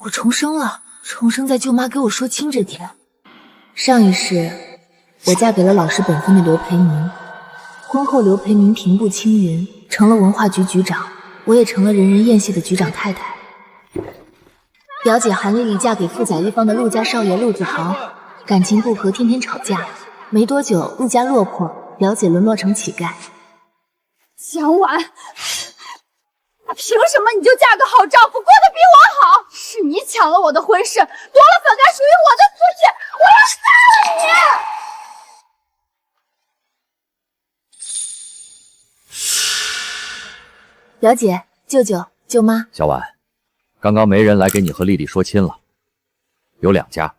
我重生了，重生在舅妈给我说亲这天。上一世，我嫁给了老实本分的刘培明，婚后刘培明平步青云，成了文化局局长，我也成了人人艳羡的局长太太。表姐韩丽丽嫁给富甲一方的陆家少爷陆子豪，感情不和，天天吵架。没多久，陆家落魄，表姐沦落成乞丐。蒋婉，凭什么你就嫁个好丈夫，过得比我好？是你抢了我的婚事，夺了本该属于我的福气，我要杀了你！表姐、舅舅、舅妈，小婉，刚刚媒人来给你和丽丽说亲了，有2家，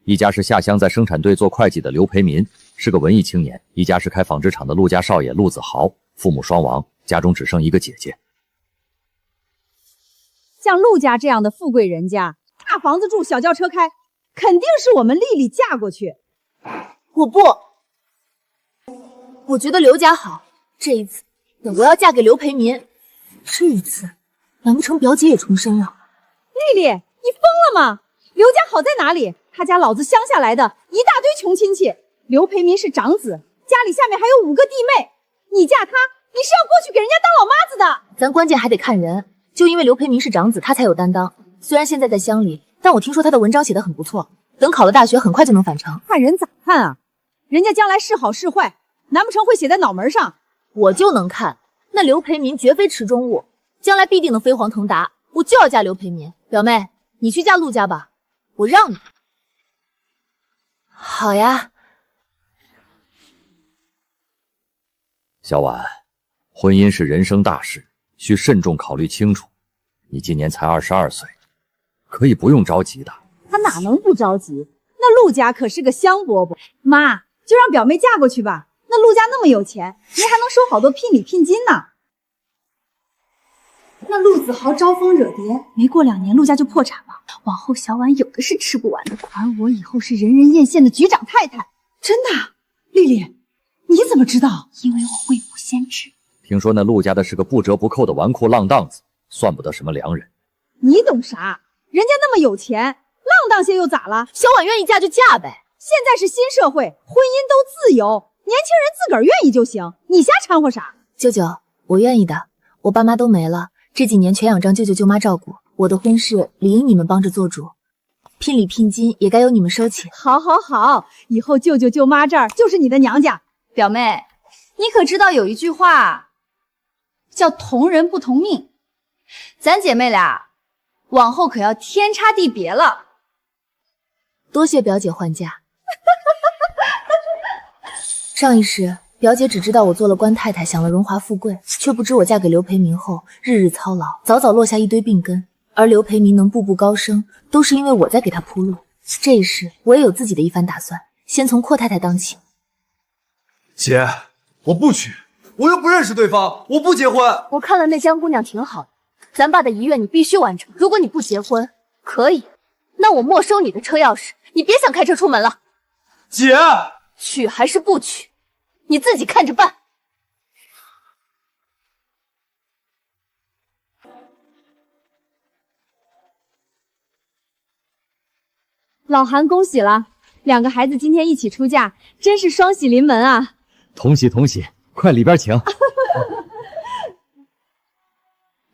一家是下乡在生产队做会计的刘培民，是个文艺青年；一家是开纺织厂的陆家少爷陆子豪，父母双亡，家中只剩一个姐姐。像陆家这样的富贵人家，大房子住，小轿车开，肯定是我们丽丽嫁过去。我不，我觉得刘家好。这一次，我要嫁给刘培民。这一次，难不成表姐也重生了？丽丽，你疯了吗？刘家好在哪里？他家老子乡下来的一大堆穷亲戚，刘培民是长子，家里下面还有5个弟妹。你嫁他，你是要过去给人家当老妈子的。咱关键还得看人。就因为刘培民是长子，他才有担当。虽然现在在乡里，但我听说他的文章写得很不错，等考了大学，很快就能返程。看人咋看啊？人家将来是好是坏，难不成会写在脑门上？我就能看。那刘培民绝非池中物，将来必定能飞黄腾达。我就要嫁刘培民。表妹，你去嫁陆家吧，我让你。好呀。小婉，婚姻是人生大事，需慎重考虑清楚。你今年才22岁，可以不用着急的。他哪能不着急？那陆家可是个香饽饽。妈，就让表妹嫁过去吧。那陆家那么有钱，您还能收好多聘礼聘金呢。那陆子豪招蜂惹蝶，没过2年陆家就破产了。往后小婉有的是吃不完的苦，而我以后是人人艳羡的局长太太。真的？丽丽，你怎么知道？因为我未卜先知。听说那陆家的是个不折不扣的纨绔浪荡子，算不得什么良人。你懂啥？人家那么有钱，浪荡些又咋了？小婉愿意嫁就嫁呗。现在是新社会，婚姻都自由，年轻人自个儿愿意就行，你瞎掺和啥？舅舅，我愿意的。我爸妈都没了，这几年全仰仗舅舅舅妈照顾，我的婚事理应你们帮着做主，聘礼聘金也该由你们收起。好，好，好，以后舅舅舅妈这儿就是你的娘家。表妹，你可知道有一句话叫同人不同命？咱姐妹俩往后可要天差地别了。多谢表姐换嫁。上一世，表姐只知道我做了官太太，享了荣华富贵，却不知我嫁给刘培民后，日日操劳，早早落下一堆病根。而刘培民能步步高升，都是因为我在给他铺路。这一世，我也有自己的一番打算，先从阔太太当起。姐，我不娶，我又不认识对方，我不结婚。我看了那江姑娘挺好的，咱爸的遗愿你必须完成。如果你不结婚，可以，那我没收你的车钥匙，你别想开车出门了。姐，娶还是不娶，你自己看着办。老韩，恭喜了，2个孩子今天一起出嫁，真是双喜临门啊！同喜同喜，快里边请。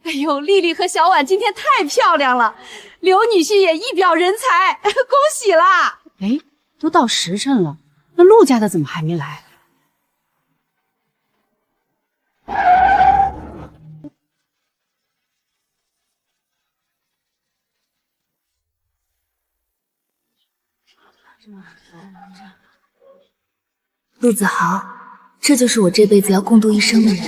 哎呦，丽丽和小婉今天太漂亮了，刘女婿也一表人才，恭喜啦！哎，都到时辰了，那陆家的怎么还没来？陆子豪，这就是我这辈子要共度一生的人。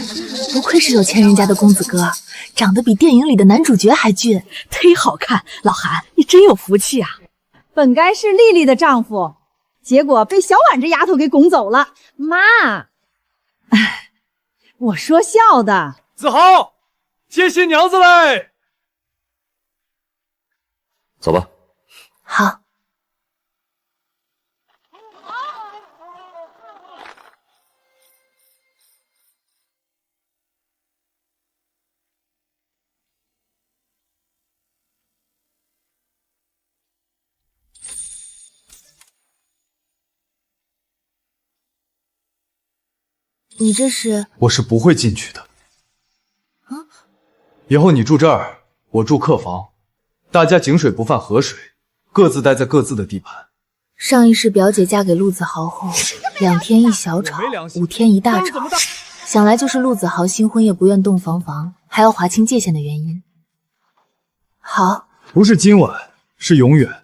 不愧是有钱人家的公子哥，长得比电影里的男主角还俊，忒好看。老韩，你真有福气啊！本该是丽丽的丈夫，结果被小婉这丫头给拱走了。妈，哎，我说笑的。子豪，接新娘子嘞！走吧。好。你这是？我是不会进去的。以后你住这儿，我住客房，大家井水不犯河水，各自待在各自的地盘。上一世表姐嫁给陆子豪后，2天一小吵，5天一大吵，想来就是陆子豪新婚夜不愿洞房，还要划清界限的原因。好，不是今晚，是永远。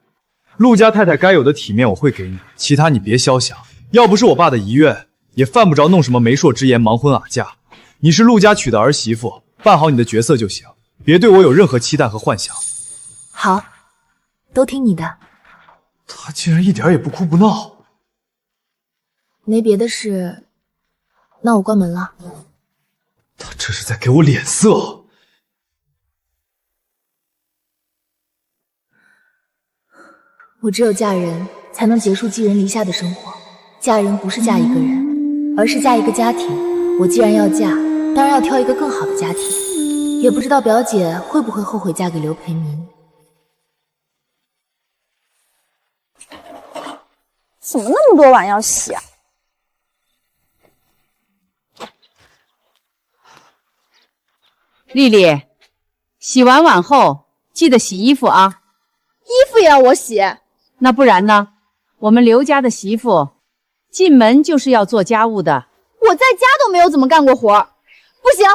陆家太太该有的体面我会给你，其他你别肖想。要不是我爸的遗愿，也犯不着弄什么媒妁之言、盲婚啞嫁。你是陆家娶的儿媳妇，办好你的角色就行，别对我有任何期待和幻想。好，都听你的。他竟然一点也不哭不闹。没别的事，那我关门了。他这是在给我脸色。我只有嫁人才能结束寄人篱下的生活。嫁人不是嫁一个人，而是嫁一个家庭。我既然要嫁，当然要挑一个更好的家庭。也不知道表姐会不会后悔嫁给刘培民。怎么那么多碗要洗啊？丽丽，洗完碗后记得洗衣服啊。衣服也要我洗？那不然呢？我们刘家的媳妇进门就是要做家务的。我在家都没有怎么干过活，不行！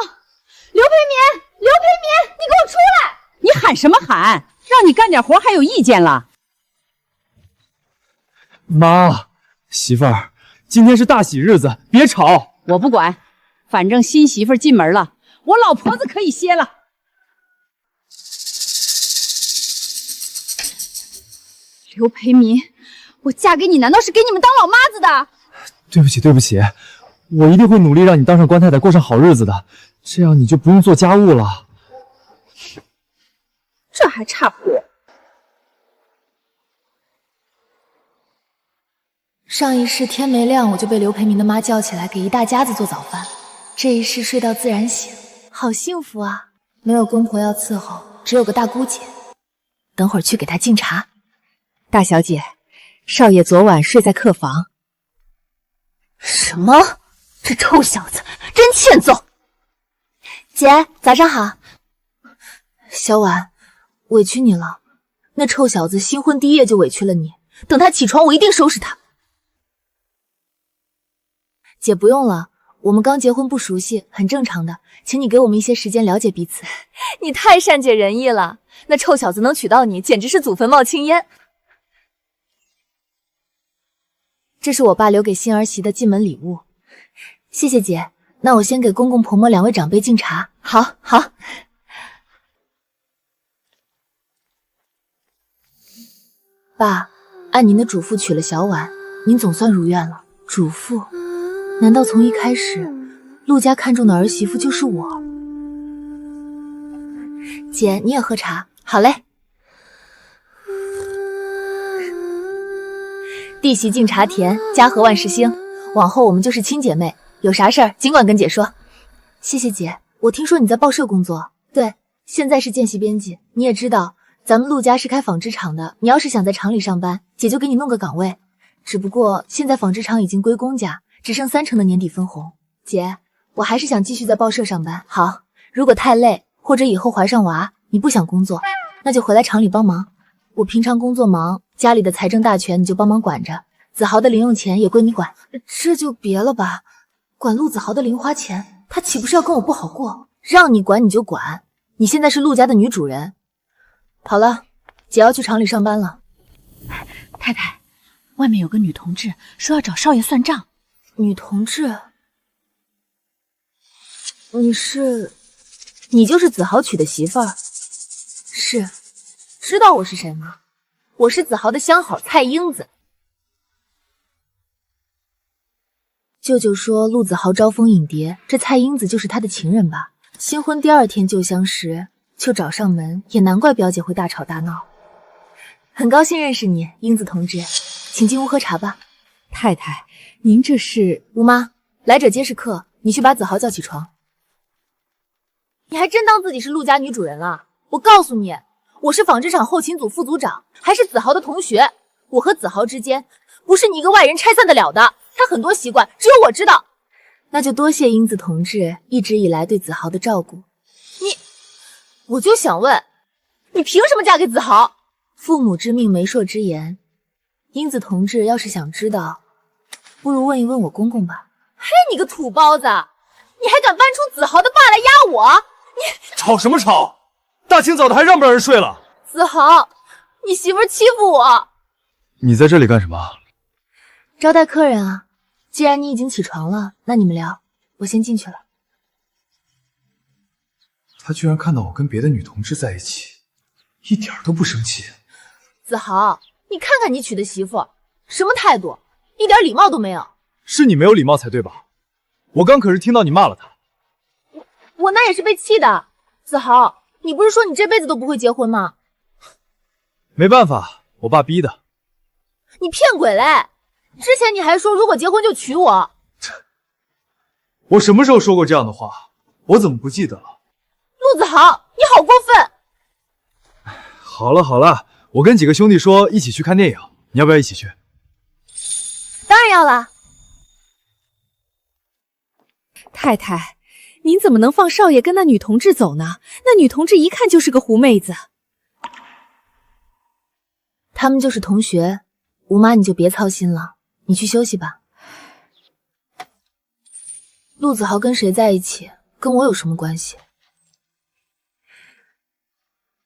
刘培民，刘培民，你给我出来！你喊什么喊？让你干点活还有意见了？妈，媳妇儿，今天是大喜日子，别吵。我不管，反正新媳妇进门了，我老婆子可以歇了。刘培民，我嫁给你难道是给你们当老妈子的？对不起，对不起，我一定会努力让你当上官太太，过上好日子的，这样你就不用做家务了。这还差不多。上一世天没亮我就被刘培民的妈叫起来给一大家子做早饭，这一世睡到自然醒，好幸福啊！没有公婆要伺候，只有个大姑姐。等会儿去给她敬茶。大小姐，少爷昨晚睡在客房。什么？这臭小子真欠揍！姐，早上好。小婉，委屈你了。那臭小子新婚第一夜就委屈了你，等他起床我一定收拾他。姐不用了，我们刚结婚不熟悉，很正常的，请你给我们一些时间了解彼此。你太善解人意了，那臭小子能娶到你，简直是祖坟冒青烟。这是我爸留给新儿媳的进门礼物，谢谢姐。那我先给公公婆婆2位长辈敬茶。好，好。爸，按您的嘱咐娶了小婉，您总算如愿了。嘱咐？难道从一开始，陆家看中的儿媳妇就是我？姐，你也喝茶。好嘞。弟媳敬茶甜，家和万事兴。往后我们就是亲姐妹，有啥事儿尽管跟姐说。谢谢姐。我听说你在报社工作。对，现在是见习编辑。你也知道，咱们陆家是开纺织厂的，你要是想在厂里上班，姐就给你弄个岗位。只不过现在纺织厂已经归公家，只剩30%的年底分红。姐，我还是想继续在报社上班。好，如果太累，或者以后怀上娃，你不想工作，那就回来厂里帮忙。我平常工作忙，家里的财政大权你就帮忙管着，子豪的零用钱也归你管。这就别了吧，管陆子豪的零花钱，他岂不是要跟我不好过？让你管你就管，你现在是陆家的女主人。好了，姐要去厂里上班了。太太，外面有个女同志说要找少爷算账。女同志？你就是子豪娶的媳妇儿？是。知道我是谁吗？我是子豪的相好蔡英子。舅舅说陆子豪招蜂引蝶，这蔡英子就是他的情人吧？新婚第2天就相识，就找上门，也难怪表姐会大吵大闹。很高兴认识你，英子同志，请进屋喝茶吧。太太，您这是？吴妈，来者皆是客，你去把子豪叫起床。你还真当自己是陆家女主人了？我告诉你，我是纺织厂后勤组副组长，还是子豪的同学。我和子豪之间不是你一个外人拆散得了的，他很多习惯只有我知道。那就多谢英子同志一直以来对子豪的照顾。我就想问，你凭什么嫁给子豪？父母之命，媒妁之言。英子同志要是想知道，不如问一问我公公吧。嘿，你个土包子，你还敢搬出子豪的爸来压我？你吵什么吵？大清早的还让不让人睡了？子豪，你媳妇欺负我。你在这里干什么？招待客人啊。既然你已经起床了，那你们聊，我先进去了。他居然看到我跟别的女同志在一起，一点都不生气。子豪，你看看你娶的媳妇，什么态度，一点礼貌都没有。是你没有礼貌才对吧？我刚可是听到你骂了他。我那也是被气的。子豪，你不是说你这辈子都不会结婚吗？没办法，我爸逼的。你骗鬼嘞！之前你还说如果结婚就娶我。我什么时候说过这样的话？我怎么不记得了？陆子豪，你好过分！好了好了，我跟几个兄弟说一起去看电影，你要不要一起去？当然要啦。太太，您怎么能放少爷跟那女同志走呢？那女同志一看就是个狐妹子。他们就是同学，吴妈你就别操心了，你去休息吧。陆子豪跟谁在一起，跟我有什么关系？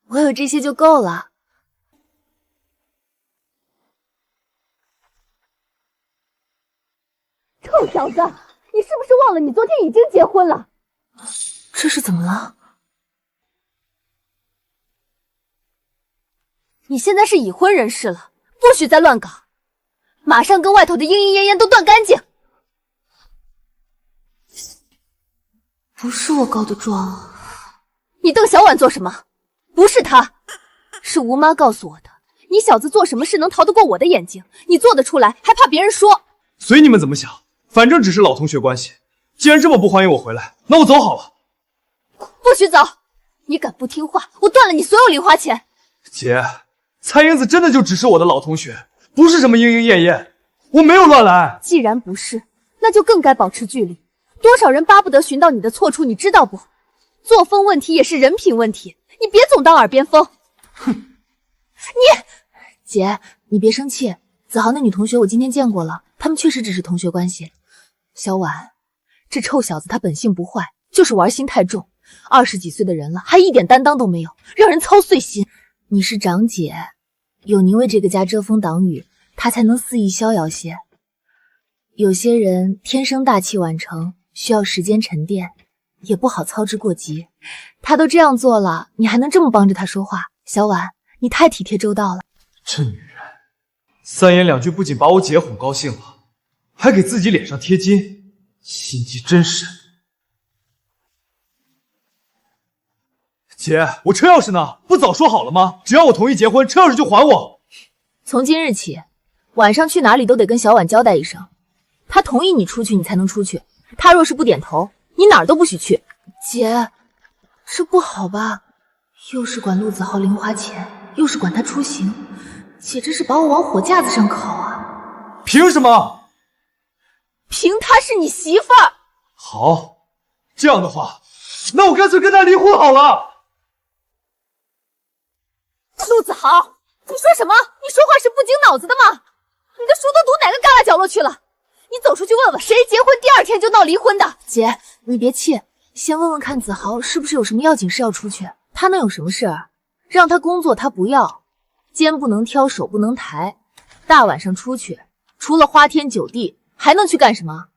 我有这些就够了。臭小子，你是不是忘了你昨天已经结婚了？这是怎么了？你现在是已婚人士了，不许再乱搞，马上跟外头的莺莺燕燕都断干净。不是我告的状。你瞪小婉做什么？不是他，是吴妈告诉我的。你小子做什么事能逃得过我的眼睛？你做得出来，还怕别人说？随你们怎么想，反正只是老同学关系。既然这么不欢迎我回来，那我走好了。不许走！你敢不听话，我断了你所有零花钱。姐，蔡英子真的就只是我的老同学，不是什么莺莺燕燕，我没有乱来。既然不是，那就更该保持距离。多少人巴不得寻到你的错处，你知道不？作风问题也是人品问题，你别总当耳边风。哼，姐，你别生气。子豪那女同学我今天见过了，他们确实只是同学关系。小婉，这臭小子他本性不坏，就是玩心太重。20几岁的人了，还一点担当都没有，让人操碎心。你是长姐，有您为这个家遮风挡雨，他才能肆意逍遥些。有些人天生大器晚成，需要时间沉淀，也不好操之过急。他都这样做了，你还能这么帮着他说话？小婉，你太体贴周到了。这女人三言两句不仅把我姐哄高兴了，还给自己脸上贴金，心机真深。姐，我车钥匙呢？不早说好了吗？只要我同意结婚，车钥匙就还我。从今日起，晚上去哪里都得跟小婉交代一声，她同意你出去，你才能出去。她若是不点头，你哪儿都不许去。姐，这不好吧？又是管陆子豪零花钱，又是管他出行，姐这是把我往火架子上烤啊！凭什么？凭她是你媳妇儿。好，这样的话，那我干脆跟他离婚好了。陆子豪，你说什么？你说话是不经脑子的吗？你的书都读哪个旮旯角落去了？你走出去问问，谁结婚第2天就闹离婚的？姐，你别气，先问问看子豪是不是有什么要紧事要出去。他能有什么事儿？让他工作他不要，肩不能挑，手不能抬，大晚上出去，除了花天酒地，还能去干什么？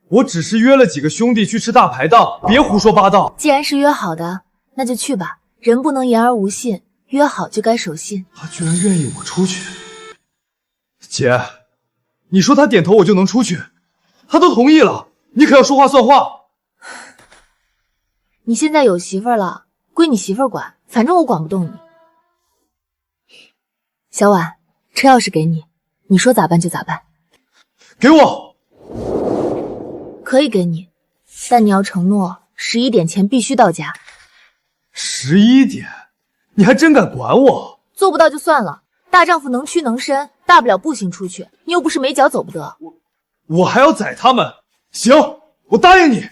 我只是约了几个兄弟去吃大排档，别胡说八道。既然是约好的，那就去吧。人不能言而无信，约好就该守信。他居然愿意我出去。姐，你说他点头我就能出去，他都同意了，你可要说话算话。你现在有媳妇儿了，归你媳妇儿管，反正我管不动你。小婉，车钥匙给你，你说咋办就咋办。给我。可以给你，但你要承诺11点前必须到家。11点？你还真敢管我？做不到就算了，大丈夫能屈能伸，大不了步行出去，你又不是没脚走不得。我还要宰他们。行，我答应你。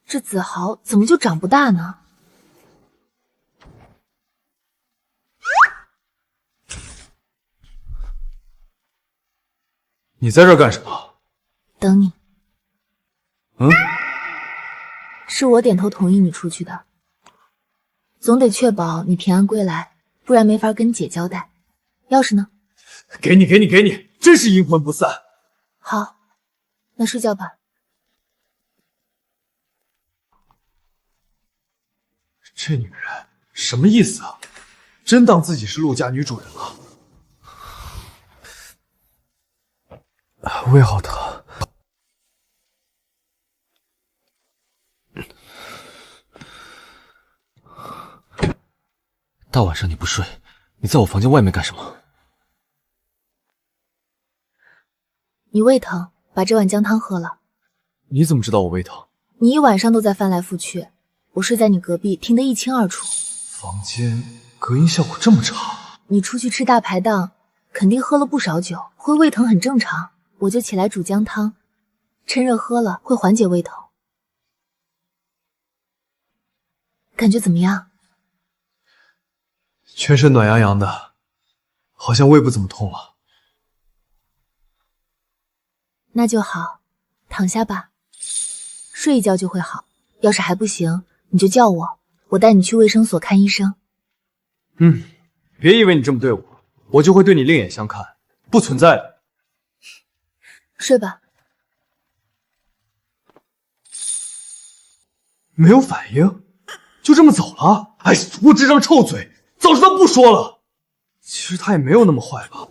这子豪怎么就长不大呢？你在这儿干什么？等你。嗯？是我点头同意你出去的，总得确保你平安归来，不然没法跟姐交代。钥匙呢？给你，真是阴魂不散。好，那睡觉吧。这女人什么意思啊？真当自己是陆家女主人了？胃好疼。大晚上你不睡，你在我房间外面干什么？你胃疼，把这碗姜汤喝了。你怎么知道我胃疼？你一晚上都在翻来覆去，我睡在你隔壁，听得一清二楚。房间隔音效果这么差？你出去吃大排档，肯定喝了不少酒，会胃疼很正常。我就起来煮姜汤，趁热喝了会缓解胃疼。感觉怎么样？全身暖洋洋的，好像胃不怎么痛了。那就好，躺下吧，睡一觉就会好。要是还不行，你就叫我，我带你去卫生所看医生。别以为你这么对我，我就会对你另眼相看，不存在的。睡吧。没有反应，就这么走了？哎，我这张臭嘴，早知道不说了。其实他也没有那么坏吧？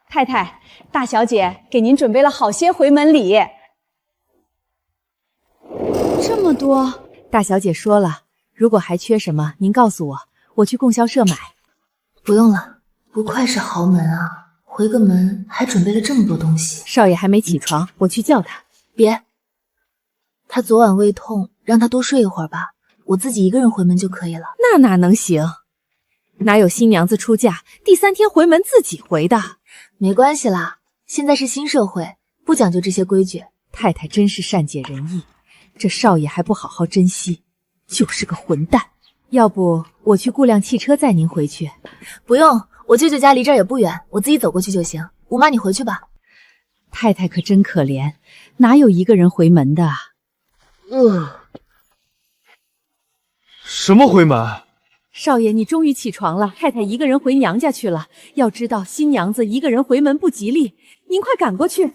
太太，大小姐给您准备了好些回门礼。这么多，大小姐说了，如果还缺什么，您告诉我，我去供销社买。不用了，不愧是豪门啊，回个门还准备了这么多东西。少爷还没起床，我去叫他。别，他昨晚胃痛，让他多睡一会儿吧，我自己一个人回门就可以了。那哪能行？哪有新娘子出嫁第3天回门自己回的？没关系啦，现在是新社会，不讲究这些规矩。太太真是善解人意，这少爷还不好好珍惜，就是个混蛋。要不我去雇辆汽车载您回去？不用，我舅舅家离这儿也不远，我自己走过去就行。吴妈，你回去吧。太太可真可怜，哪有一个人回门的？什么回门？少爷，你终于起床了。太太一个人回娘家去了。要知道新娘子一个人回门不吉利，您快赶过去。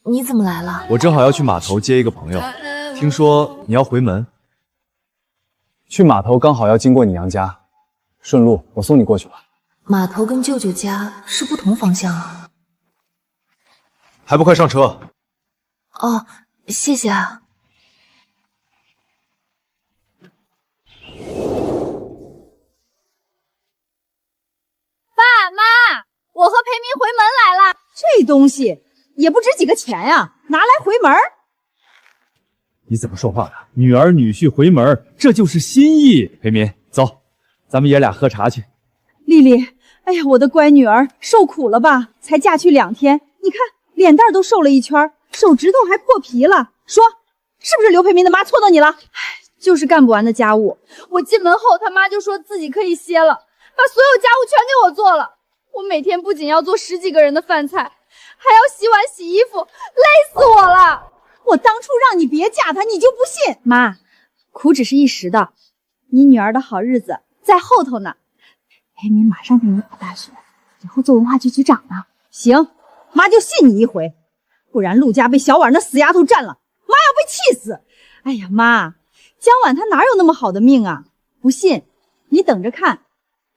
你怎么来了？我正好要去码头接一个朋友，听说你要回门。去码头刚好要经过你娘家，顺路我送你过去吧。码头跟舅舅家是不同方向啊。还不快上车？哦，谢谢啊。爸妈，我和裴明回门来了。这东西也不值几个钱呀，拿来回门。你怎么说话的？女儿女婿回门，这就是心意。裴民，走，咱们爷俩喝茶去。丽丽，哎呀，我的乖女儿，受苦了吧？才嫁去2天，你看脸蛋都瘦了一圈，手指头还破皮了。说，是不是刘培民的妈撺掇你了？就是干不完的家务。我进门后，他妈就说自己可以歇了，把所有家务全给我做了。我每天不仅要做10几个人的饭菜，还要洗碗洗衣服，累死我了。我当初让你别嫁他，你就不信。妈，苦只是一时的，你女儿的好日子在后头呢。裴民马上给你考大学，以后做文化局局长呢。行，妈就信你一回，不然陆家被小婉那死丫头占了，妈要被气死。哎呀，妈，江婉她哪有那么好的命啊？不信，你等着看，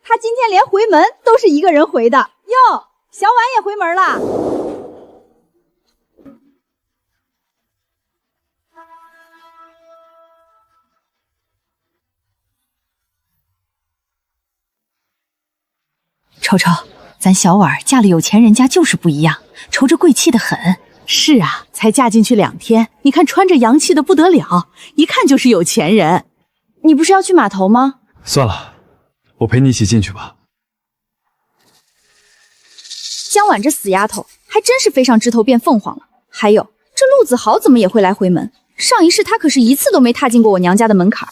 她今天连回门都是一个人回的。哟，小婉也回门了。瞅瞅，咱小婉嫁了有钱人家就是不一样，瞅着贵气的很。是啊，才嫁进去2天，你看穿着洋气的不得了，一看就是有钱人。你不是要去码头吗？算了，我陪你一起进去吧。江婉这死丫头，还真是飞上枝头变凤凰了。还有这陆子豪怎么也会来回门？上一世他可是一次都没踏进过我娘家的门槛。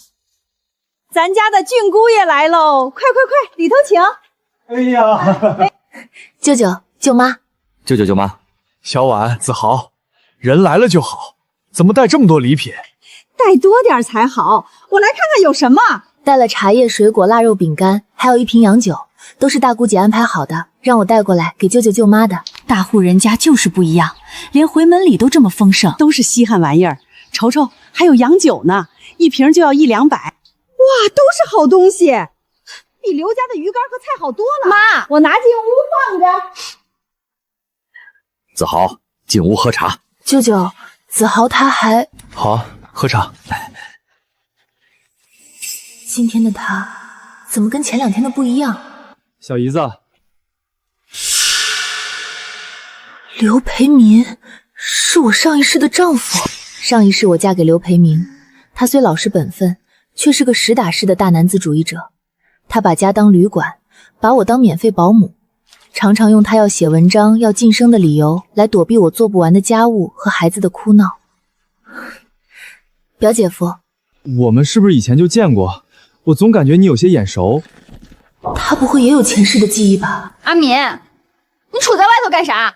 咱家的俊姑爷来喽！快快快，里头请。哎呀，舅舅、舅妈，舅舅舅妈，小婉、子豪，人来了就好，怎么带这么多礼品？带多点才好。我来看看有什么。带了茶叶、水果、腊肉、饼干，还有一瓶洋酒，都是大姑姐安排好的，让我带过来给舅舅舅妈的。大户人家就是不一样，连回门礼都这么丰盛，都是稀罕玩意儿。瞅瞅，还有洋酒呢，一瓶就要100-200。哇，都是好东西，比刘家的鱼干和菜好多了。妈，我拿进屋放着。子豪，进屋喝茶。舅舅，子豪他还……好，喝茶。今天的他怎么跟前2天的不一样？小姨子，刘培民是我上一世的丈夫。上一世我嫁给刘培民，他虽老实本分，却是个实打实的大男子主义者。他把家当旅馆，把我当免费保姆，常常用他要写文章、要晋升的理由来躲避我做不完的家务和孩子的哭闹。表姐夫，我们是不是以前就见过？我总感觉你有些眼熟。他不会也有前世的记忆吧？阿敏，你杵在外头干啥？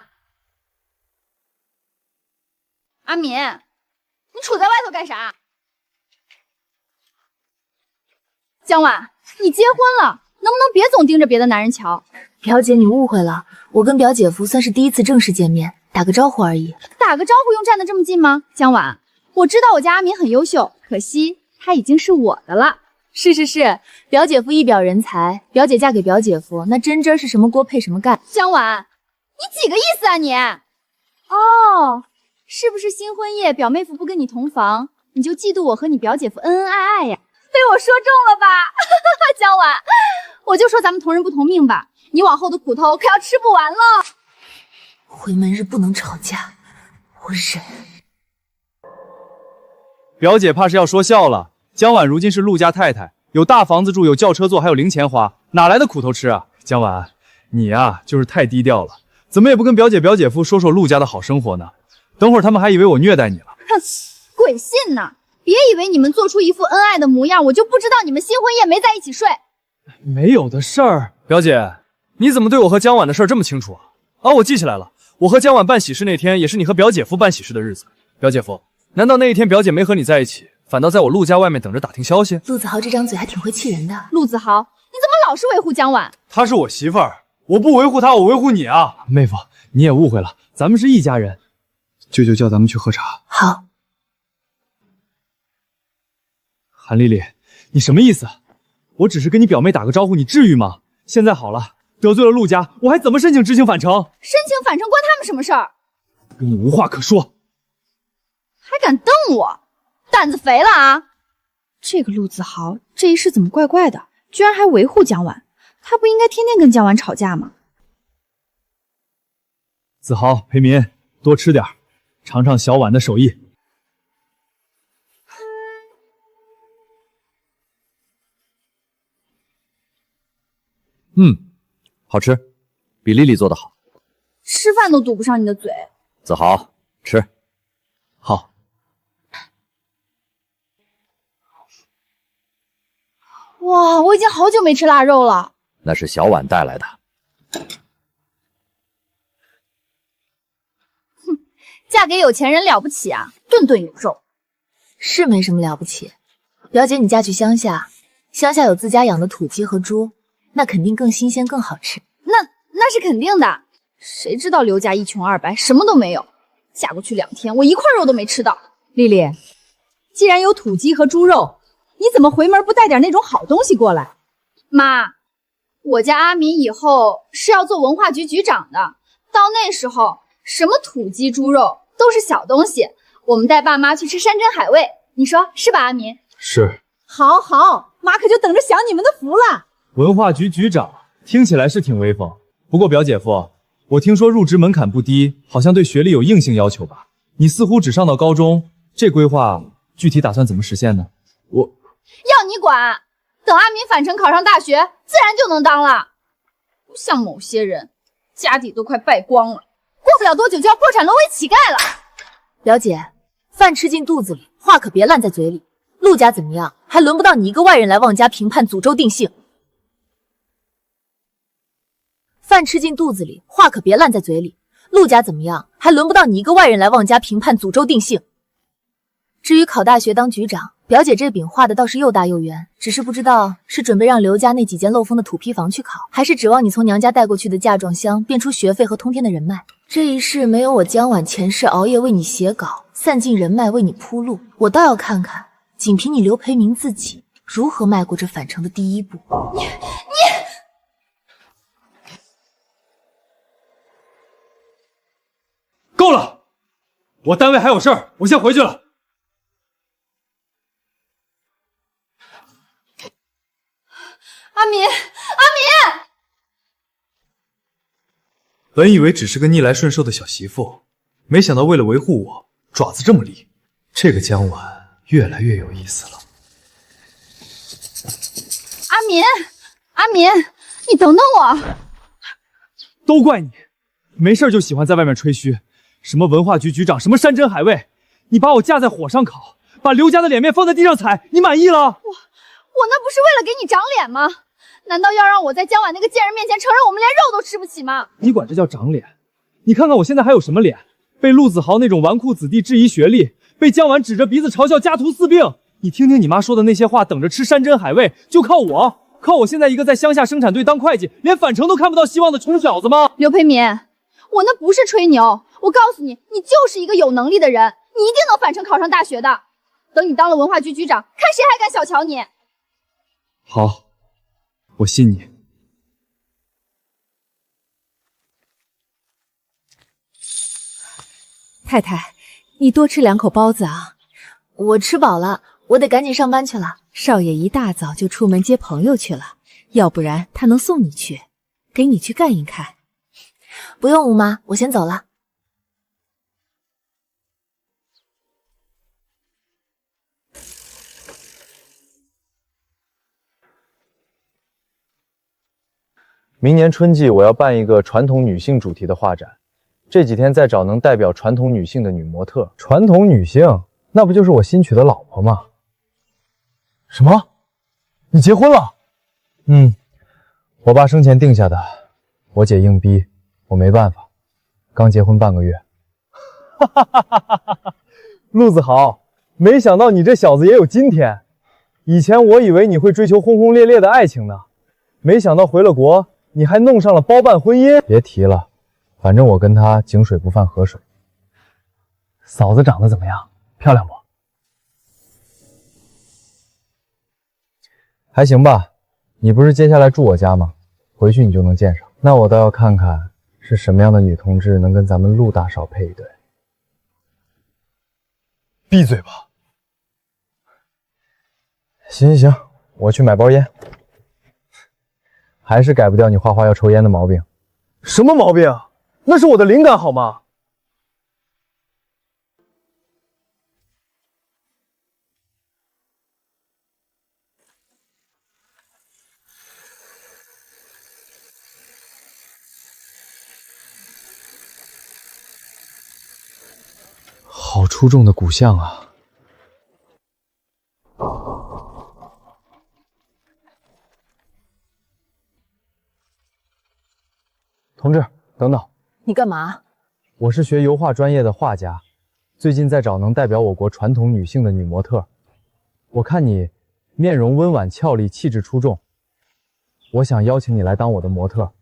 阿敏，你杵在外头干啥？江婉，你结婚了，能不能别总盯着别的男人瞧？表姐，你误会了，我跟表姐夫算是第一次正式见面，打个招呼而已。打个招呼用站得这么近吗？江婉，我知道我家阿敏很优秀，可惜她已经是我的了。是，表姐夫一表人才，表姐嫁给表姐夫，那真是什么锅配什么盖。江婉，你几个意思啊你？哦，是不是新婚夜表妹夫不跟你同房，你就嫉妒我和你表姐夫恩恩爱爱呀？被我说中了吧？江婉，我就说咱们同人不同命吧，你往后的苦头可要吃不完了。回门日不能吵架，我忍。表姐怕是要说笑了。江婉如今是陆家太太，有大房子住，有轿车坐，还有零钱花，哪来的苦头吃啊？江婉，你呀就是太低调了，怎么也不跟表姐表姐夫说说陆家的好生活呢？等会儿他们还以为我虐待你了。哼，鬼信呢！别以为你们做出一副恩爱的模样，我就不知道你们新婚夜没在一起睡。没有的事儿。表姐，你怎么对我和江婉的事儿这么清楚啊？我记起来了，我和江婉办喜事那天，也是你和表姐夫办喜事的日子。表姐夫，难道那一天表姐没和你在一起，反倒在我陆家外面等着打听消息？陆子豪这张嘴还挺会气人的。陆子豪，你怎么老是维护江婉？她是我媳妇儿，我不维护她，我维护你啊！妹夫，你也误会了，咱们是一家人。舅舅叫咱们去喝茶。好。韩丽丽，你什么意思？我只是跟你表妹打个招呼，你至于吗？现在好了，得罪了陆家，我还怎么申请知情返呈？申请返呈关他们什么事儿？跟你无话可说。还敢瞪我，胆子肥了啊！这个陆子豪这一世怎么怪怪的，居然还维护江婉？他不应该天天跟江婉吵架吗？子豪、培民，多吃点，尝尝小婉的手艺。好吃，比丽丽做的好。吃饭都堵不上你的嘴。子豪，吃。好。哇，我已经好久没吃腊肉了。那是小婉带来的。哼，嫁给有钱人了不起啊，顿顿有肉。是没什么了不起。表姐，你嫁去乡下，乡下有自家养的土鸡和猪，那肯定更新鲜更好吃。那是肯定的。谁知道刘家一穷二白，什么都没有。嫁过去2天，我一块肉都没吃到。丽丽，既然有土鸡和猪肉，你怎么回门不带点那种好东西过来？妈，我家阿敏以后是要做文化局局长的，到那时候什么土鸡猪肉都是小东西，我们带爸妈去吃山珍海味，你说是吧？阿敏？是。好，妈可就等着享你们的福了。文化局局长，听起来是挺威风。不过表姐夫，我听说入职门槛不低，好像对学历有硬性要求吧？你似乎只上到高中，这规划具体打算怎么实现呢？要你管？等阿明返程考上大学，自然就能当了。不像某些人，家底都快败光了，过不了多久就要破产沦为乞丐了。表姐，饭吃进肚子里，话可别烂在嘴里。陆家怎么样，还轮不到你一个外人来妄加评判，诅咒定性。饭吃进肚子里，话可别烂在嘴里。陆家怎么样，还轮不到你一个外人来妄加评判，诅咒定性。至于考大学当局长，表姐这饼画的倒是又大又圆，只是不知道是准备让刘家那几间漏风的土坯房去考，还是指望你从娘家带过去的嫁妆箱变出学费和通天的人脉。这一世没有我江晚前世熬夜为你写稿，散尽人脉为你铺路，我倒要看看，仅凭你刘培明自己如何迈过这返程的第一步。你够了！我单位还有事儿，我先回去了。阿敏，本以为只是个逆来顺受的小媳妇，没想到为了维护我，爪子这么利。这个江晚越来越有意思了。阿敏，你等等我！都怪你，没事就喜欢在外面吹嘘，什么文化局局长，什么山珍海味，你把我架在火上烤，把刘家的脸面放在地上踩，你满意了？我那不是为了给你长脸吗？难道要让我在江晚那个贱人面前承认我们连肉都吃不起吗？你管这叫长脸？你看看我现在还有什么脸？被陆子豪那种纨绔子弟质疑学历，被江晚指着鼻子嘲笑家徒四壁。你听听你妈说的那些话，等着吃山珍海味，就靠我现在一个在乡下生产队当会计，连返程都看不到希望的穷小子吗？刘培民，我那不是吹牛，我告诉你，你就是一个有能力的人，你一定能返程考上大学的。等你当了文化局局长，看谁还敢小瞧你。好，我信你。太太，你多吃2口包子啊。我吃饱了，我得赶紧上班去了。少爷一大早就出门接朋友去了，要不然他能送你去，给你去干一看。不用，吴妈，我先走了。明年春季我要办一个传统女性主题的画展，这几天在找能代表传统女性的女模特。传统女性，那不就是我新娶的老婆吗？什么？你结婚了？我爸生前定下的，我姐硬逼，我没办法，刚结婚半个月。陆子豪，没想到你这小子也有今天。以前我以为你会追求轰轰烈烈的爱情呢，没想到回了国你还弄上了包办婚姻。别提了，反正我跟他井水不犯河水。嫂子长得怎么样？漂亮不？还行吧，你不是接下来住我家吗？回去你就能见上。那我倒要看看是什么样的女同志能跟咱们陆大少配一对。闭嘴吧。行，我去买包烟。还是改不掉你画画要抽烟的毛病。什么毛病？那是我的灵感好吗？好出众的骨相啊！同志，等等，你干嘛？我是学油画专业的画家，最近在找能代表我国传统女性的女模特。我看你面容温婉俏丽，气质出众，我想邀请你来当我的模特，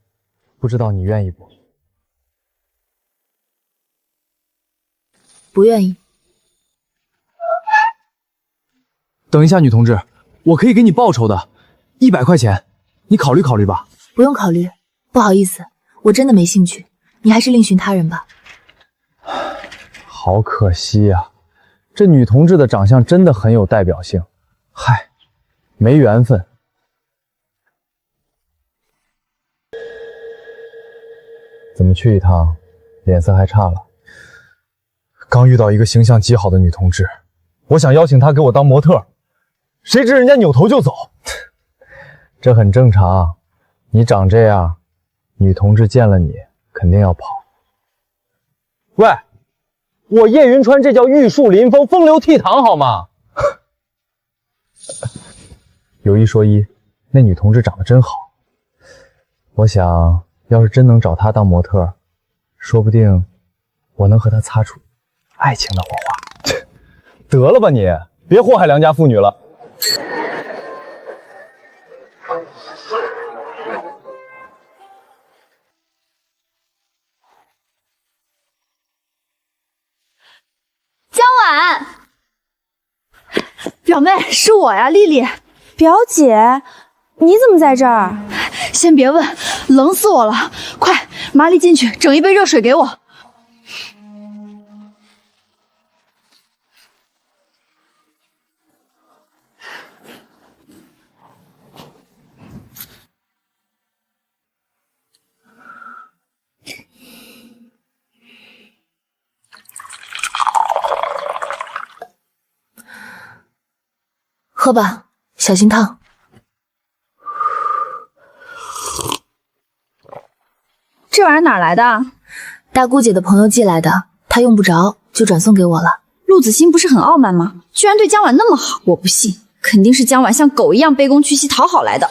不知道你愿意不？不愿意。等一下，女同志，我可以给你报酬的，100块钱，你考虑考虑吧。不用考虑，不好意思，我真的没兴趣，你还是另寻他人吧。好可惜呀，这女同志的长相真的很有代表性，嗨，没缘分。怎么去一趟，脸色还差了？刚遇到一个形象极好的女同志，我想邀请她给我当模特，谁知人家扭头就走。这很正常，你长这样，女同志见了你肯定要跑。喂，我叶云川这叫玉树临风，风流倜傥，好吗？有一说一，那女同志长得真好，我想要是真能找她当模特，说不定我能和她擦出爱情的火花。得了吧你，别祸害良家妇女了。江晚，表妹，是我呀，丽丽。表姐，你怎么在这儿？先别问，冷死我了！快，麻利进去整一杯热水给我。喝吧，小心烫。这玩意儿哪来的？大姑姐的朋友寄来的，她用不着，就转送给我了。陆子欣不是很傲慢吗？居然对江晚那么好，我不信，肯定是江晚像狗一样卑躬屈膝讨好来的。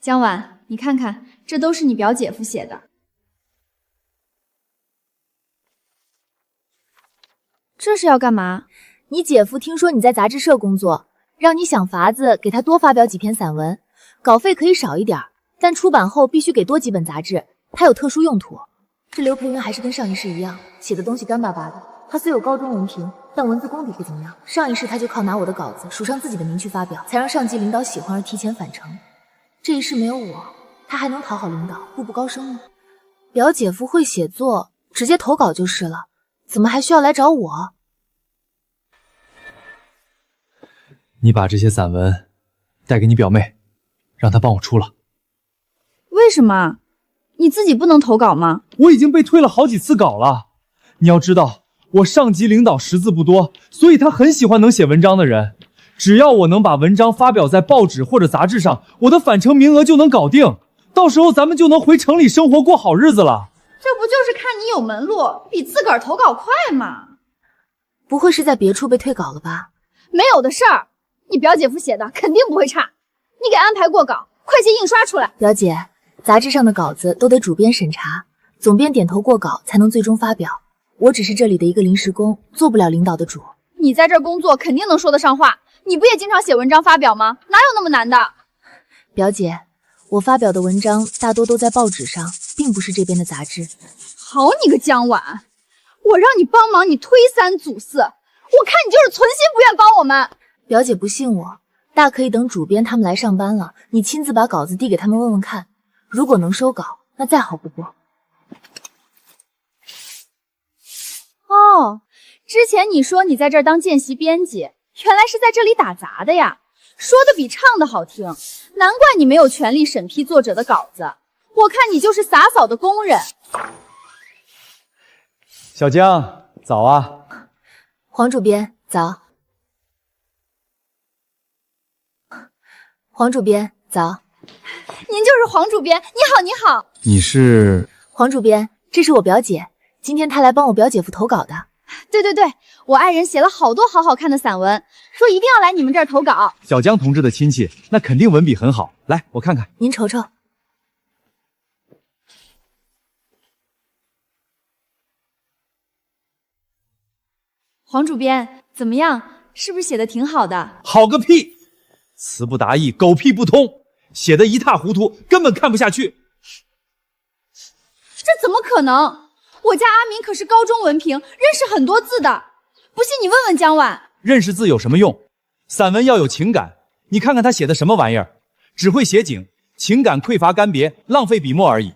江晚，你看看，这都是你表姐夫写的。这是要干嘛？你姐夫听说你在杂志社工作，让你想法子给他多发表几篇散文，稿费可以少一点，但出版后必须给多几本杂志，他有特殊用途。这刘培云还是跟上一世一样，写的东西干巴巴的。他虽有高中文凭，但文字功底不怎么样。上一世他就靠拿我的稿子署上自己的名去发表，才让上级领导喜欢而提前返程。这一世没有我，他还能讨好领导，步步高升吗？表姐夫会写作，直接投稿就是了，怎么还需要来找我？你把这些散文带给你表妹，让她帮我出了。为什么？你自己不能投稿吗？我已经被退了好几次稿了。你要知道，我上级领导识字不多，所以他很喜欢能写文章的人。只要我能把文章发表在报纸或者杂志上，我的返程名额就能搞定。到时候咱们就能回城里生活过好日子了。这不就是看你有门路，比自个儿投稿快吗？不会是在别处被退稿了吧？没有的事儿。你表姐夫写的肯定不会差，你给安排过稿，快些印刷出来。表姐，杂志上的稿子都得主编审查，总编点头过稿才能最终发表。我只是这里的一个临时工，做不了领导的主。你在这儿工作肯定能说得上话，你不也经常写文章发表吗？哪有那么难的？表姐，我发表的文章大多都在报纸上，并不是这边的杂志。好你个江晚，我让你帮忙，你推三阻四，我看你就是存心不愿帮我们。表姐不信我，大可以等主编他们来上班了，你亲自把稿子递给他们问问看，如果能收稿，那再好不过。哦，之前你说你在这儿当见习编辑，原来是在这里打杂的呀，说的比唱的好听，难怪你没有权利审批作者的稿子，我看你就是洒扫的工人。小江，早啊。黄主编，早。黄主编，早。您就是黄主编，你好，你好。你是？黄主编，这是我表姐，今天她来帮我表姐夫投稿的。对对对，我爱人写了好多好好看的散文，说一定要来你们这儿投稿。小江同志的亲戚，那肯定文笔很好。来，我看看。您瞅瞅。黄主编，怎么样？是不是写的挺好的？好个屁！词不达意，狗屁不通，写得一塌糊涂，根本看不下去。这怎么可能？我家阿明可是高中文凭，认识很多字的。不信你问问江晚。认识字有什么用？散文要有情感。你看看他写的什么玩意儿，只会写景，情感匮乏干瘪，浪费笔墨而已。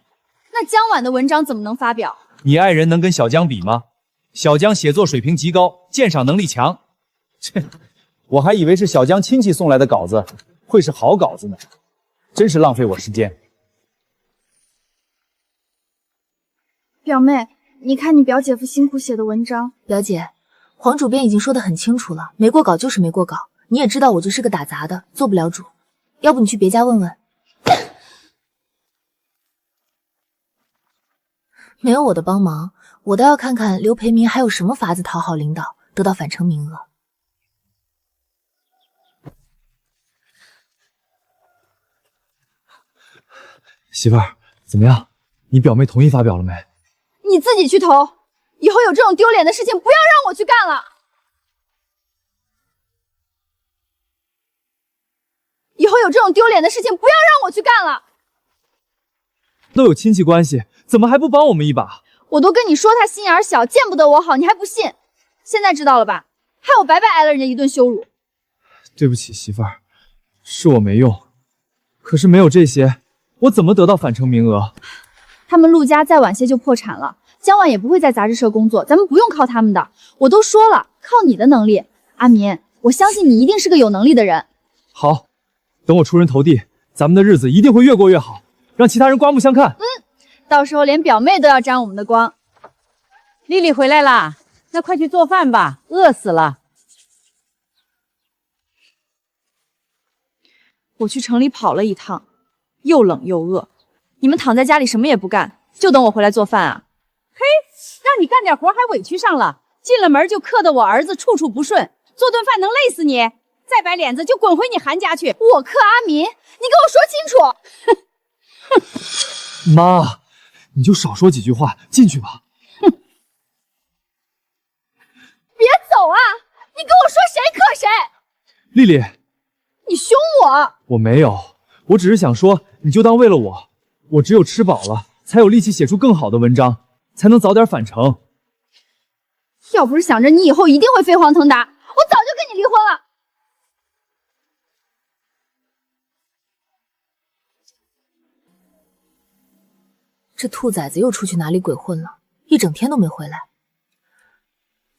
那江晚的文章怎么能发表？你爱人能跟小江比吗？小江写作水平极高，鉴赏能力强。切，我还以为是小江亲戚送来的稿子，会是好稿子呢，真是浪费我时间。表妹，你看你表姐夫辛苦写的文章。表姐，黄主编已经说得很清楚了，没过稿就是没过稿。你也知道我就是个打杂的，做不了主。要不你去别家问问。没有我的帮忙，我倒要看看刘培民还有什么法子讨好领导，得到返程名额。媳妇儿，怎么样？你表妹同意发表了没？你自己去投，以后有这种丢脸的事情不要让我去干了。以后有这种丢脸的事情不要让我去干了。都有亲戚关系，怎么还不帮我们一把？我都跟你说他心眼小，见不得我好，你还不信？现在知道了吧？害我白白挨了人家一顿羞辱。对不起，媳妇儿，是我没用。可是没有这些，我怎么得到返程名额？他们陆家再晚些就破产了，江晚也不会在杂志社工作，咱们不用靠他们的。我都说了，靠你的能力，阿民，我相信你一定是个有能力的人。好，等我出人头地，咱们的日子一定会越过越好，让其他人刮目相看。到时候连表妹都要沾我们的光。丽丽回来啦，那快去做饭吧，饿死了。我去城里跑了一趟，又冷又饿。你们躺在家里什么也不干，就等我回来做饭啊？嘿，让你干点活还委屈上了，进了门就克得我儿子处处不顺，做顿饭能累死你？再摆脸子就滚回你韩家去！我克阿民，你给我说清楚！妈，你就少说几句话，进去吧。别走啊！你跟我说谁克谁？丽丽，你凶我！我没有，我只是想说，你就当为了我只有吃饱了，才有力气写出更好的文章，才能早点返程。要不是想着你以后一定会飞黄腾达，我早就跟你离婚了。这兔崽子又出去哪里鬼混了，一整天都没回来。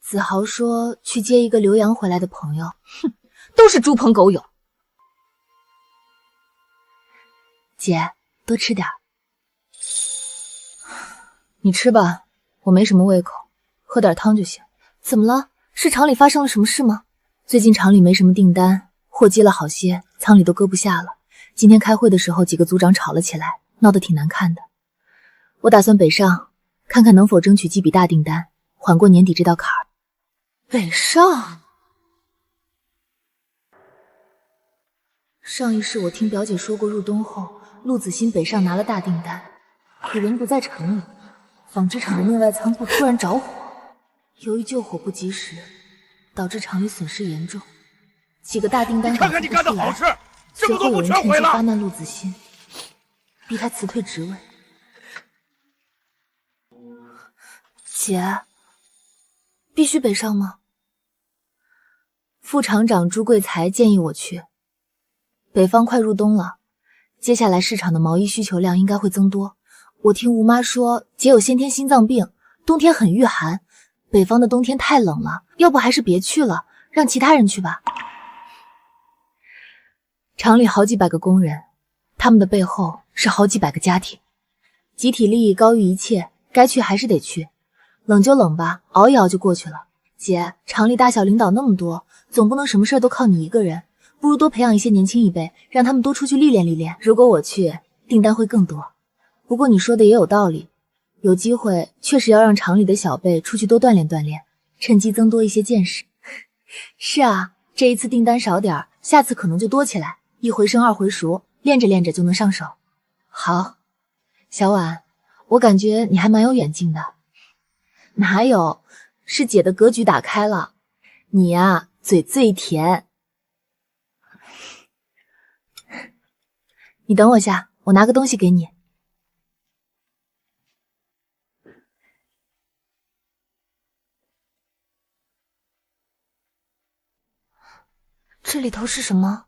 子豪说去接一个留洋回来的朋友，哼，都是猪朋狗友。姐，多吃点。你吃吧，我没什么胃口，喝点汤就行。怎么了？是厂里发生了什么事吗？最近厂里没什么订单，货积了好些，仓里都搁不下了。今天开会的时候，几个组长吵了起来，闹得挺难看的。我打算北上，看看能否争取几笔大订单，缓过年底这道坎儿。北上？上一世我听表姐说过，入冬后陆子欣北上拿了大订单，可人不在城里，纺织厂的内外仓库突然着火，由于救火不及时，导致厂里损失严重，几个大订单赶不出来。随后有人趁机发难陆子欣，逼他辞退职位。姐，必须北上吗？副厂长朱贵才建议我去。北方快入冬了，接下来市场的毛衣需求量应该会增多。我听吴妈说，姐有先天心脏病，冬天很御寒，北方的冬天太冷了，要不还是别去了，让其他人去吧。厂里好几百个工人，他们的背后是好几百个家庭，集体利益高于一切，该去还是得去。冷就冷吧，熬一熬就过去了。姐，厂里大小领导那么多，总不能什么事都靠你一个人，不如多培养一些年轻一辈，让他们多出去历练历练。如果我去，订单会更多。不过你说的也有道理，有机会确实要让厂里的小辈出去多锻炼锻炼，趁机增多一些见识。是啊，这一次订单少点，下次可能就多起来，一回生二回熟，练着练着就能上手。好，小婉，我感觉你还蛮有远近的。哪有，是姐的格局打开了，你呀，嘴最甜。你等我下，我拿个东西给你。这里头是什么？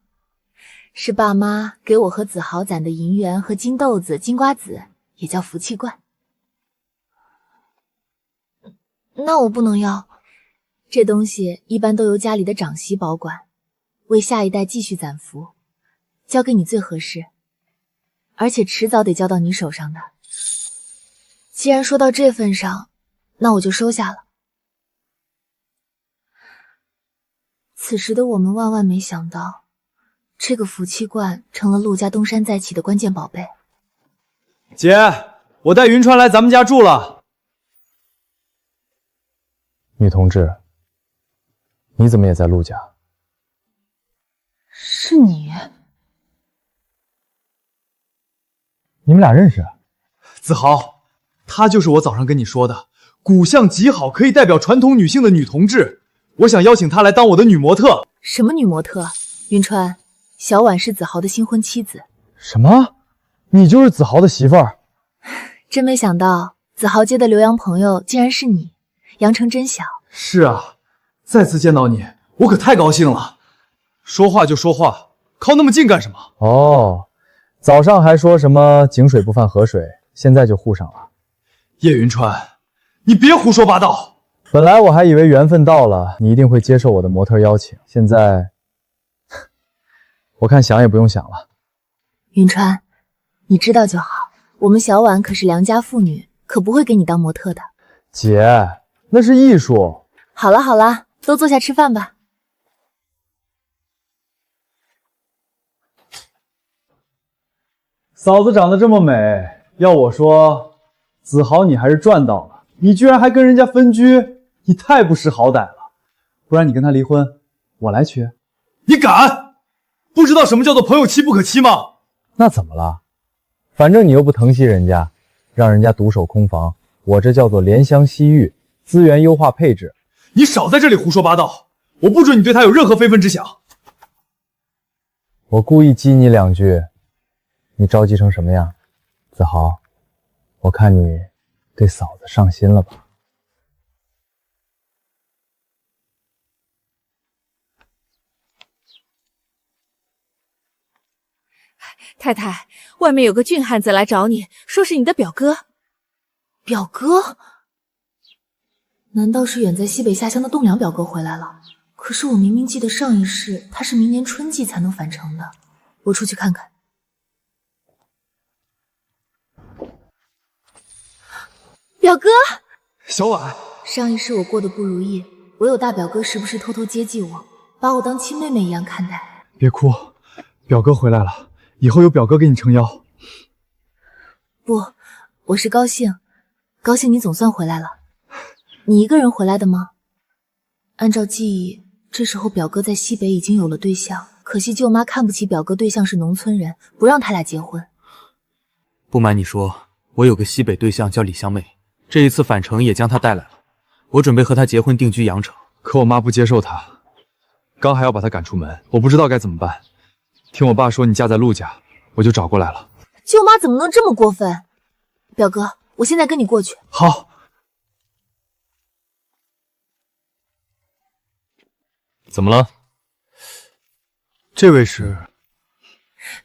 是爸妈给我和子豪攒的银元和金豆子、金瓜子，也叫福气罐。那我不能要，这东西一般都由家里的长媳保管，为下一代继续攒福，交给你最合适，而且迟早得交到你手上的。既然说到这份上，那我就收下了。此时的我们万万没想到，这个福气罐成了陆家东山再起的关键宝贝。姐，我带云川来咱们家住了。女同志，你怎么也在陆家？是你？你们俩认识？子豪，她就是我早上跟你说的，骨相极好，可以代表传统女性的女同志。我想邀请她来当我的女模特。什么女模特？云川，小婉是子豪的新婚妻子。什么？你就是子豪的媳妇儿？真没想到，子豪接的留洋朋友竟然是你，杨成真小。是啊，再次见到你，我可太高兴了。说话就说话，靠那么近干什么？哦，早上还说什么井水不犯河水，现在就互上了。叶云川，你别胡说八道。本来我还以为缘分到了，你一定会接受我的模特邀请，现在我看想也不用想了。云川，你知道就好，我们小婉可是良家妇女，可不会给你当模特的。姐，那是艺术。好了好了，都坐下吃饭吧。嫂子长得这么美，要我说，子豪你还是赚到了。你居然还跟人家分居，你太不识好歹了。不然你跟他离婚，我来娶。你敢？不知道什么叫做朋友妻不可欺吗？那怎么了？反正你又不疼惜人家，让人家独守空房，我这叫做怜香惜玉，资源优化配置。你少在这里胡说八道，我不准你对他有任何非分之想。我故意激你两句，你着急成什么样？子豪，我看你对嫂子上心了吧？太太，外面有个俊汉子来找你，说是你的表哥。表哥？难道是远在西北下乡的栋梁表哥回来了？可是我明明记得上一世他是明年春季才能返程的。我出去看看。表哥，小婉，上一世我过得不如意，我有大表哥时不时偷偷接济我，把我当亲妹妹一样看待。别哭，表哥回来了，以后有表哥给你撑腰。不，我是高兴，高兴你总算回来了。你一个人回来的吗？按照记忆，这时候表哥在西北已经有了对象，可惜舅妈看不起表哥对象是农村人，不让他俩结婚。不瞒你说，我有个西北对象叫李香妹，这一次返程也将她带来了，我准备和她结婚定居阳城。可我妈不接受她，刚还要把她赶出门，我不知道该怎么办。听我爸说你嫁在陆家，我就找过来了。舅妈怎么能这么过分？表哥，我现在跟你过去。好。怎么了？这位是？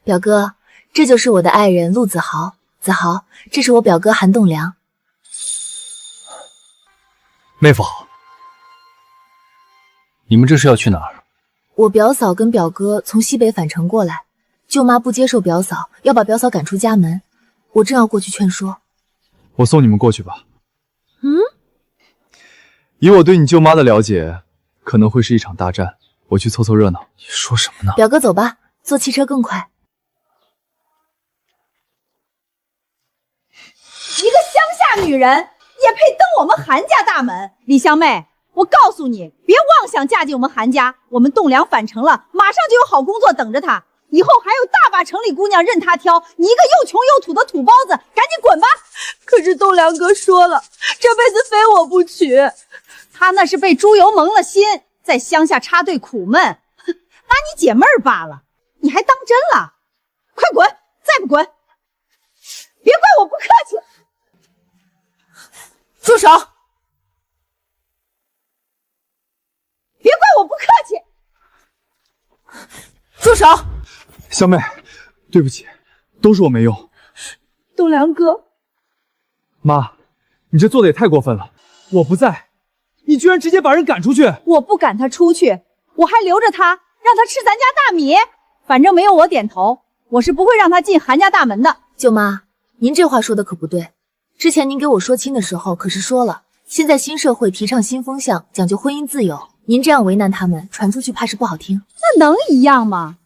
表哥，这就是我的爱人陆子豪。子豪，这是我表哥韩栋梁。妹夫好。你们这是要去哪儿？我表嫂跟表哥从西北返程过来，舅妈不接受表嫂，要把表嫂赶出家门。我正要过去劝说。我送你们过去吧。嗯？以我对你舅妈的了解，可能会是一场大战，我去凑凑热闹。你说什么呢？表哥走吧，坐汽车更快。一个乡下女人也配登我们韩家大门？李香妹，我告诉你，别妄想嫁进我们韩家。我们栋梁返程了，马上就有好工作等着她，以后还有大把城里姑娘任她挑。你一个又穷又土的土包子，赶紧滚吧！可是栋梁哥说了，这辈子非我不娶。他那是被猪油蒙了心，在乡下插队苦闷，拿你解闷儿罢了。你还当真了？快滚！再不滚，别怪我不客气。住手！别怪我不客气。住手！小妹，对不起，都是我没用。栋梁哥，妈，你这做的也太过分了。我不在，你居然直接把人赶出去。我不赶他出去，我还留着他，让他吃咱家大米。反正没有我点头，我是不会让他进韩家大门的。舅妈，您这话说的可不对，之前您给我说亲的时候可是说了，现在新社会提倡新风向，讲究婚姻自由，您这样为难他们，传出去怕是不好听。那能一样吗？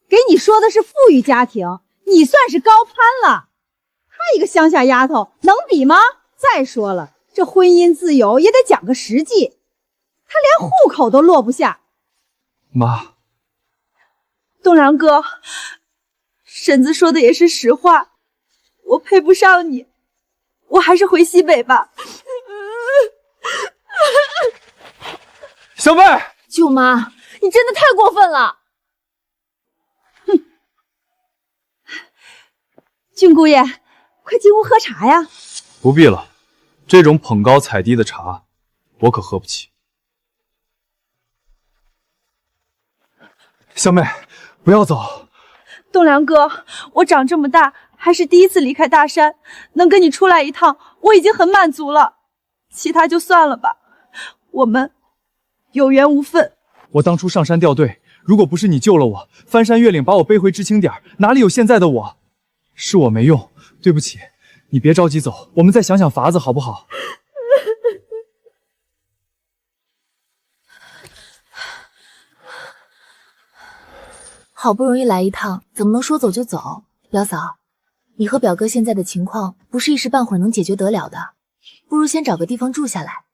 给你说的是富裕家庭，你算是高攀了。她一个乡下丫头能比吗？再说了，这婚姻自由也得讲个实际，她连户口都落不下。妈，栋梁哥，婶子说的也是实话，我配不上你，我还是回西北吧。小妹，舅妈，你真的太过分了！哼，俊姑爷，快进屋喝茶呀。不必了，这种捧高踩低的茶，我可喝不起。小妹，不要走。栋梁哥，我长这么大还是第一次离开大山，能跟你出来一趟，我已经很满足了，其他就算了吧，我们有缘无分。我当初上山掉队，如果不是你救了我，翻山越岭把我背回知青点，哪里有现在的我？是我没用，对不起，你别着急走，我们再想想法子好不好？好不容易来一趟，怎么能说走就走？表嫂，你和表哥现在的情况不是一时半会儿能解决得了的，不如先找个地方住下来，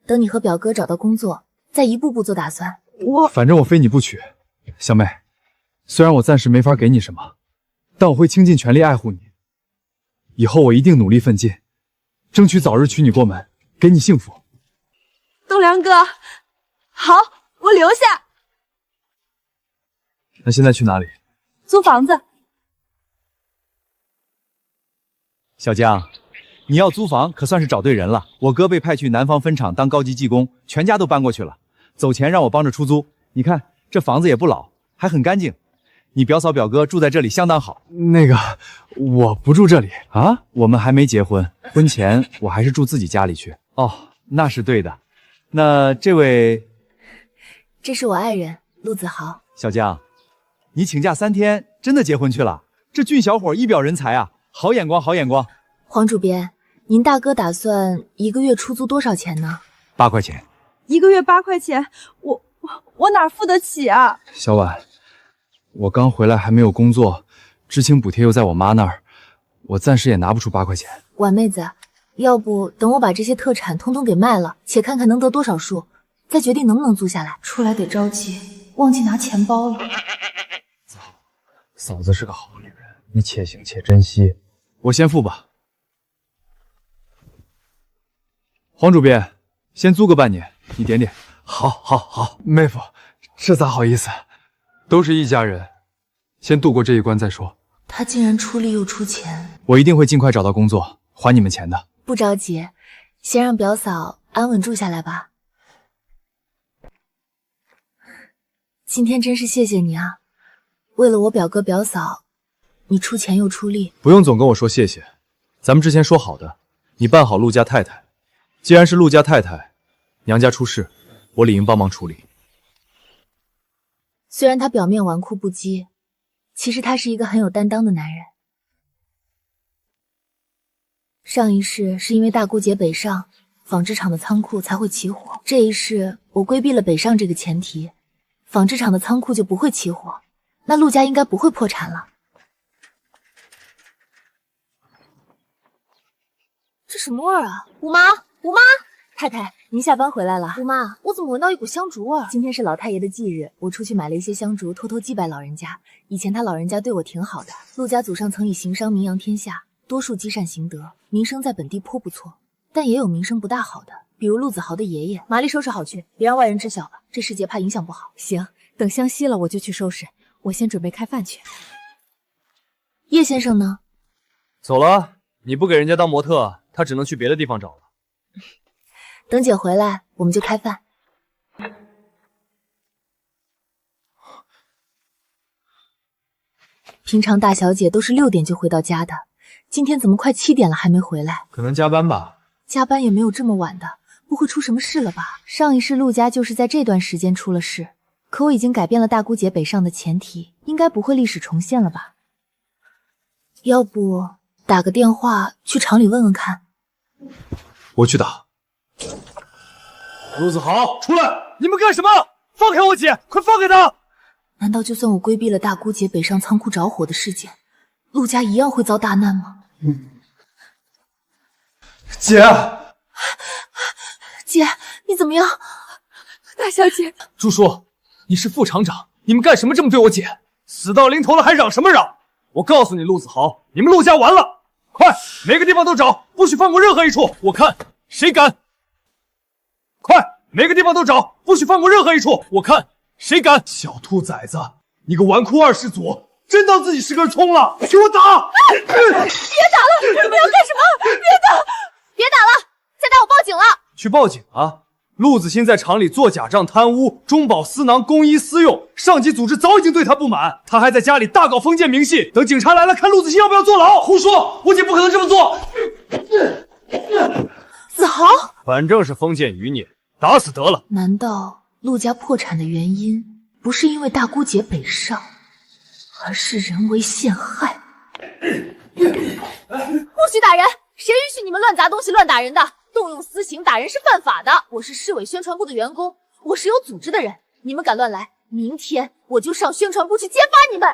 等你和表哥找到工作，再一步步做打算。反正我非你不娶。小妹，虽然我暂时没法给你什么，但我会倾尽全力爱护你。以后我一定努力奋进，争取早日娶你过门，给你幸福。栋梁哥，好，我留下。那现在去哪里？租房子。小江，你要租房可算是找对人了。我哥被派去南方分厂当高级技工，全家都搬过去了。走前让我帮着出租。你看这房子也不老，还很干净。你表嫂表哥住在这里相当好。那个，我不住这里啊。我们还没结婚，婚前我还是住自己家里去。哦，那是对的。那这位，这是我爱人陆子豪。小江，你请假3天，真的结婚去了？这俊小伙一表人才啊，好眼光，好眼光。黄主编，您大哥打算1个月出租多少钱呢？8块钱。1个月8块钱，我哪付得起啊？小婉，我刚回来还没有工作，知青补贴又在我妈那儿，我暂时也拿不出8块钱。婉妹子，要不等我把这些特产通通给卖了，且看看能得多少数，再决定能不能租下来。出来得着急，忘记拿钱包了。嫂子是个好女人，你且行且珍惜。我先付吧。黄主编，先租个半年，你点点。好，妹夫，这咋好意思？都是一家人，先度过这一关再说。他竟然出力又出钱，我一定会尽快找到工作，还你们钱的。不着急，先让表嫂安稳住下来吧。今天真是谢谢你啊，为了我表哥表嫂，你出钱又出力。不用总跟我说谢谢，咱们之前说好的，你办好陆家太太。既然是陆家太太，娘家出事，我理应帮忙处理。虽然他表面纨绔不羁，其实他是一个很有担当的男人。上一世是因为大姑姐北上，纺织厂的仓库才会起火。这一世我规避了北上这个前提，纺织厂的仓库就不会起火，那陆家应该不会破产了。这什么味儿啊？吴妈，吴妈，太太，您下班回来了。吴妈，我怎么闻到一股香烛味儿？今天是老太爷的忌日，我出去买了一些香烛，偷偷祭拜老人家。以前他老人家对我挺好的，陆家祖上曾以行商名扬天下，多数积善行德，名声在本地颇不错。但也有名声不大好的，比如陆子豪的爷爷。麻利收拾好去，别让外人知晓了，这世节怕影响不好。行，等香熄了我就去收拾，我先准备开饭去。叶先生呢？走了，你不给人家当模特，他只能去别的地方找了。等姐回来，我们就开饭。平常大小姐都是6点就回到家的，今天怎么快7点了还没回来？可能加班吧。加班也没有这么晚的，不会出什么事了吧？上一世陆家就是在这段时间出了事，可我已经改变了大姑姐北上的前提，应该不会历史重现了吧？要不打个电话去厂里问问看。我去打。陆子豪，出来！你们干什么？放开我姐！快放开她！难道就算我规避了大姑姐北上仓库着火的事件，陆家一样会遭大难吗？姐，姐，你怎么样？大小姐，朱叔，你是副厂长，你们干什么这么对我姐？死到临头了还嚷什么嚷？我告诉你，陆子豪，你们陆家完了！快，每个地方都找，不许放过任何一处！我看谁敢！快，每个地方都找，不许放过任何一处！我看谁敢！小兔崽子，你个纨绔二世祖，真当自己是根葱了？给我打！别打了！你们要干什么？别打！别打了！再打我报警了！去报警啊！陆子欣在厂里做假账贪污，中饱私囊，公医私用，上级组织早已经对他不满，他还在家里大搞封建迷信。等警察来了，看陆子欣要不要坐牢。胡说，我姐不可能这么做。子豪，反正是封建余孽，打死得了。难道陆家破产的原因不是因为大姑姐北上，而是人为陷害？不许打人！谁允许你们乱砸东西、乱打人的？动用私刑打人是犯法的。我是市委宣传部的员工，我是有组织的人。你们敢乱来，明天我就上宣传部去揭发你们。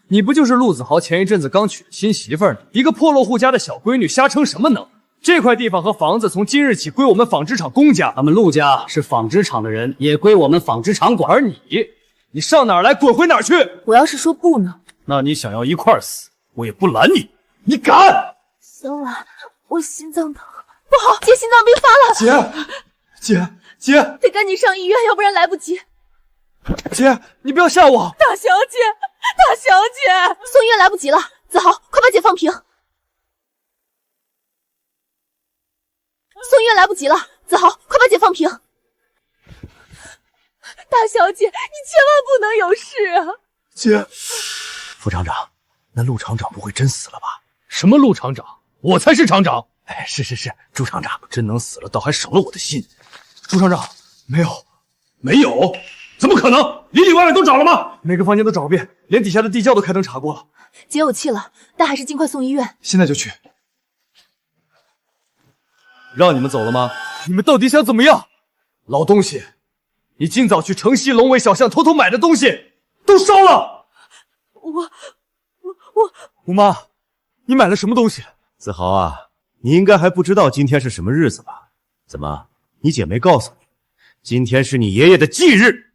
你不就是陆子豪前一阵子刚娶新媳妇儿呢？一个破落户家的小闺女，瞎称什么能？这块地方和房子从今日起归我们纺织厂公家。咱们陆家是纺织厂的人，也归我们纺织厂管。而你上哪儿来，滚回哪儿去！我要是说不呢？那你想要一块死，我也不拦你。你敢！小婉，我心脏疼，不好，姐心脏病发了。姐，得赶紧上医院，要不然来不及。姐，你不要吓我！大小姐，大小姐，送医院来不及了。子豪，快把姐放平。送医院来不及了，子豪，快把姐放平。大小姐，你千万不能有事啊！姐，副厂长，那陆厂长不会真死了吧？什么陆厂长？我才是厂长！哎，是，朱厂长真能死了，倒还省了我的心。朱厂长，没有，怎么可能？里里外外都找了吗？每个房间都找个遍，连底下的地窖都开灯查过了。姐有气了，但还是尽快送医院。现在就去。让你们走了吗？你们到底想怎么样？老东西，你今早去城西龙尾小巷偷偷买的东西都烧了。我，吴妈，你买了什么东西？子豪啊，你应该还不知道今天是什么日子吧？怎么，你姐没告诉你，今天是你爷爷的忌日？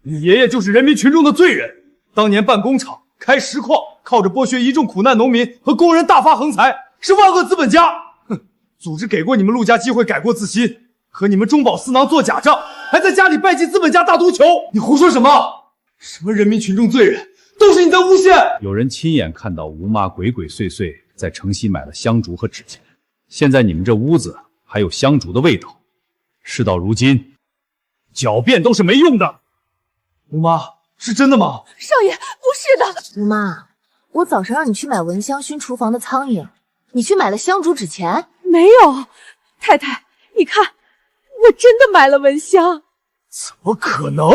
你爷爷就是人民群众的罪人，当年办工厂、开石矿，靠着剥削一众苦难农民和工人大发横财，是万恶资本家。哼，组织给过你们陆家机会改过自新，可你们中饱私囊做假账，还在家里拜祭资本家大毒球。你胡说什么？什么人民群众罪人，都是你在诬陷。有人亲眼看到吴妈鬼鬼祟祟在城西买了香烛和纸钱，现在你们这屋子还有香烛的味道。事到如今，狡辩都是没用的。吴妈，是真的吗？少爷，不是的。吴妈，我早上让你去买蚊香熏厨房的苍蝇，你去买了香烛纸钱？没有，太太，你看，我真的买了蚊香。怎么可能？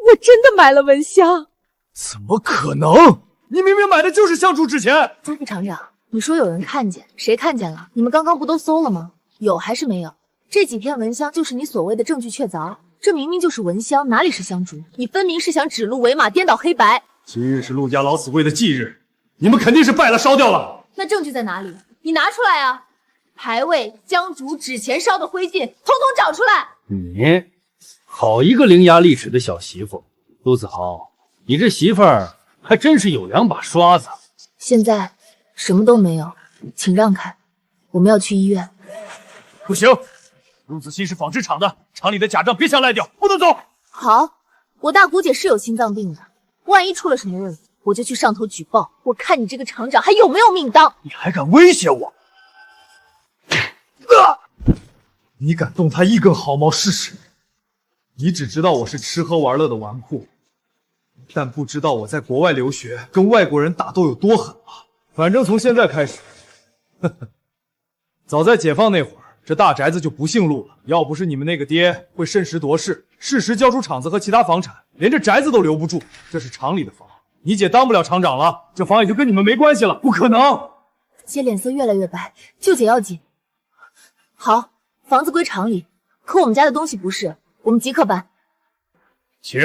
我真的买了蚊香。怎么可能？你明明买的就是香烛纸钱。副厂长，你说有人看见，谁看见了？你们刚刚不都搜了吗？有还是没有？这几片蚊香就是你所谓的证据确凿，这明明就是蚊香，哪里是香烛？你分明是想指鹿为马，颠倒黑白。今日是陆家老死贵的忌日，你们肯定是拜了烧掉了。那证据在哪里？你拿出来啊！牌位、香烛、纸钱烧的灰烬，统统找出来！你好一个伶牙俐齿的小媳妇，陆子豪，你这媳妇儿还真是有两把刷子。现在什么都没有，请让开，我们要去医院。不行，陆子欣是纺织厂的，厂里的假账别想赖掉，不能走。好，我大姑姐是有心脏病的，万一出了什么问题，我就去上头举报，我看你这个厂长还有没有命当！你还敢威胁我？你敢动他一根毫毛试试？你只知道我是吃喝玩乐的纨绔，但不知道我在国外留学跟外国人打斗有多狠啊！反正从现在开始，早在解放那会儿，这大宅子就不姓陆了。要不是你们那个爹会慎时度势，适时交出厂子和其他房产，连这宅子都留不住。这是厂里的房，你姐当不了厂长了，这房也就跟你们没关系了。不可能！姐脸色越来越白，救姐要紧。好，房子归厂里，可我们家的东西不是，我们即刻搬。请。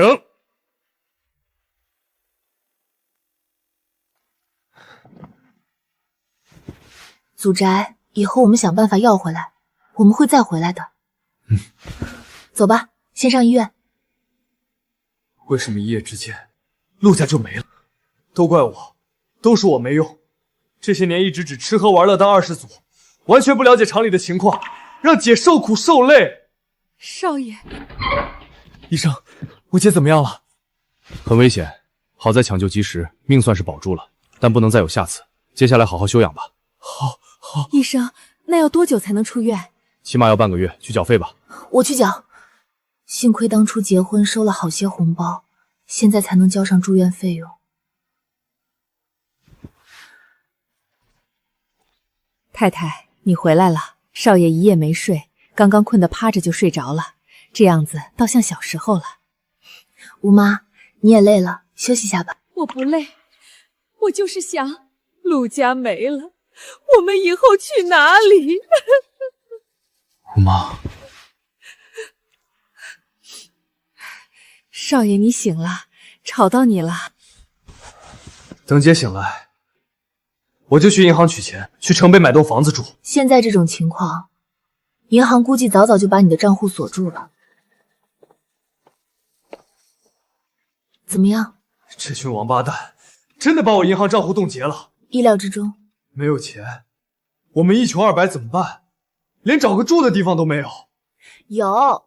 祖宅以后我们想办法要回来，我们会再回来的。走吧，先上医院。为什么一夜之间陆家就没了？都怪我，都是我没用。这些年一直只吃喝玩乐当二世祖，完全不了解厂里的情况，让姐受苦受累。少爷，医生，我姐怎么样了？很危险，好在抢救及时，命算是保住了，但不能再有下次。接下来好好休养吧。好。医生，那要多久才能出院？起码要半个月，去缴费吧。我去缴。幸亏当初结婚收了好些红包，现在才能交上住院费用。太太，你回来了。少爷一夜没睡，刚刚困得趴着就睡着了，这样子倒像小时候了。吴妈，你也累了，休息下吧。我不累，我就是想陆家没了，我们以后去哪里？吴妈，少爷你醒了，吵到你了。等姐醒来，我就去银行取钱，去城北买栋房子住。现在这种情况，银行估计早早就把你的账户锁住了。怎么样？这群王八蛋真的把我银行账户冻结了。意料之中。没有钱，我们一穷二白怎么办？连找个住的地方都没有。有。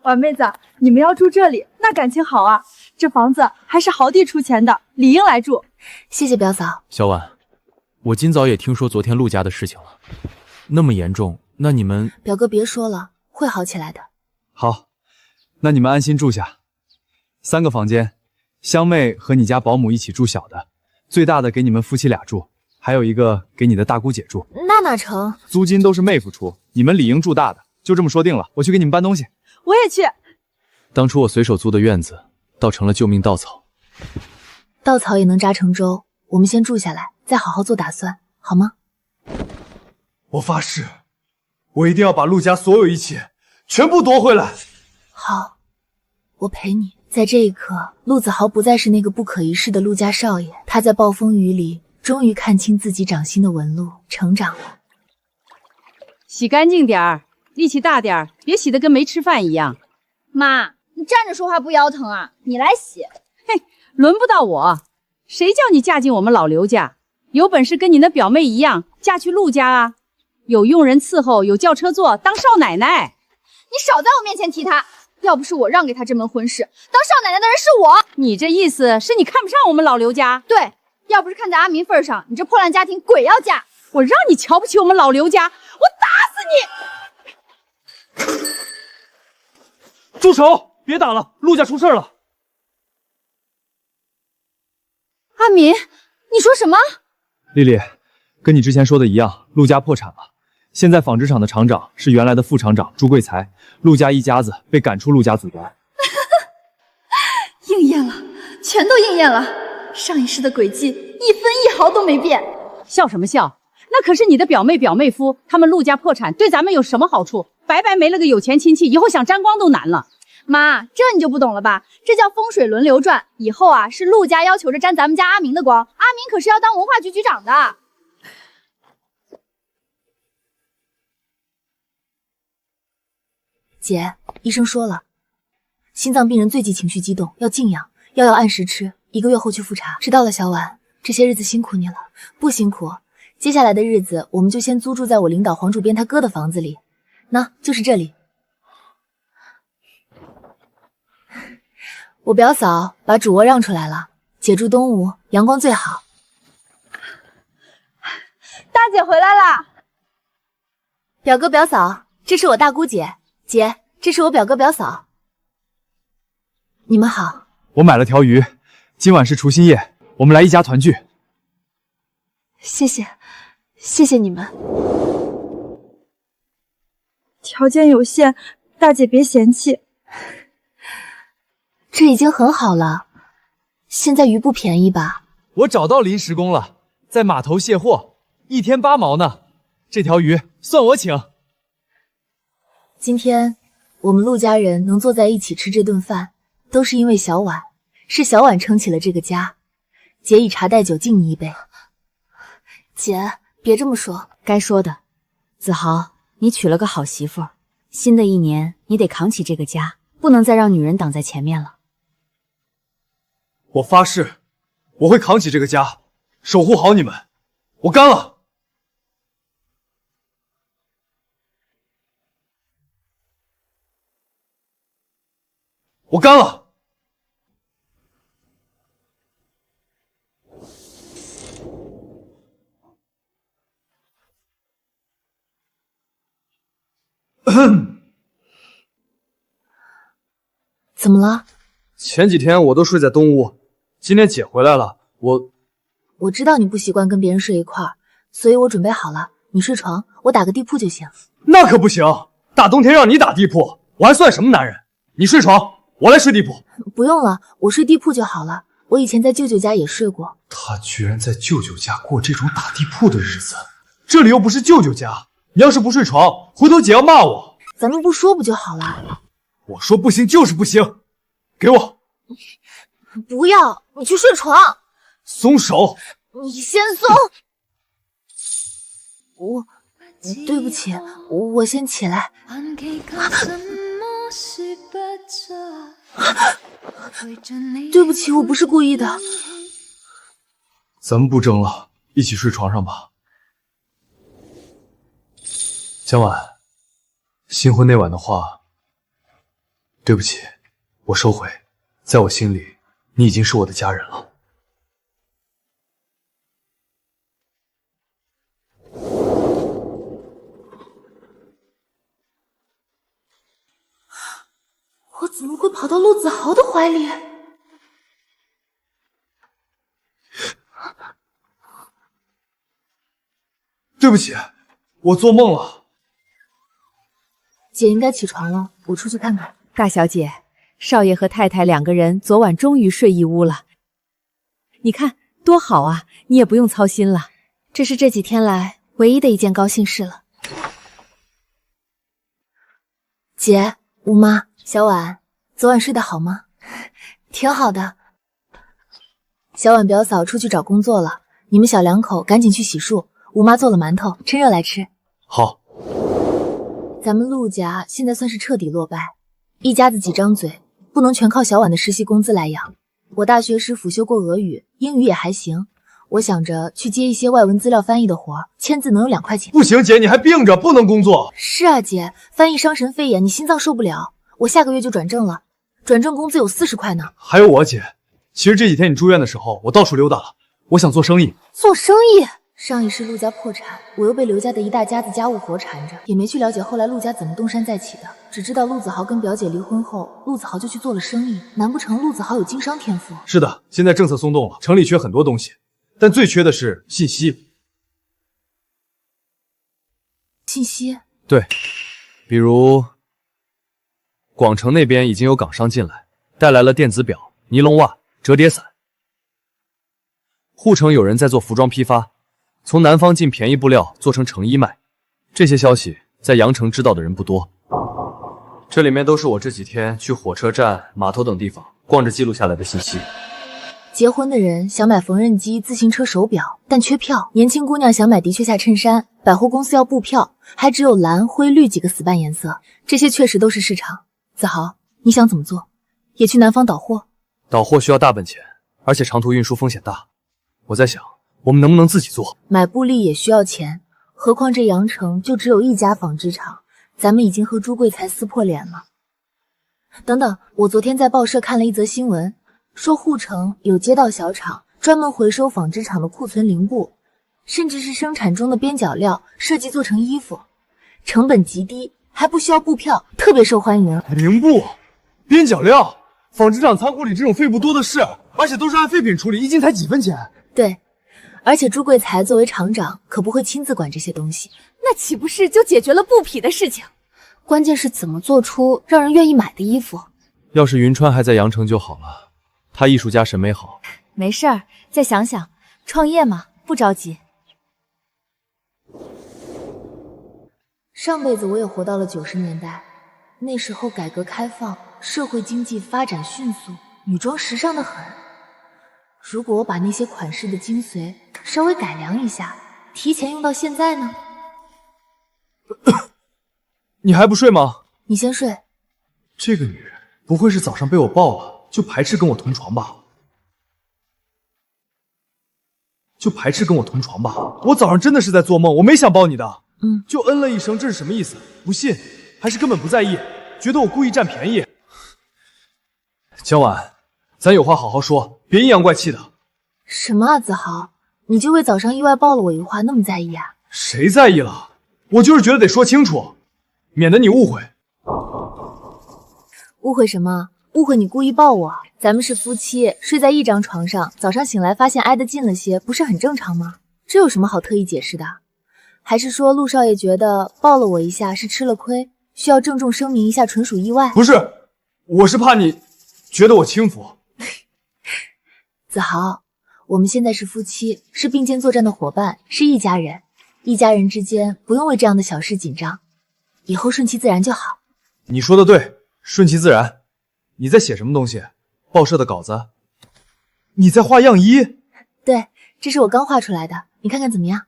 婉妹子，你们要住这里，那感情好啊！这房子还是豪弟出钱的，理应来住。谢谢表嫂。小婉，我今早也听说昨天陆家的事情了，那么严重，那你们……表哥别说了，会好起来的。好，那你们安心住下。3个房间，香妹和你家保姆一起住小的，最大的给你们夫妻俩住，还有一个给你的大姑姐住。那哪成？租金都是妹夫出，你们理应住大的，就这么说定了。我去给你们搬东西。我也去。当初我随手租的院子，倒成了救命稻草。稻草也能扎成舟，我们先住下来，再好好做打算，好吗？我发誓，我一定要把陆家所有一切全部夺回来。好，我陪你。在这一刻，陆子豪不再是那个不可一世的陆家少爷，他在暴风雨里终于看清自己掌心的纹路，成长了。洗干净点儿，力气大点儿，别洗得跟没吃饭一样。妈，你站着说话不腰疼啊？你来洗。嘿，轮不到我，谁叫你嫁进我们老刘家？有本事跟你那表妹一样，嫁去陆家啊！有佣人伺候，有轿车坐，当少奶奶。你少在我面前提她。要不是我让给她这门婚事，当少奶奶的人是我。你这意思是你看不上我们老刘家？对，要不是看在阿明份上，你这破烂家庭鬼要嫁。我让你瞧不起我们老刘家，我打死你！住手！别打了，陆家出事了。阿明，你说什么？丽丽，跟你之前说的一样，陆家破产了。现在纺织厂的厂长是原来的副厂长朱贵才，陆家一家子被赶出陆家祖宅。应验了，全都应验了。上一世的诡计一分一毫都没变。笑什么笑？那可是你的表妹表妹夫，他们陆家破产对咱们有什么好处？白白没了个有钱亲戚，以后想沾光都难了。妈，这你就不懂了吧？这叫风水轮流转。以后啊，是陆家要求着沾咱们家阿明的光，阿明可是要当文化局局长的。姐，医生说了，心脏病人最忌情绪激动，要静养，药要按时吃，1个月后去复查。知道了，小婉，这些日子辛苦你了。不辛苦，接下来的日子我们就先租住在我领导黄主编他哥的房子里，那就是这里。我表嫂把主卧让出来了，姐住东屋，阳光最好。大姐回来啦！表哥表嫂，这是我大姑姐，姐，这是我表哥表嫂。你们好。我买了条鱼，今晚是除夕夜，我们来一家团聚。谢谢，谢谢你们。条件有限，大姐别嫌弃。这已经很好了。现在鱼不便宜吧？我找到临时工了，在码头卸货，1天8毛呢。这条鱼算我请。今天我们陆家人能坐在一起吃这顿饭，都是因为小婉，是小婉撑起了这个家。姐以茶代酒敬你一杯。姐，别这么说。该说的。子豪，你娶了个好媳妇儿，新的一年你得扛起这个家，不能再让女人挡在前面了。我发誓，我会扛起这个家，守护好你们。我干了。我干了。怎么了？前几天我都睡在东屋，今天姐回来了，我知道你不习惯跟别人睡一块儿，所以我准备好了，你睡床，我打个地铺就行。那可不行，大冬天让你打地铺，我还算什么男人？你睡床，我来睡地铺。不用了，我睡地铺就好了。我以前在舅舅家也睡过。他居然在舅舅家过这种打地铺的日子，这里又不是舅舅家，你要是不睡床，回头姐要骂我。咱们不说不就好了？我说不行就是不行，给我。不要，你去睡床。松手。你先松。对不起，我先起来。对不起，我不是故意的。咱们不争了，一起睡床上吧。江晚，新婚那晚的话，对不起，我收回。在我心里，你已经是我的家人了。我怎么会跑到陆子豪的怀里？对不起，我做梦了。姐应该起床了，我出去看看。大小姐，少爷和太太两个人昨晚终于睡一屋了。你看多好啊，你也不用操心了。这是这几天来唯一的一件高兴事了。姐、吴妈、小婉，昨晚睡得好吗？挺好的。小婉表嫂出去找工作了，你们小两口赶紧去洗漱。吴妈做了馒头，趁热来吃。好。咱们陆家现在算是彻底落败，一家子几张嘴，不能全靠小婉的实习工资来养。我大学时辅修过俄语，英语也还行。我想着去接一些外文资料翻译的活，签字能有2块钱。不行，姐，你还病着，不能工作。是啊，姐，翻译伤神肺炎，你心脏受不了。我下个月就转正了，转正工资有40块呢。还有我姐，其实这几天你住院的时候，我到处溜达了，我想做生意。做生意？上一世陆家破产，我又被刘家的一大家子家务活缠着，也没去了解后来陆家怎么东山再起的，只知道陆子豪跟表姐离婚后，陆子豪就去做了生意。难不成陆子豪有经商天赋？是的，现在政策松动了，城里缺很多东西，但最缺的是信息。信息？对，比如广城那边已经有港商进来，带来了电子表、尼龙袜、折叠伞。沪城有人在做服装批发，从南方进便宜布料做成成衣卖。这些消息在阳城知道的人不多。这里面都是我这几天去火车站、码头等地方逛着记录下来的信息。结婚的人想买缝纫机、自行车、手表，但缺票；年轻姑娘想买的确下衬衫，百货公司要布票，还只有蓝、灰、绿几个死办颜色。这些确实都是市场。子豪，你想怎么做？也去南方倒货？倒货需要大本钱，而且长途运输风险大。我在想，我们能不能自己做？买布粒也需要钱，何况这阳城就只有一家纺织厂，咱们已经和朱贵才撕破脸了。等等，我昨天在报社看了一则新闻，说沪城有街道小厂专门回收纺织厂的库存零布，甚至是生产中的边角料，设计做成衣服，成本极低，还不需要布票，特别受欢迎。零布、边角料，纺织厂仓库里这种废布多的是，而且都是按废品处理，一斤才几分钱。对，而且朱贵才作为厂长可不会亲自管这些东西。那岂不是就解决了布匹的事情？关键是怎么做出让人愿意买的衣服。要是云川还在阳城就好了，他艺术家审美好。没事儿，再想想，创业嘛，不着急。上辈子我也活到了90年代，那时候改革开放，社会经济发展迅速，女装时尚得很。如果我把那些款式的精髓稍微改良一下，提前用到现在呢？你还不睡吗？你先睡。这个女人不会是早上被我抱了就排斥跟我同床吧？我早上真的是在做梦，我没想抱你的。就嗯了一声，这是什么意思？不信，还是根本不在意，觉得我故意占便宜？江晚，咱有话好好说，别阴阳怪气的。什么啊，子豪，你就为早上意外抱了我一个话那么在意啊？谁在意了？我就是觉得得说清楚，免得你误会。误会什么？误会你故意抱我。咱们是夫妻，睡在一张床上，早上醒来发现挨得近了些，不是很正常吗？这有什么好特意解释的？还是说陆少爷觉得抱了我一下是吃了亏，需要郑重声明一下纯属意外？不是，我是怕你觉得我轻浮。子豪，我们现在是夫妻，是并肩作战的伙伴，是一家人。一家人之间不用为这样的小事紧张，以后顺其自然就好。你说的对，顺其自然。你在写什么东西？报社的稿子？你在画样衣？对，这是我刚画出来的，你看看怎么样？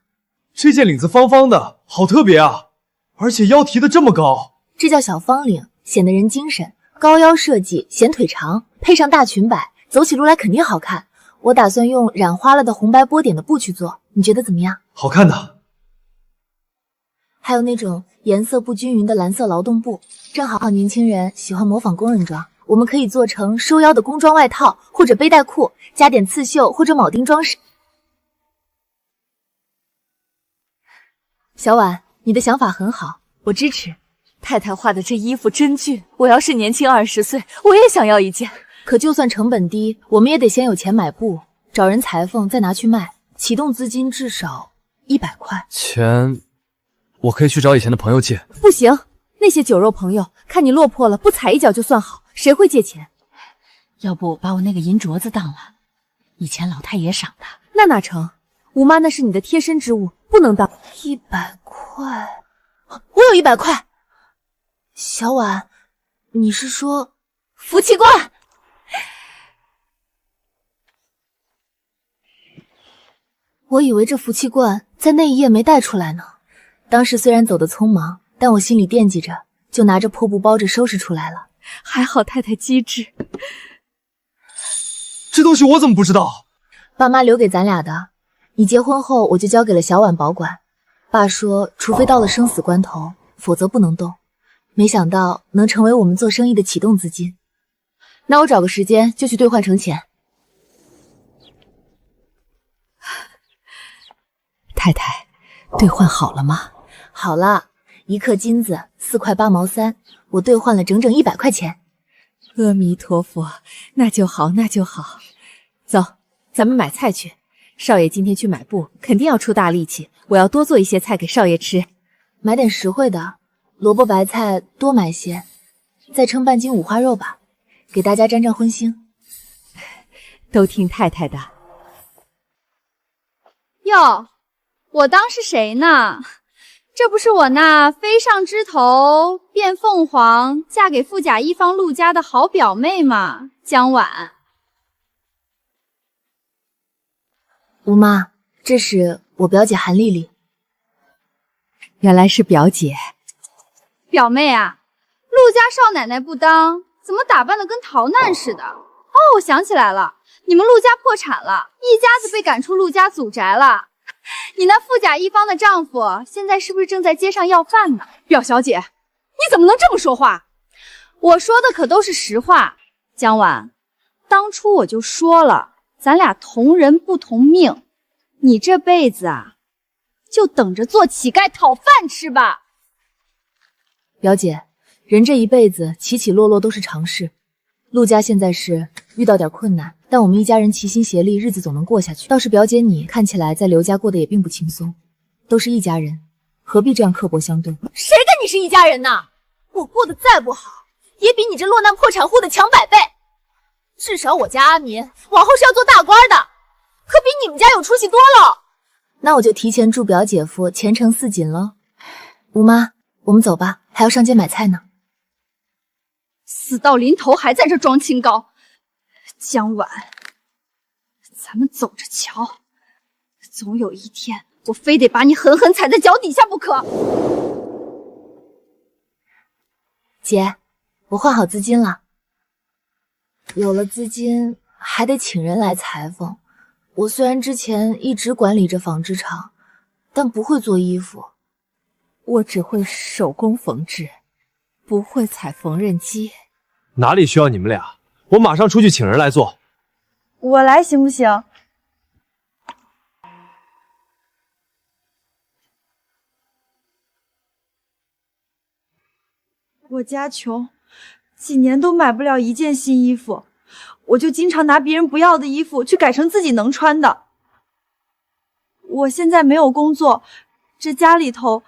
这件领子方方的，好特别啊！而且腰提的这么高，这叫小方领，显得人精神。高腰设计显腿长，配上大裙摆，走起路来肯定好看。我打算用染花了的红白波点的布去做，你觉得怎么样？好看的。还有那种颜色不均匀的蓝色劳动布，正好年轻人喜欢模仿工人装，我们可以做成收腰的工装外套或者背带裤，加点刺绣或者铆钉装饰。小婉，你的想法很好，我支持。太太画的这衣服真俊，我要是年轻20岁，我也想要一件。可就算成本低，我们也得先有钱买布，找人裁缝再拿去卖，启动资金至少100块。钱，我可以去找以前的朋友借。不行，那些酒肉朋友看你落魄了，不踩一脚就算好，谁会借钱？要不把我那个银镯子当了，以前老太爷赏的。那哪成？吴妈那是你的贴身之物，不能当。100块，我有100块。小婉，你是说福气罐？我以为这福气罐在那一夜没带出来呢。当时虽然走得匆忙，但我心里惦记着，就拿着破布包着收拾出来了。还好太太机智。这东西我怎么不知道？爸妈留给咱俩的，你结婚后我就交给了小婉保管。爸说，除非到了生死关头，否则不能动。没想到能成为我们做生意的启动资金。那我找个时间就去兑换成钱。太太，兑换好了吗？好了，1克金子4块8毛3，我兑换了整整100块钱。阿弥陀佛，那就好，那就好。走，咱们买菜去。少爷今天去买布，肯定要出大力气，我要多做一些菜给少爷吃。买点实惠的，萝卜白菜多买些，再称半斤五花肉吧，给大家沾沾荤腥。都听太太的。哟，我当是谁呢？这不是我那飞上枝头变凤凰，嫁给富甲一方陆家的好表妹吗？江婉。吴妈，这是我表姐韩丽丽。原来是表姐。表妹啊，陆家少奶奶不当，怎么打扮的跟逃难似的？哦，我想起来了，你们陆家破产了，一家子被赶出陆家祖宅了。你那富甲一方的丈夫现在是不是正在街上要饭呢？表小姐，你怎么能这么说话？我说的可都是实话。江婉，当初我就说了，咱俩同人不同命，你这辈子啊，就等着做乞丐讨饭吃吧。表姐，人这一辈子起起落落都是常事。陆家现在是遇到点困难，但我们一家人齐心协力，日子总能过下去。倒是表姐你看起来在刘家过得也并不轻松，都是一家人，何必这样刻薄相对？谁跟你是一家人呢？我过得再不好，也比你这落难破产户的强100倍。至少我家阿民往后是要做大官的，可比你们家有出息多了。那我就提前祝表姐夫前程似锦了。吴妈，我们走吧，还要上街买菜呢。死到临头还在这装清高，江晚，咱们走着瞧，总有一天我非得把你狠狠踩在脚底下不可。姐，我换好资金了。有了资金，还得请人来裁缝。我虽然之前一直管理着纺织厂，但不会做衣服。我只会手工缝制，不会踩缝纫机。哪里需要你们俩？我马上出去请人来做。我来行不行？我家穷，几年都买不了一件新衣服，我就经常拿别人不要的衣服去改成自己能穿的。我现在没有工作，这家里头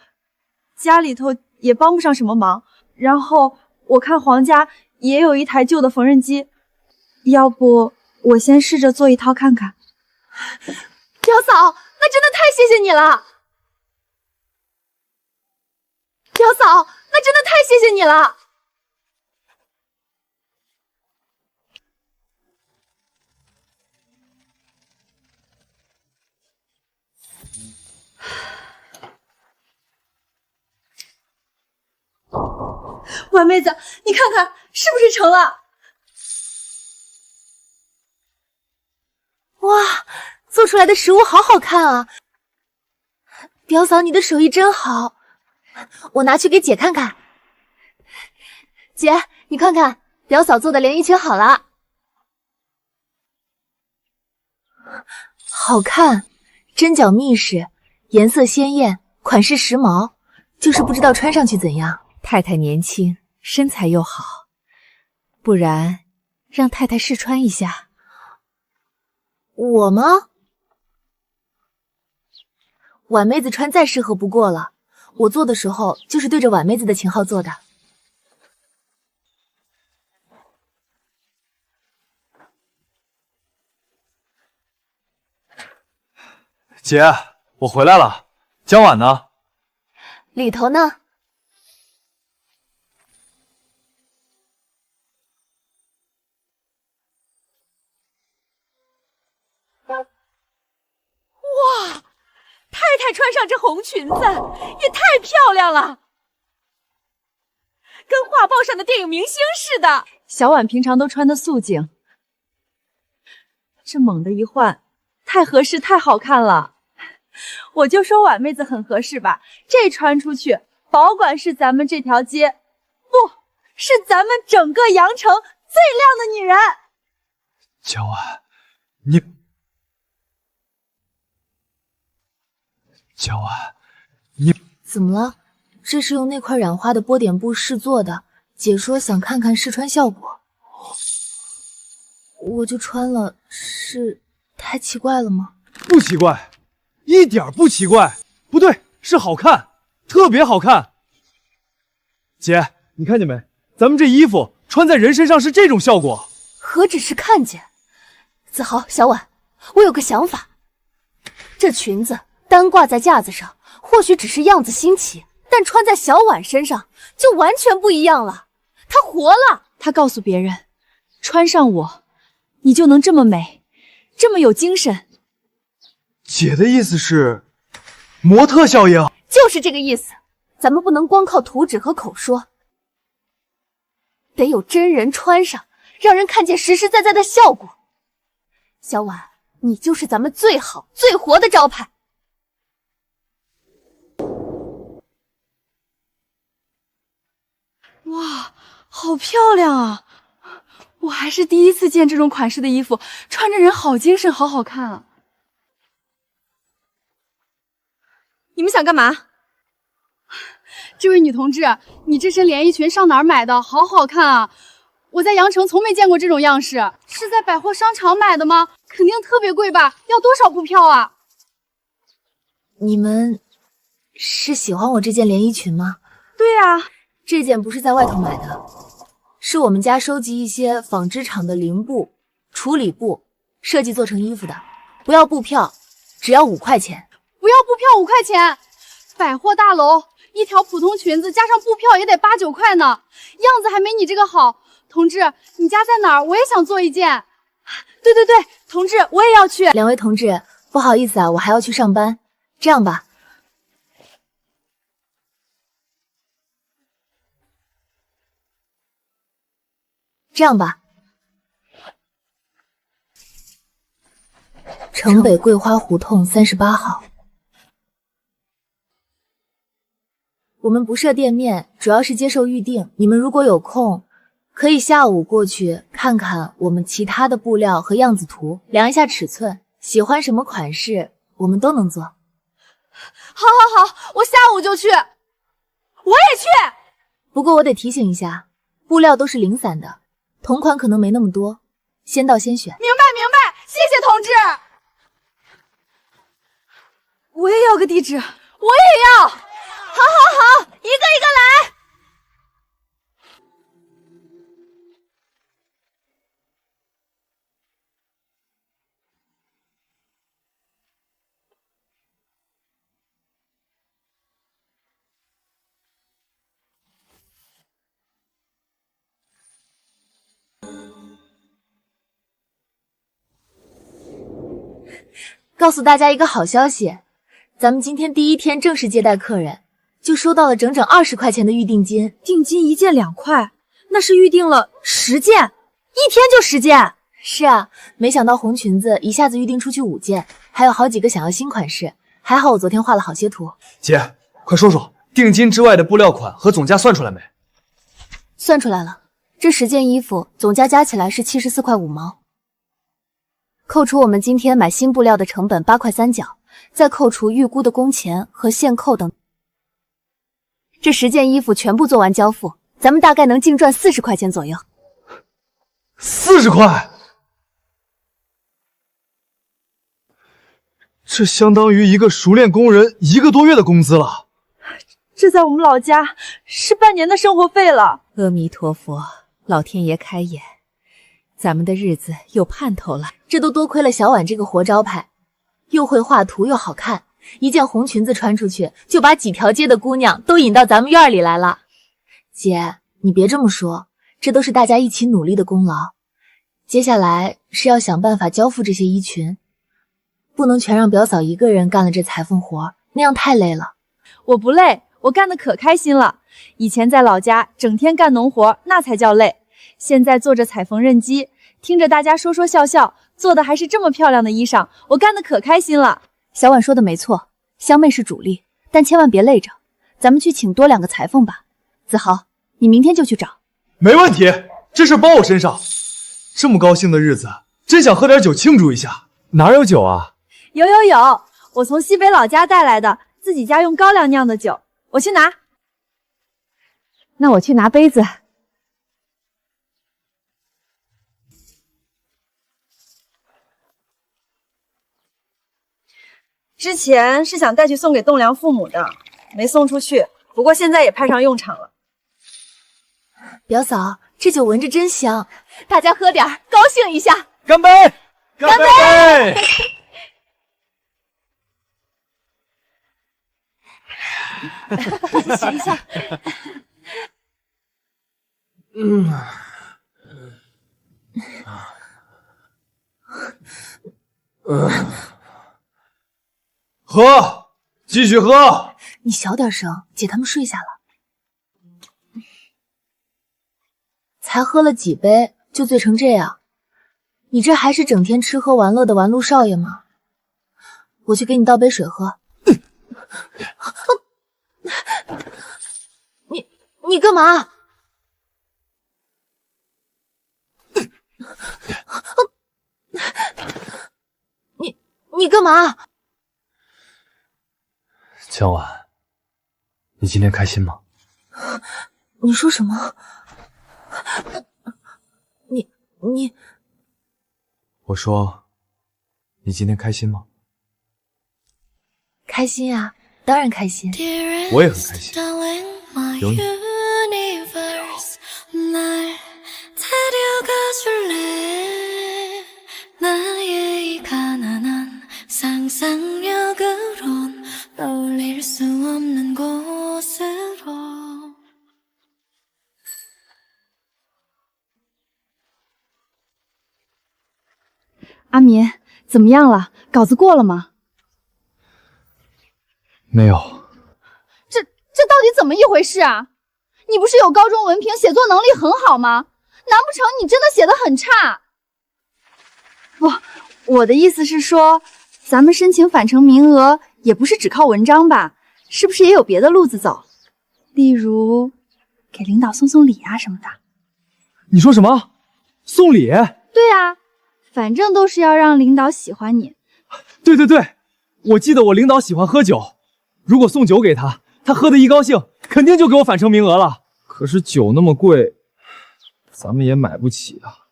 也帮不上什么忙。然后我看黄家也有一台旧的缝纫机，要不我先试着做一套看看。表嫂，那真的太谢谢你了。表嫂，那真的太谢谢你了。婉妹子，你看看是不是成了？哇，做出来的食物好好看啊！表嫂，你的手艺真好，我拿去给姐看看。姐，你看看，表嫂做的连衣裙好了。好看，针脚密实，颜色鲜艳，款式时髦，就是不知道穿上去怎样。太太年轻，身材又好，不然让太太试穿一下。我吗？婉妹子穿再适合不过了，我做的时候就是对着婉妹子的型号做的。姐，我回来了，江晚呢？里头呢？哇，太太穿上这红裙子也太漂亮了，跟画报上的电影明星似的。小婉平常都穿的素净，这猛地一换，太合适，太好看了。我就说婉妹子很合适吧，这穿出去，保管是咱们这条街，不是咱们整个阳城最靓的女人。江晚，你。江晚，你怎么了？这是用那块染花的波点布试做的，姐说想看看试穿效果，我就穿了，是太奇怪了吗？不奇怪，一点不奇怪，不对，是好看，特别好看。姐，你看见没？咱们这衣服穿在人身上是这种效果。何止是看见，子豪、小婉，我有个想法，这裙子单挂在架子上，或许只是样子新奇，但穿在小婉身上就完全不一样了。她活了。她告诉别人，穿上我，你就能这么美，这么有精神。姐的意思是，模特效应？就是这个意思。咱们不能光靠图纸和口说，得有真人穿上，让人看见实实在在的效果。小婉，你就是咱们最好最活的招牌。哇，好漂亮啊！我还是第一次见这种款式的衣服，穿着人好精神，好好看啊！你们想干嘛？这位女同志，你这身连衣裙上哪儿买的？好好看啊！我在阳城从没见过这种样式，是在百货商场买的吗？肯定特别贵吧？要多少布票啊？你们是喜欢我这件连衣裙吗？对啊，这件不是在外头买的，是我们家收集一些纺织厂的零布，处理布，设计做成衣服的，不要布票，只要5块钱。不要布票5块钱，百货大楼一条普通裙子加上布票也得8、9块呢，样子还没你这个好。同志，你家在哪儿？我也想做一件。对，同志，我也要去。2位同志，不好意思啊，我还要去上班。这样吧，城北桂花胡同38号。我们不设店面，主要是接受预订。你们如果有空，可以下午过去看看我们其他的布料和样子图，量一下尺寸，喜欢什么款式，我们都能做。好，我下午就去。我也去。不过我得提醒一下，布料都是零散的，同款可能没那么多，先到先选。明白，谢谢同志。我也要个地址。我也要。好，一个一个来。告诉大家一个好消息，咱们今天第1天正式接待客人，就收到了整整20块钱的预定金。定金1件2块，那是预定了10件，1天就10件。是啊，没想到红裙子一下子预定出去5件，还有好几个想要新款式。还好我昨天画了好些图。姐，快说说，定金之外的布料款和总价算出来没？算出来了，这10件衣服总价加起来是74块5毛。扣除我们今天买新布料的成本8块3角，再扣除预估的工钱和现扣等，这10件衣服全部做完交付，咱们大概能净赚40块钱左右。40块，这相当于一个熟练工人1个多月的工资了。这在我们老家是半年的生活费了。阿弥陀佛，老天爷开眼，咱们的日子有盼头了。这都多亏了小婉这个活招牌，又会画图又好看，一件红裙子穿出去，就把几条街的姑娘都引到咱们院里来了。姐，你别这么说，这都是大家一起努力的功劳。接下来是要想办法交付这些衣裙，不能全让表嫂一个人干了这裁缝活，那样太累了。我不累，我干得可开心了。以前在老家整天干农活，那才叫累。现在做着彩缝纫机，听着大家说说笑笑，做的还是这么漂亮的衣裳，我干得可开心了。小婉说的没错，香妹是主力，但千万别累着，咱们去请多2个裁缝吧。子豪，你明天就去找。没问题，这事包我身上。这么高兴的日子，真想喝点酒庆祝一下。哪有酒啊？有，我从西北老家带来的，自己家用高粱酿的酒，我去拿。那我去拿杯子。之前是想带去送给栋梁父母的，没送出去，不过现在也派上用场了。表嫂，这酒闻着真香，大家喝点，高兴一下。干杯！干杯！试一下。喝，继续喝。你小点声，姐他们睡下了。才喝了几杯就醉成这样，你这还是整天吃喝玩乐的玩路少爷吗？我去给你倒杯水喝。你干嘛？你干嘛？江婉，你今天开心吗？你说什么？你……我说，你今天开心吗？开心啊，当然开心。我也很开心，有你。阿民，怎么样了？稿子过了吗？没有。这到底怎么一回事啊？你不是有高中文凭，写作能力很好吗？难不成你真的写得很差？不，我的意思是说，咱们申请返程名额也不是只靠文章吧？是不是也有别的路子走？例如，给领导送送礼啊什么的。你说什么？送礼？对啊，反正都是要让领导喜欢你。对，我记得我领导喜欢喝酒，如果送酒给他，他喝得一高兴，肯定就给我返程名额了。可是酒那么贵，咱们也买不起啊。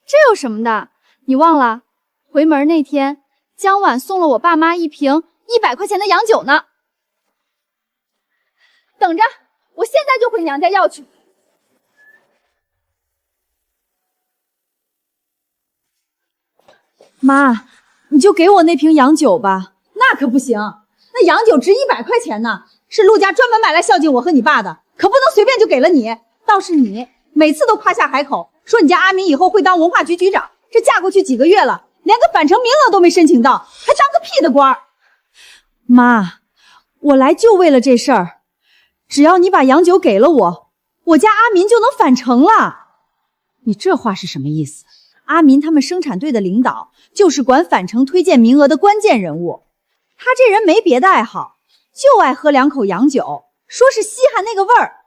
这有什么的？你忘了，回门那天，江晚送了我爸妈一瓶100块钱的洋酒呢。等着，我现在就回娘家要去。妈，你就给我那瓶洋酒吧。那可不行，那洋酒值100块钱呢，是陆家专门买来孝敬我和你爸的，可不能随便就给了你。倒是你每次都夸下海口，说你家阿民以后会当文化局局长，这嫁过去几个月了，连个返程名额都没申请到，还当个屁的官儿。妈，我来就为了这事儿，只要你把洋酒给了我，我家阿民就能返程了。你这话是什么意思？阿民他们生产队的领导就是管返程推荐名额的关键人物，他这人没别的爱好，就爱喝2口洋酒，说是稀罕那个味儿。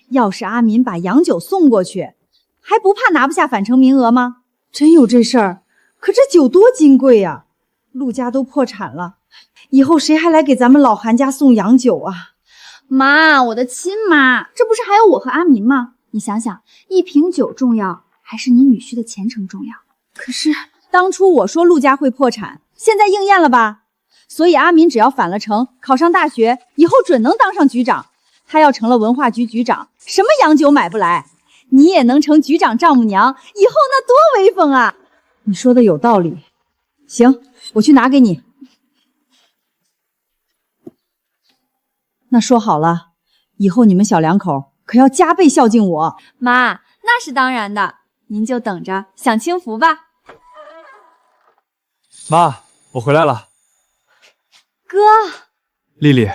要是阿民把洋酒送过去，还不怕拿不下返程名额吗？真有这事儿？可这酒多金贵呀，陆家都破产了，以后谁还来给咱们老韩家送洋酒啊？妈，我的亲妈，这不是还有我和阿民吗？你想想，一瓶酒重要，还是你女婿的前程重要？可是当初我说陆家会破产，现在应验了吧？所以阿民只要返了程，考上大学，以后准能当上局长。他要成了文化局局长，什么洋酒买不来，你也能成局长丈母娘，以后那多威风啊！你说的有道理，行，我去拿给你。那说好了，以后你们小两口可要加倍孝敬我。妈，那是当然的，您就等着享清福吧。妈，我回来了。哥，丽丽，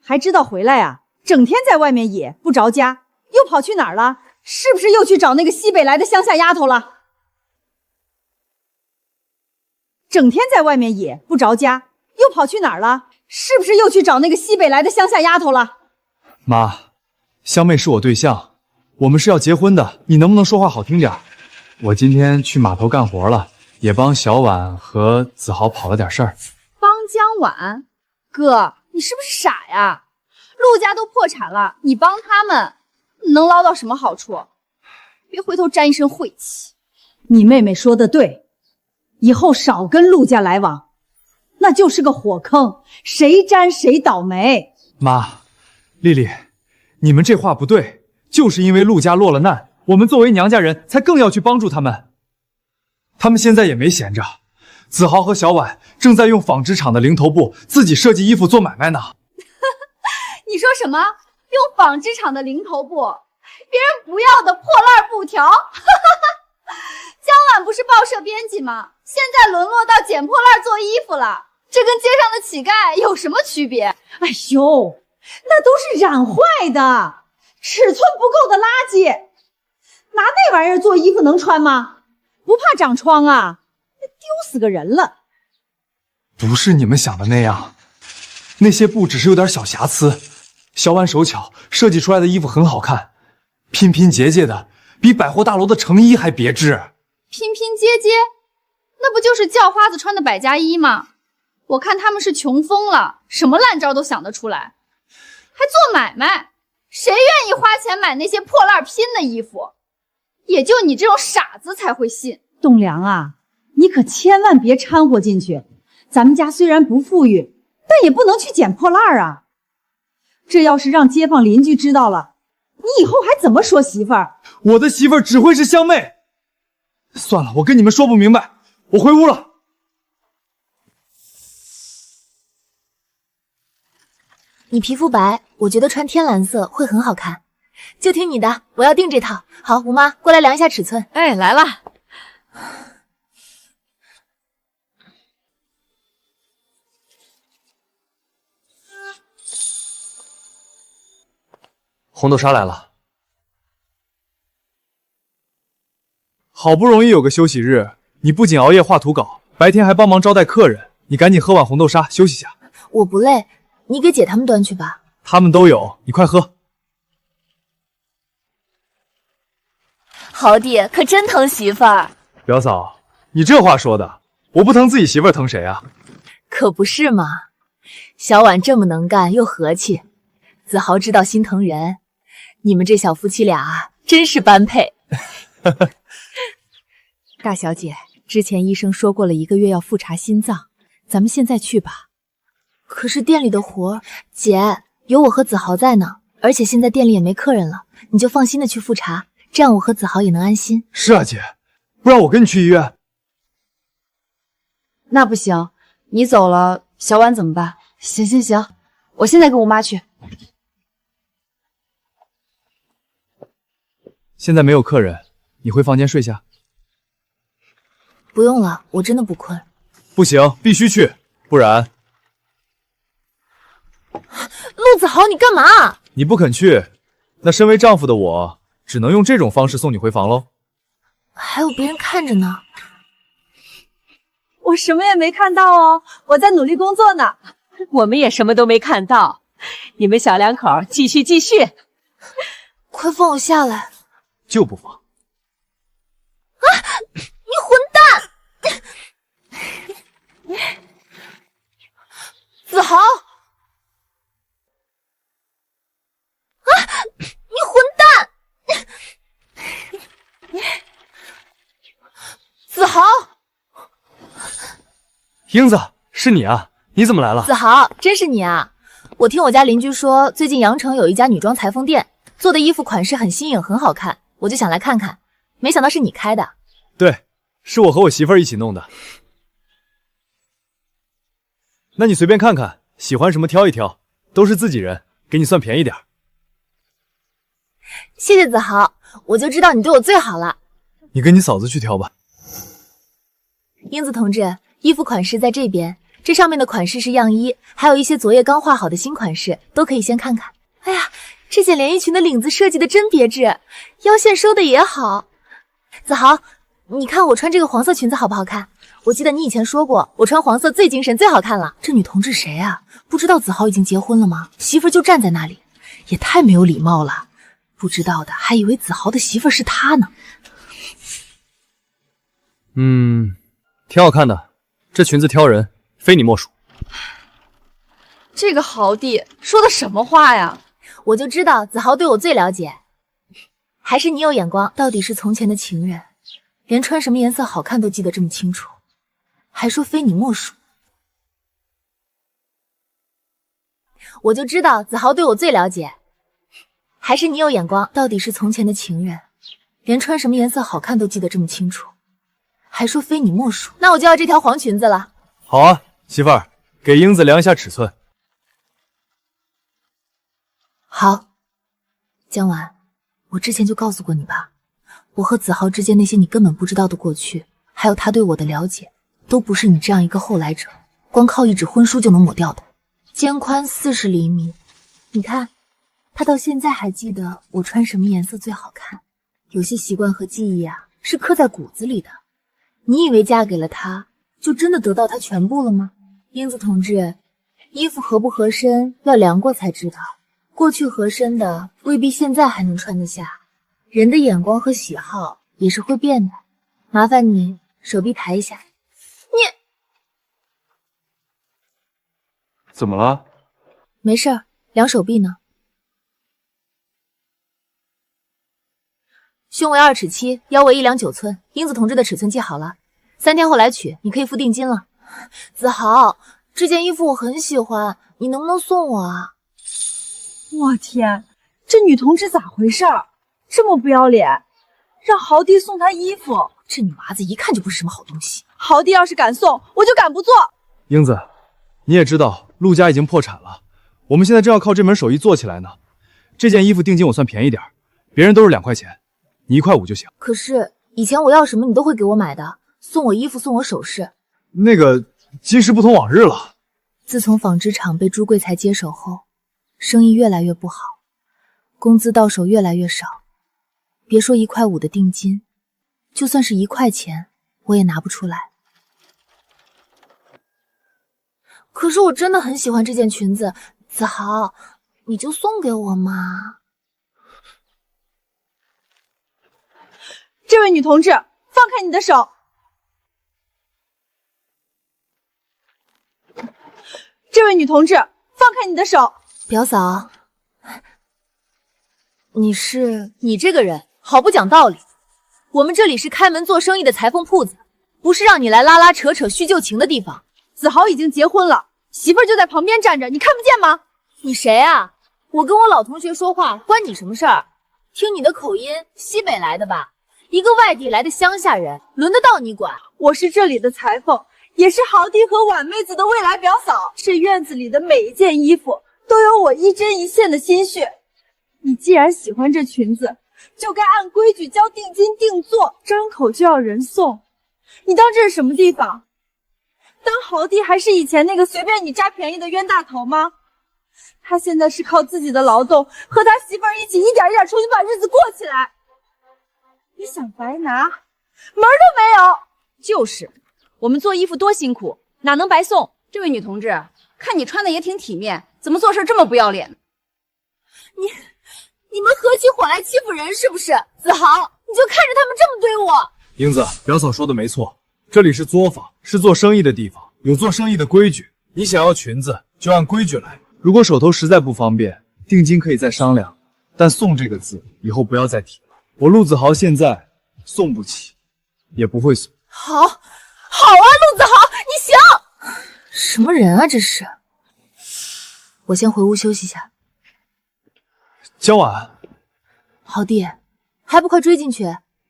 还知道回来啊？整天在外面野，不着家，又跑去哪儿了？是不是又去找那个西北来的乡下丫头了？整天在外面野，不着家，又跑去哪儿了？是不是又去找那个西北来的乡下丫头了？妈，香妹是我对象，我们是要结婚的，你能不能说话好听点？我今天去码头干活了，也帮小婉和子豪跑了点事儿。帮江晚？哥，你是不是傻呀？陆家都破产了，你帮他们能捞到什么好处？别回头沾一身晦气。你妹妹说的对，以后少跟陆家来往，那就是个火坑，谁沾谁倒霉。妈，丽丽，你们这话不对，就是因为陆家落了难，我们作为娘家人才更要去帮助他们。他们现在也没闲着，子豪和小婉正在用纺织厂的零头布自己设计衣服做买卖呢。你说什么？用纺织厂的零头布，别人不要的破烂布条？江晚不是报社编辑吗？现在沦落到捡破烂做衣服了，这跟街上的乞丐有什么区别？哎呦，那都是染坏的，尺寸不够的垃圾，拿那玩意儿做衣服能穿吗？不怕长疮啊？丢死个人了！不是你们想的那样，那些布只是有点小瑕疵。小婉手巧，设计出来的衣服很好看，拼拼结结的，比百货大楼的成衣还别致。拼拼接接，那不就是叫花子穿的百家衣吗？我看他们是穷疯了，什么烂招都想得出来，还做买卖，谁愿意花钱买那些破烂拼的衣服？也就你这种傻子才会信。栋梁啊，你可千万别掺和进去。咱们家虽然不富裕，但也不能去捡破烂啊。这要是让街坊邻居知道了，你以后还怎么说媳妇儿？我的媳妇儿只会是香妹。算了，我跟你们说不明白，我回屋了。你皮肤白，我觉得穿天蓝色会很好看，就听你的，我要订这套。好，吴妈过来量一下尺寸。哎，来了。红豆沙来了。好不容易有个休息日，你不仅熬夜画图稿，白天还帮忙招待客人，你赶紧喝碗红豆沙休息下。我不累，你给姐他们端去吧。他们都有，你快喝。豪弟可真疼媳妇儿。表嫂，你这话说的，我不疼自己媳妇儿疼谁啊？可不是嘛，小婉这么能干又和气，子豪知道心疼人，你们这小夫妻俩啊，真是般配。大小姐，之前医生说过了，1个月要复查心脏，咱们现在去吧。可是店里的活，姐，有我和子豪在呢，而且现在店里也没客人了，你就放心的去复查，这样我和子豪也能安心。是啊，姐，不然我跟你去医院。那不行，你走了，小婉怎么办？行，我现在跟我妈去。现在没有客人，你回房间睡下。不用了，我真的不困。不行，必须去，不然……陆子豪，你干嘛？你不肯去，那身为丈夫的我，只能用这种方式送你回房喽。还有别人看着呢。我什么也没看到哦，我在努力工作呢。我们也什么都没看到，你们小两口继续。快放我下来！就不放。啊！你混蛋！子豪！啊！你混蛋！子豪！英子，是你啊？你怎么来了？子豪，真是你啊！我听我家邻居说，最近阳城有一家女装裁缝店，做的衣服款式很新颖，很好看，我就想来看看。没想到是你开的。对，是我和我媳妇儿一起弄的。那你随便看看，喜欢什么挑一挑，都是自己人，给你算便宜点。谢谢子豪，我就知道你对我最好了。你跟你嫂子去挑吧。英子同志，衣服款式在这边，这上面的款式是样衣，还有一些昨夜刚画好的新款式，都可以先看看。哎呀，这件连衣裙的领子设计的真别致，腰线收的也好。子豪，你看我穿这个黄色裙子好不好看？我记得你以前说过，我穿黄色最精神最好看了。这女同志谁啊？不知道子豪已经结婚了吗？媳妇就站在那里，也太没有礼貌了。不知道的还以为子豪的媳妇是他呢。挺好看的，这裙子挑人，非你莫属。这个豪弟说的什么话呀？我就知道子豪对我最了解，还是你有眼光。到底是从前的情人，连穿什么颜色好看都记得这么清楚，还说非你莫属。我就知道子豪对我最了解，还是你有眼光。到底是从前的情人，连穿什么颜色好看都记得这么清楚，还说非你莫属。那我就要这条黄裙子了。好啊，媳妇儿，给英子量一下尺寸。好，江晚，我之前就告诉过你吧，我和子豪之间那些你根本不知道的过去，还有他对我的了解，都不是你这样一个后来者光靠一纸婚书就能抹掉的。肩宽40厘米，你看，他到现在还记得我穿什么颜色最好看。有些习惯和记忆啊，是刻在骨子里的。你以为嫁给了他，就真的得到他全部了吗？英子同志，衣服合不合身要量过才知道。过去合身的未必现在还能穿得下，人的眼光和喜好也是会变的。麻烦你手臂抬一下。你怎么了？没事儿，量手臂呢。胸围2尺7，腰围1两9寸。英子同志的尺寸记好了，3天后来取，你可以付定金了。子豪，这件衣服我很喜欢，你能不能送我啊？我天，这女同志咋回事？这么不要脸，让豪弟送她衣服。这女娃子一看就不是什么好东西。豪弟要是敢送，我就敢不做。英子，你也知道陆家已经破产了，我们现在正要靠这门手艺做起来呢。这件衣服定金我算便宜点，别人都是2块钱，你1块5就行。可是以前我要什么你都会给我买的，送我衣服，送我首饰。那个今时不同往日了。自从纺织厂被朱贵才接手后，生意越来越不好，工资到手越来越少，别说1.5块的定金，就算是1块钱，我也拿不出来。可是我真的很喜欢这件裙子，子豪，你就送给我嘛。这位女同志，放开你的手！这位女同志，放开你的手！表嫂，你这个人好不讲道理。我们这里是开门做生意的裁缝铺子，不是让你来拉拉扯扯叙旧情的地方。子豪已经结婚了，媳妇儿就在旁边站着，你看不见吗？你谁啊？我跟我老同学说话，关你什么事儿？听你的口音，西北来的吧？一个外地来的乡下人，轮得到你管？我是这里的裁缝，也是豪弟和婉妹子的未来表嫂。这院子里的每一件衣服都有我一针一线的心血。你既然喜欢这裙子，就该按规矩交定金定做，张口就要人送。你当这是什么地方？当豪弟还是以前那个随便你占便宜的冤大头吗？他现在是靠自己的劳动和他媳妇儿一起一点一点重新把日子过起来。你想白拿，门儿都没有。就是，我们做衣服多辛苦，哪能白送？这位女同志，看你穿的也挺体面，怎么做事这么不要脸？你们合起伙来欺负人是不是？子豪，你就看着他们这么对我。英子，表嫂说的没错，这里是作坊，是做生意的地方，有做生意的规矩。你想要裙子，就按规矩来。如果手头实在不方便，定金可以再商量，但送这个字以后不要再提了。我陆子豪现在送不起，也不会送。好啊，陆子豪，你行！什么人啊这是？我先回屋休息下。江晚，豪弟，还不快追进去？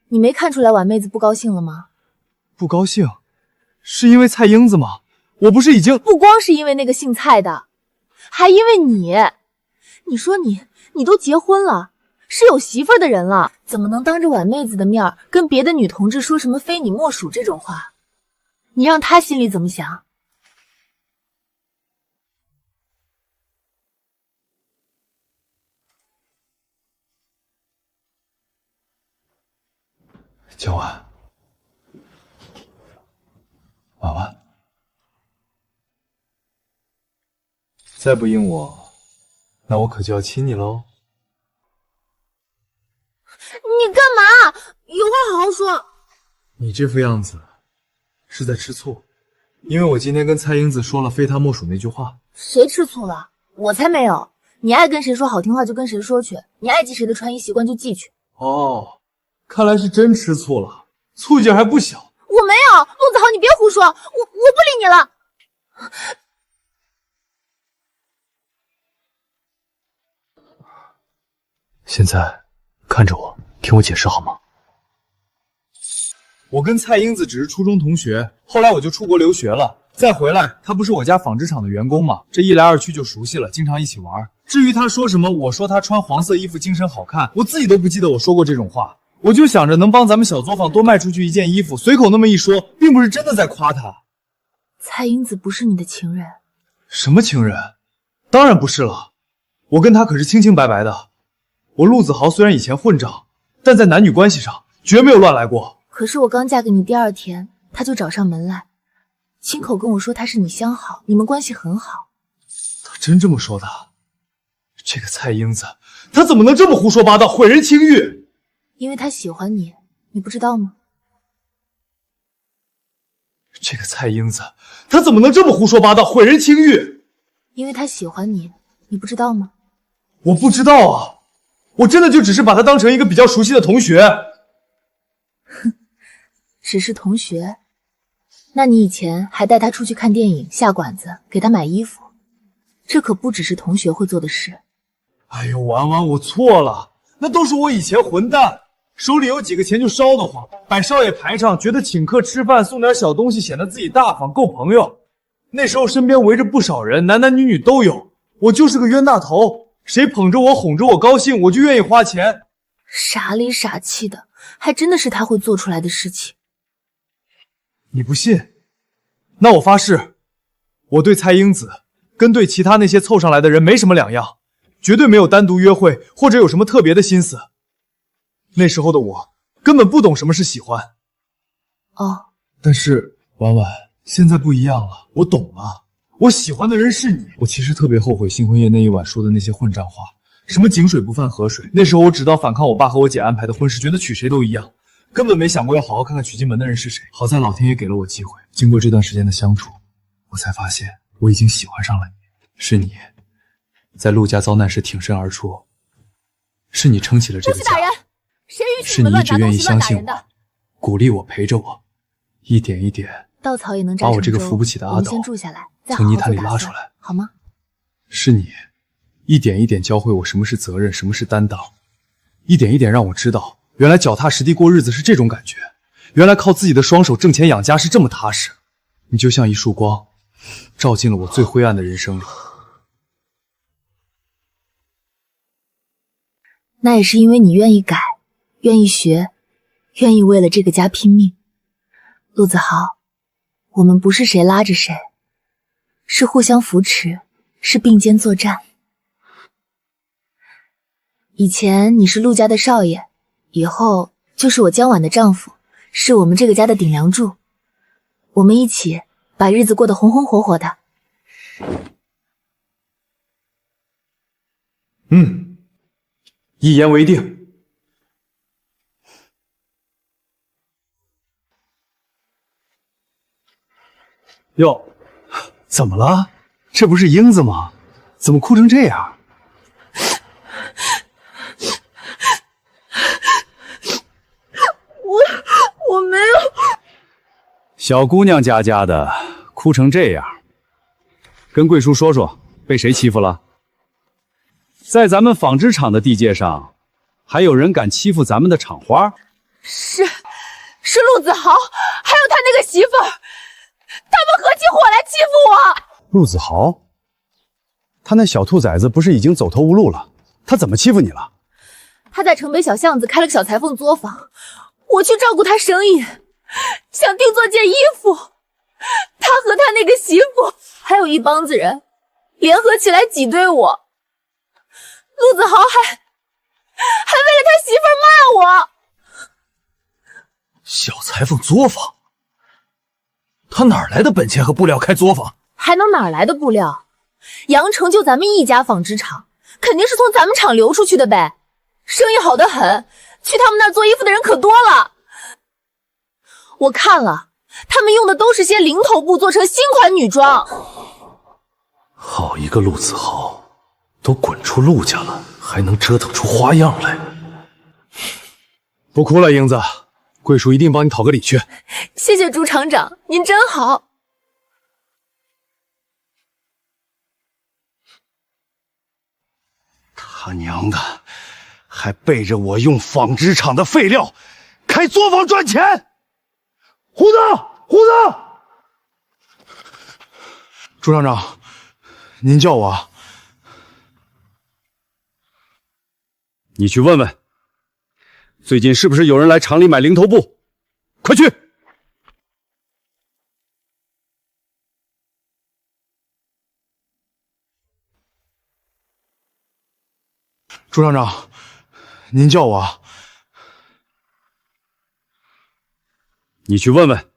你没看出来婉妹子不高兴了吗？不高兴？是因为蔡英子吗？我不是已经……不光是因为那个姓蔡的，还因为你。你说你都结婚了，是有媳妇儿的人了，怎么能当着婉妹子的面跟别的女同志说什么非你莫属这种话？你让她心里怎么想？江晚，婉婉，再不应我，那我可就要亲你喽！你干嘛？有话好好说。你这副样子是在吃醋，因为我今天跟蔡英子说了非她莫属那句话。谁吃醋了？我才没有。你爱跟谁说好听话就跟谁说去，你爱记谁的穿衣习惯就记去。哦，看来是真吃醋了，醋劲还不小。我没有，陆子豪，你别胡说，我不理你了。现在看着我，听我解释好吗？我跟蔡英子只是初中同学，后来我就出国留学了，再回来，她不是我家纺织厂的员工吗？这一来二去就熟悉了，经常一起玩。至于她说什么，我说她穿黄色衣服精神好看，我自己都不记得我说过这种话。我就想着能帮咱们小作坊多卖出去一件衣服，随口那么一说，并不是真的在夸她。蔡英子不是你的情人？什么情人？当然不是了，我跟她可是清清白白的。我陆子豪虽然以前混账，但在男女关系上绝没有乱来过。可是我刚嫁给你第2天，他就找上门来，亲口跟我说他是你相好，你们关系很好。他真这么说的？这个蔡英子，她怎么能这么胡说八道，毁人清誉？因为他喜欢你，你不知道吗？这个蔡英子，她怎么能这么胡说八道，毁人清誉？因为他喜欢你，你不知道吗？我不知道啊，我真的就只是把他当成一个比较熟悉的同学。哼，只是同学？那你以前还带他出去看电影、下馆子，给他买衣服，这可不只是同学会做的事。哎呦，婉婉，我错了，那都是我以前混蛋，手里有几个钱就烧得慌，摆少爷排场，觉得请客吃饭送点小东西显得自己大方，够朋友。那时候身边围着不少人，男男女女都有，我就是个冤大头，谁捧着我哄着我高兴，我就愿意花钱。傻里傻气的，还真的是他会做出来的事情。你不信？那我发誓，我对蔡英子跟对其他那些凑上来的人没什么两样，绝对没有单独约会或者有什么特别的心思。那时候的我根本不懂什么是喜欢。哦，但是婉婉，现在不一样了，我懂了。我喜欢的人是你。我其实特别后悔新婚夜那一晚说的那些混账话，什么井水不犯河水。那时候我只知道反抗我爸和我姐安排的婚事，觉得娶谁都一样，根本没想过要好好看看娶进门的人是谁。好在老天爷给了我机会，经过这段时间的相处，我才发现我已经喜欢上了你。是你在陆家遭难时挺身而出，是你撑起了这个家。主大人，谁允许是你一直愿意相信的？我，鼓励我，陪着我，一点一点稻草也能扎成把我这个扶不起的阿斗我们先住下来，再好从泥潭里好做打算拉出来。好吗？是你一点一点教会我什么是责任，什么是担当，一点一点让我知道，原来脚踏实地过日子是这种感觉，原来靠自己的双手挣钱养家是这么踏实。你就像一束光，照进了我最灰暗的人生里。那也是因为你愿意改，愿意学，愿意为了这个家拼命。陆子豪，我们不是谁拉着谁，是互相扶持，是并肩作战。以前你是陆家的少爷，以后就是我江婉的丈夫，是我们这个家的顶梁柱。我们一起把日子过得红红火火的。一言为定。哟，怎么了？这不是英子吗？怎么哭成这样？我没有。小姑娘家的，哭成这样，跟贵叔说说，被谁欺负了？在咱们纺织厂的地界上，还有人敢欺负咱们的厂花？是陆子豪，还有他那个媳妇儿，他们合起伙来欺负我。陆子豪，他那小兔崽子不是已经走投无路了？他怎么欺负你了？他在城北小巷子开了个小裁缝作坊，我去照顾他生意，想定做件衣服。他和他那个媳妇还有一帮子人联合起来挤兑我。陆子豪还为了他媳妇儿骂我。小裁缝作坊，他哪来的本钱和布料开作坊？还能哪来的布料？阳城就咱们一家纺织厂，肯定是从咱们厂流出去的呗。生意好得很，去他们那儿做衣服的人可多了。我看了，他们用的都是些零头布做成新款女装。好一个陆子豪，都滚出陆家了，还能折腾出花样来。不哭了，英子，贵叔一定帮你讨个理去。谢谢朱厂长，您真好。他娘的，还背着我用纺织厂的废料开作坊赚钱！胡子，朱厂长，您叫我。你去问问，最近是不是有人来厂里买零头布？快去！朱厂长，您叫我。你去问问，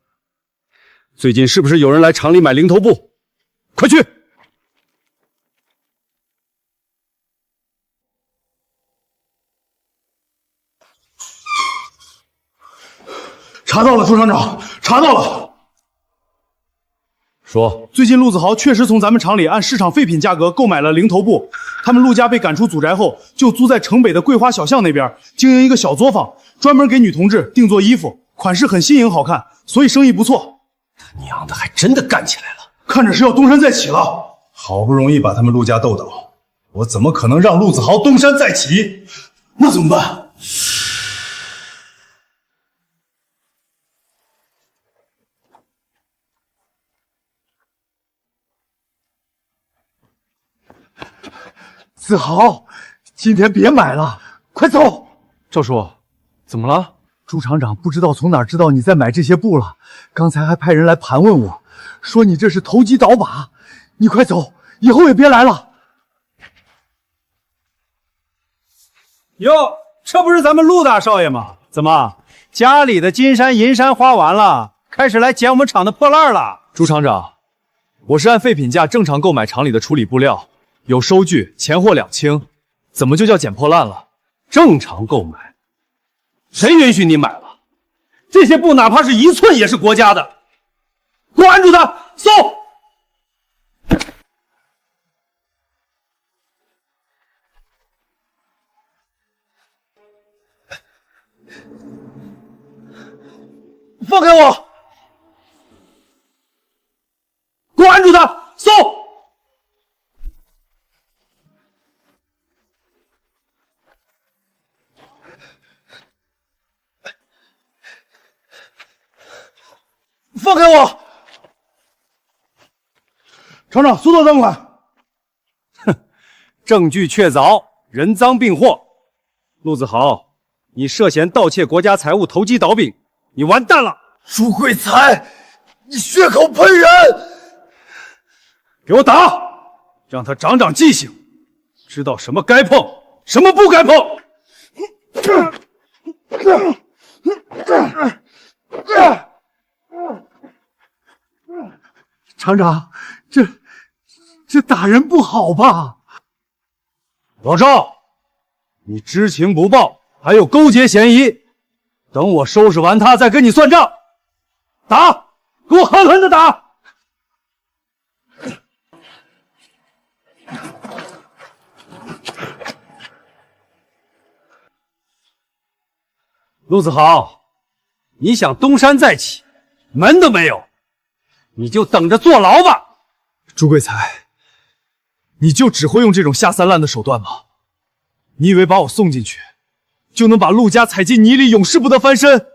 最近是不是有人来厂里买零头布？快去！查到了，朱厂长，查到了。说，最近陆子豪确实从咱们厂里按市场废品价格购买了零头布。他们陆家被赶出祖宅后，就租在城北的桂花小巷那边经营一个小作坊，专门给女同志定做衣服，款式很新颖好看，所以生意不错。娘的，还真的干起来了，看着是要东山再起了。好不容易把他们陆家斗倒，我怎么可能让陆子豪东山再起？那怎么办？子豪，今天别买了，快走！赵叔，怎么了？朱厂长不知道从哪儿知道你在买这些布了，刚才还派人来盘问我，说你这是投机倒把。你快走，以后也别来了。哟，这不是咱们陆大少爷吗？怎么家里的金山银山花完了，开始来捡我们厂的破烂了？朱厂长，我是按废品价正常购买厂里的处理布料，有收据，钱货两清，怎么就叫捡破烂了？正常购买？谁允许你买了？这些布哪怕是1寸也是国家的，给我按住他，搜！放开我！给我按住他，搜！放开我！厂长，速度这么快！哼，证据确凿，人赃并获。陆子豪，你涉嫌盗窃国家财物、投机倒饼，你完蛋了！朱贵才，你血口喷人！给我打，让他长长记性，知道什么该碰，什么不该碰。厂长，这打人不好吧？老赵，你知情不报，还有勾结嫌疑，等我收拾完他再跟你算账。打，给我狠狠的打！陆子豪，你想东山再起，门都没有，你就等着坐牢吧！朱贵才，你就只会用这种下三滥的手段吗？你以为把我送进去，就能把陆家踩进泥里，永世不得翻身？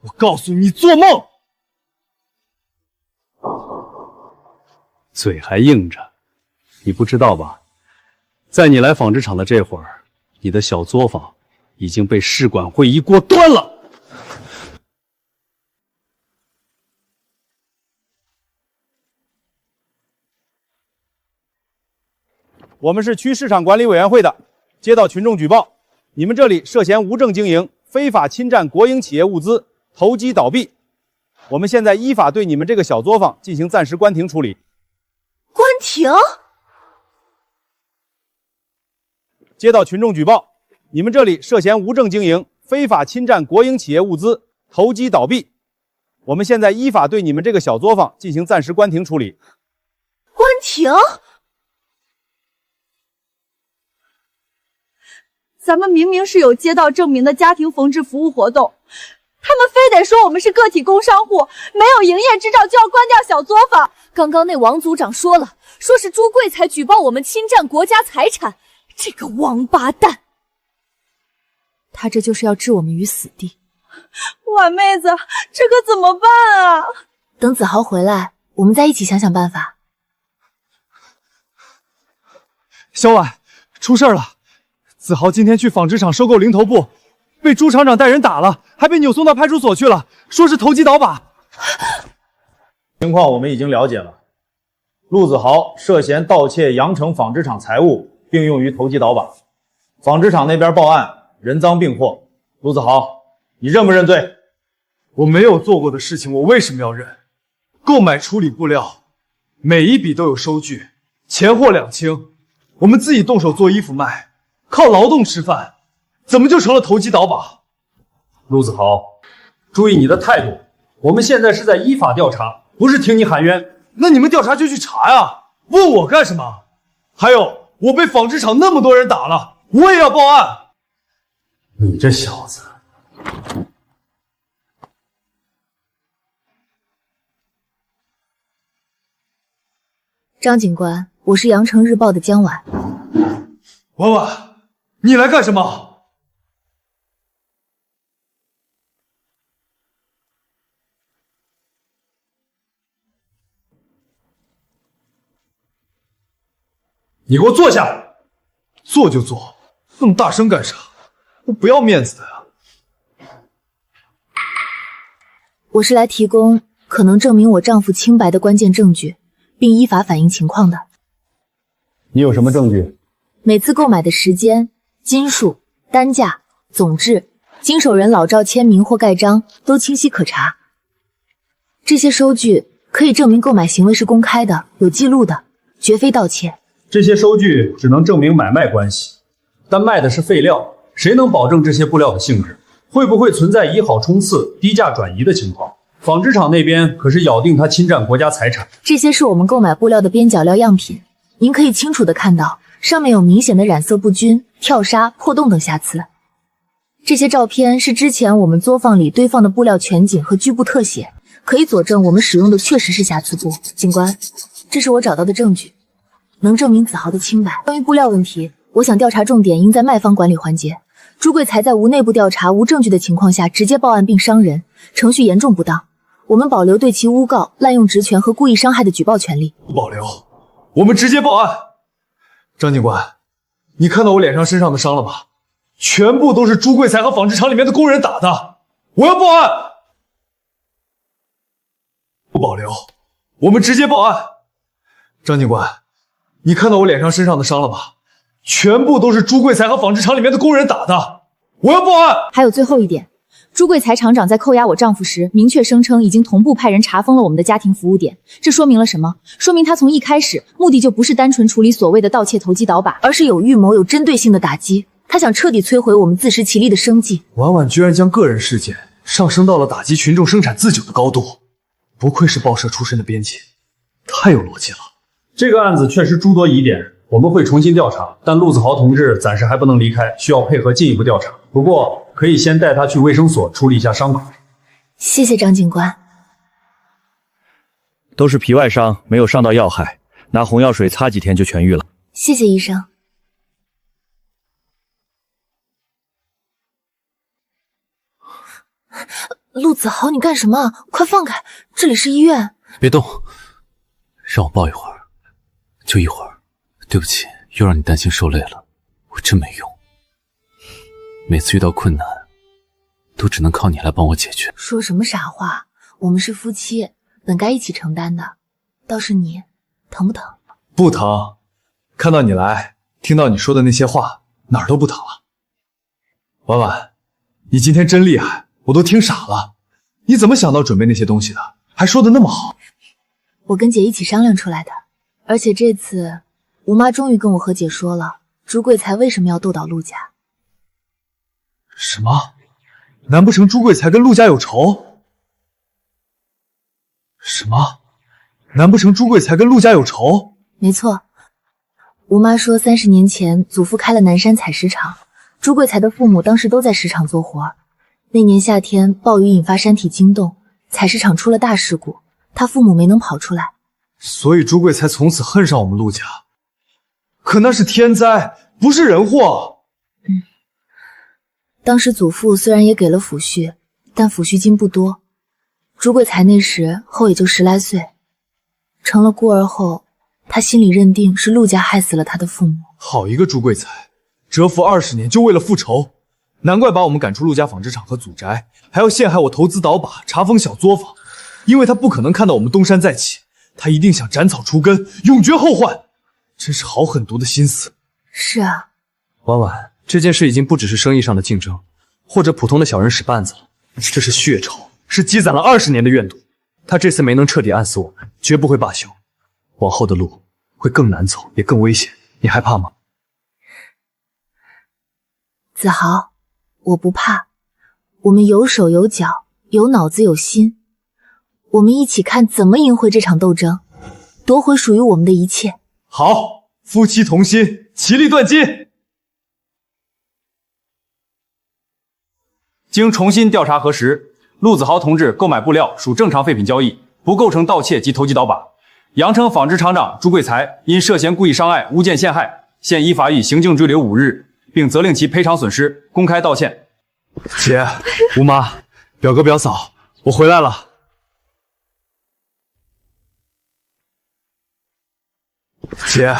我告诉你，做梦！嘴还硬着，你不知道吧？在你来纺织厂的这会儿，你的小作坊已经被市管会一锅端了。我们是区市场管理委员会的，接到群众举报，你们这里涉嫌无证经营、非法侵占国营企业物资、投机倒闭。我们现在依法对你们这个小作坊进行暂时关停处理。关停？接到群众举报，你们这里涉嫌无证经营、非法侵占国营企业物资、投机倒闭。我们现在依法对你们这个小作坊进行暂时关停处理。关停？咱们明明是有街道证明的家庭缝制服务活动，他们非得说我们是个体工商户，没有营业执照就要关掉小作坊。刚刚那王组长说了，说是朱贵才举报我们侵占国家财产，这个王八蛋！他这就是要置我们于死地。婉妹子，这可怎么办啊？等子豪回来，我们再一起想想办法。小婉，出事了！子豪今天去纺织厂收购零头布，被朱厂长带人打了，还被扭送到派出所去了，说是投机倒把。情况我们已经了解了，陆子豪涉嫌盗窃阳城纺织厂财物，并用于投机倒把，纺织厂那边报案，人赃并获。陆子豪，你认不认罪？我没有做过的事情，我为什么要认？购买处理布料，每一笔都有收据，钱货两清，我们自己动手做衣服卖，靠劳动吃饭，怎么就成了投机倒把？陆子豪，注意你的态度，我们现在是在依法调查，不是听你喊冤。那你们调查就去查呀，问我干什么？还有，我被纺织厂那么多人打了，我也要报案。你这小子！张警官，我是羊城日报的江婉。婉婉，你来干什么？你给我坐下！坐就坐，那么大声干啥？我不要面子的呀！我是来提供可能证明我丈夫清白的关键证据，并依法反映情况的。你有什么证据？每次购买的时间、斤数、单价、总制、经手人老赵签名或盖章都清晰可查。这些收据可以证明购买行为是公开的、有记录的，绝非盗窃。这些收据只能证明买卖关系，但卖的是废料，谁能保证这些布料的性质？会不会存在以好冲刺、低价转移的情况？纺织厂那边可是咬定他侵占国家财产。这些是我们购买布料的边角料样品，您可以清楚地看到，上面有明显的染色不均、跳纱、破洞等瑕疵。这些照片是之前我们作坊里堆放的布料全景和局部特写，可以佐证我们使用的确实是瑕疵布。警官，这是我找到的证据，能证明子豪的清白。关于布料问题，我想调查重点应在卖方管理环节。朱贵才在无内部调查、无证据的情况下直接报案并伤人，程序严重不当。我们保留对其诬告、滥用职权和故意伤害的举报权利。不保留，我们直接报案。张警官，你看到我脸上身上的伤了吧？全部都是朱贵才和纺织厂里面的工人打的，我要报案。不保留，我们直接报案。张警官，你看到我脸上身上的伤了吧？全部都是朱贵才和纺织厂里面的工人打的，我要报案。还有最后一点，朱贵才厂长在扣押我丈夫时，明确声称已经同步派人查封了我们的家庭服务点。这说明了什么？说明他从一开始目的就不是单纯处理所谓的盗窃投机倒把，而是有预谋、有针对性的打击。他想彻底摧毁我们自食其力的生计。婉婉居然将个人事件上升到了打击群众生产自酒的高度，不愧是报社出身的编辑，太有逻辑了。这个案子确实诸多疑点，我们会重新调查，但陆子豪同志暂时还不能离开，需要配合进一步调查。不过可以先带他去卫生所处理一下伤口。谢谢张警官。都是皮外伤，没有伤到要害，拿红药水擦几天就痊愈了。谢谢医生。陆子豪，你干什么？快放开，这里是医院。别动，让我抱一会儿，就一会儿。对不起，又让你担心受累了，我真没用。每次遇到困难，都只能靠你来帮我解决。说什么傻话？我们是夫妻，本该一起承担的。倒是你，疼不疼？不疼。看到你来，听到你说的那些话，哪儿都不疼了。婉婉，你今天真厉害，我都听傻了。你怎么想到准备那些东西的？还说的那么好。我跟姐一起商量出来的。而且这次吴妈终于跟我和姐说了，朱贵才为什么要斗倒陆家。什么？难不成朱贵才跟陆家有仇？什么？难不成朱贵才跟陆家有仇？没错，吴妈说30年前祖父开了南山采石场，朱贵才的父母当时都在石场做活。那年夏天暴雨引发山体惊动，采石场出了大事故，他父母没能跑出来，所以朱贵才从此恨上我们陆家。可那是天灾，不是人祸。当时祖父虽然也给了抚恤，但抚恤金不多。朱贵才那时后也就10来岁，成了孤儿后，他心里认定是陆家害死了他的父母。好一个朱贵才，蛰伏20年就为了复仇，难怪把我们赶出陆家纺织厂和祖宅，还要陷害我投资倒把，查封小作坊。因为他不可能看到我们东山再起，他一定想斩草除根，永绝后患。真是好狠毒的心思。是啊，婉婉，这件事已经不只是生意上的竞争，或者普通的小人使绊子了，这是血仇，是积攒了20年的怨毒。他这次没能彻底按死我们，绝不会罢休。往后的路会更难走，也更危险。你害怕吗？子豪，我不怕。我们有手有脚，有脑子有心。我们一起看怎么赢回这场斗争，夺回属于我们的一切。好，夫妻同心，其利断金。经重新调查核实，陆子豪同志购买布料属正常废品交易，不构成盗窃及投机倒把。阳城纺织厂长朱贵才因涉嫌故意伤害、诬陷陷害，现依法予行政拘留5日，并责令其赔偿损失，公开道歉。姐，吴妈，表哥表嫂，我回来了。姐，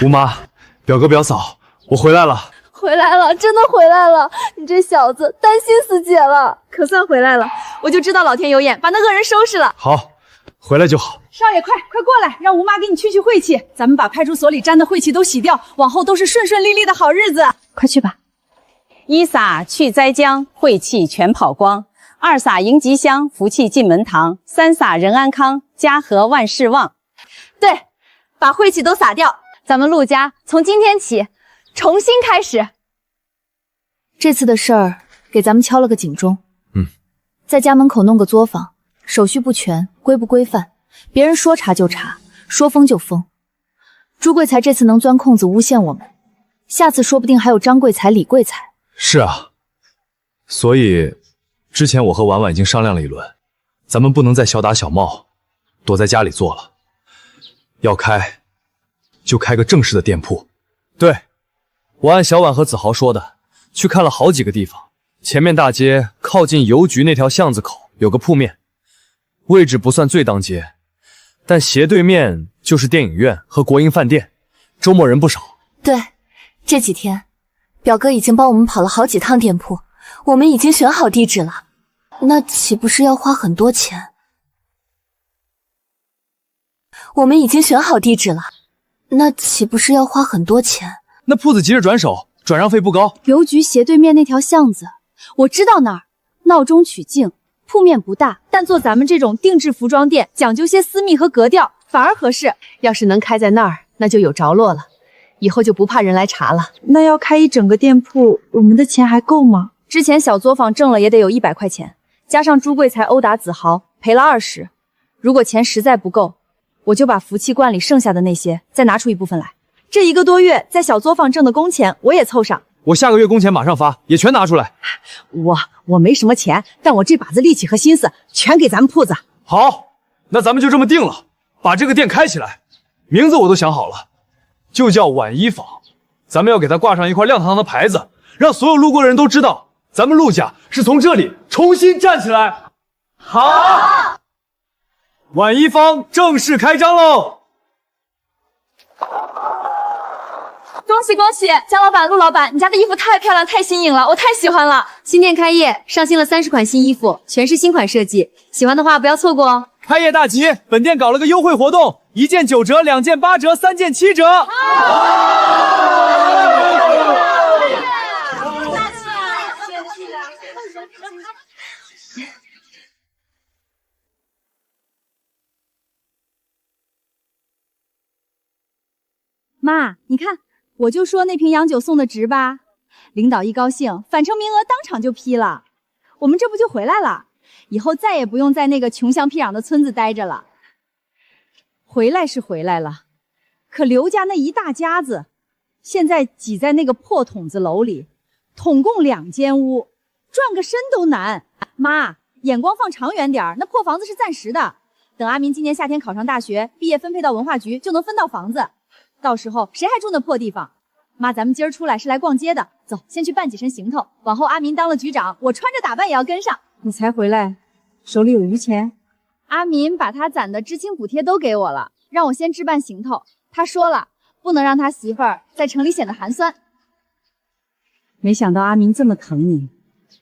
吴妈，表哥表嫂，我回来了。回来了，真的回来了！你这小子担心死姐了，可算回来了，我就知道老天有眼，把那恶人收拾了。好，回来就好。少爷，快过来，让吴妈给你去晦气，咱们把派出所里沾的晦气都洗掉，往后都是顺顺利利的好日子。快去吧。一撒去灾殃，晦气全跑光；二撒迎吉祥，福气进门堂；三撒人安康，家和万事旺。对，把晦气都撒掉。咱们陆家从今天起重新开始。这次的事儿给咱们敲了个警钟。在家门口弄个作坊，手续不全，规不规范，别人说查就查，说封就封。朱贵才这次能钻空子诬陷我们，下次说不定还有张贵才、李贵才。是啊，所以之前我和婉婉已经商量了一轮，咱们不能再小打小闹，躲在家里做了，要开就开个正式的店铺。对，我按小婉和子豪说的，去看了好几个地方。前面大街靠近邮局那条巷子口有个铺面，位置不算最当街，但斜对面就是电影院和国营饭店，周末人不少。对，这几天表哥已经帮我们跑了好几趟店铺，我们已经选好地址了，那岂不是要花很多钱？我们已经选好地址了，那岂不是要花很多钱？那铺子急着转手，转让费不高。邮局斜对面那条巷子，我知道那儿，闹中取静，铺面不大，但做咱们这种定制服装店，讲究些私密和格调，反而合适。要是能开在那儿，那就有着落了，以后就不怕人来查了。那要开一整个店铺，我们的钱还够吗？之前小作坊挣了也得有100块钱，加上朱贵才殴打子豪，赔了20。如果钱实在不够，我就把福气罐里剩下的那些再拿出一部分来。这1个多月在小作坊挣的工钱我也凑上。我下个月工钱马上发，也全拿出来。我没什么钱，但我这把子力气和心思全给咱们铺子。好，那咱们就这么定了，把这个店开起来。名字我都想好了，就叫婉衣坊。咱们要给它挂上一块亮堂堂的牌子，让所有路过的人都知道，咱们陆家是从这里重新站起来。好，婉衣坊正式开张喽！恭喜恭喜，江老板、陆老板，你家的衣服太漂亮、太新颖了，我太喜欢了。新店开业，上新了30款新衣服，全是新款设计，喜欢的话不要错过哦。开业大吉，本店搞了个优惠活动，1件9折，2件8折，3件7折。妈，你看，我就说那瓶洋酒送的值吧。领导一高兴，返程名额当场就批了，我们这不就回来了？以后再也不用在那个穷乡僻壤的村子待着了。回来是回来了，可刘家那一大家子，现在挤在那个破筒子楼里，统共2间屋，转个身都难。妈，眼光放长远点儿，那破房子是暂时的，等阿明今年夏天考上大学，毕业分配到文化局，就能分到房子。到时候谁还住那破地方？妈，咱们今儿出来是来逛街的，走，先去办几身行头。往后阿明当了局长，我穿着打扮也要跟上。你才回来，手里有余钱？阿明把他攒的知青补贴都给我了，让我先置办行头。他说了，不能让他媳妇儿在城里显得寒酸。没想到阿明这么疼你，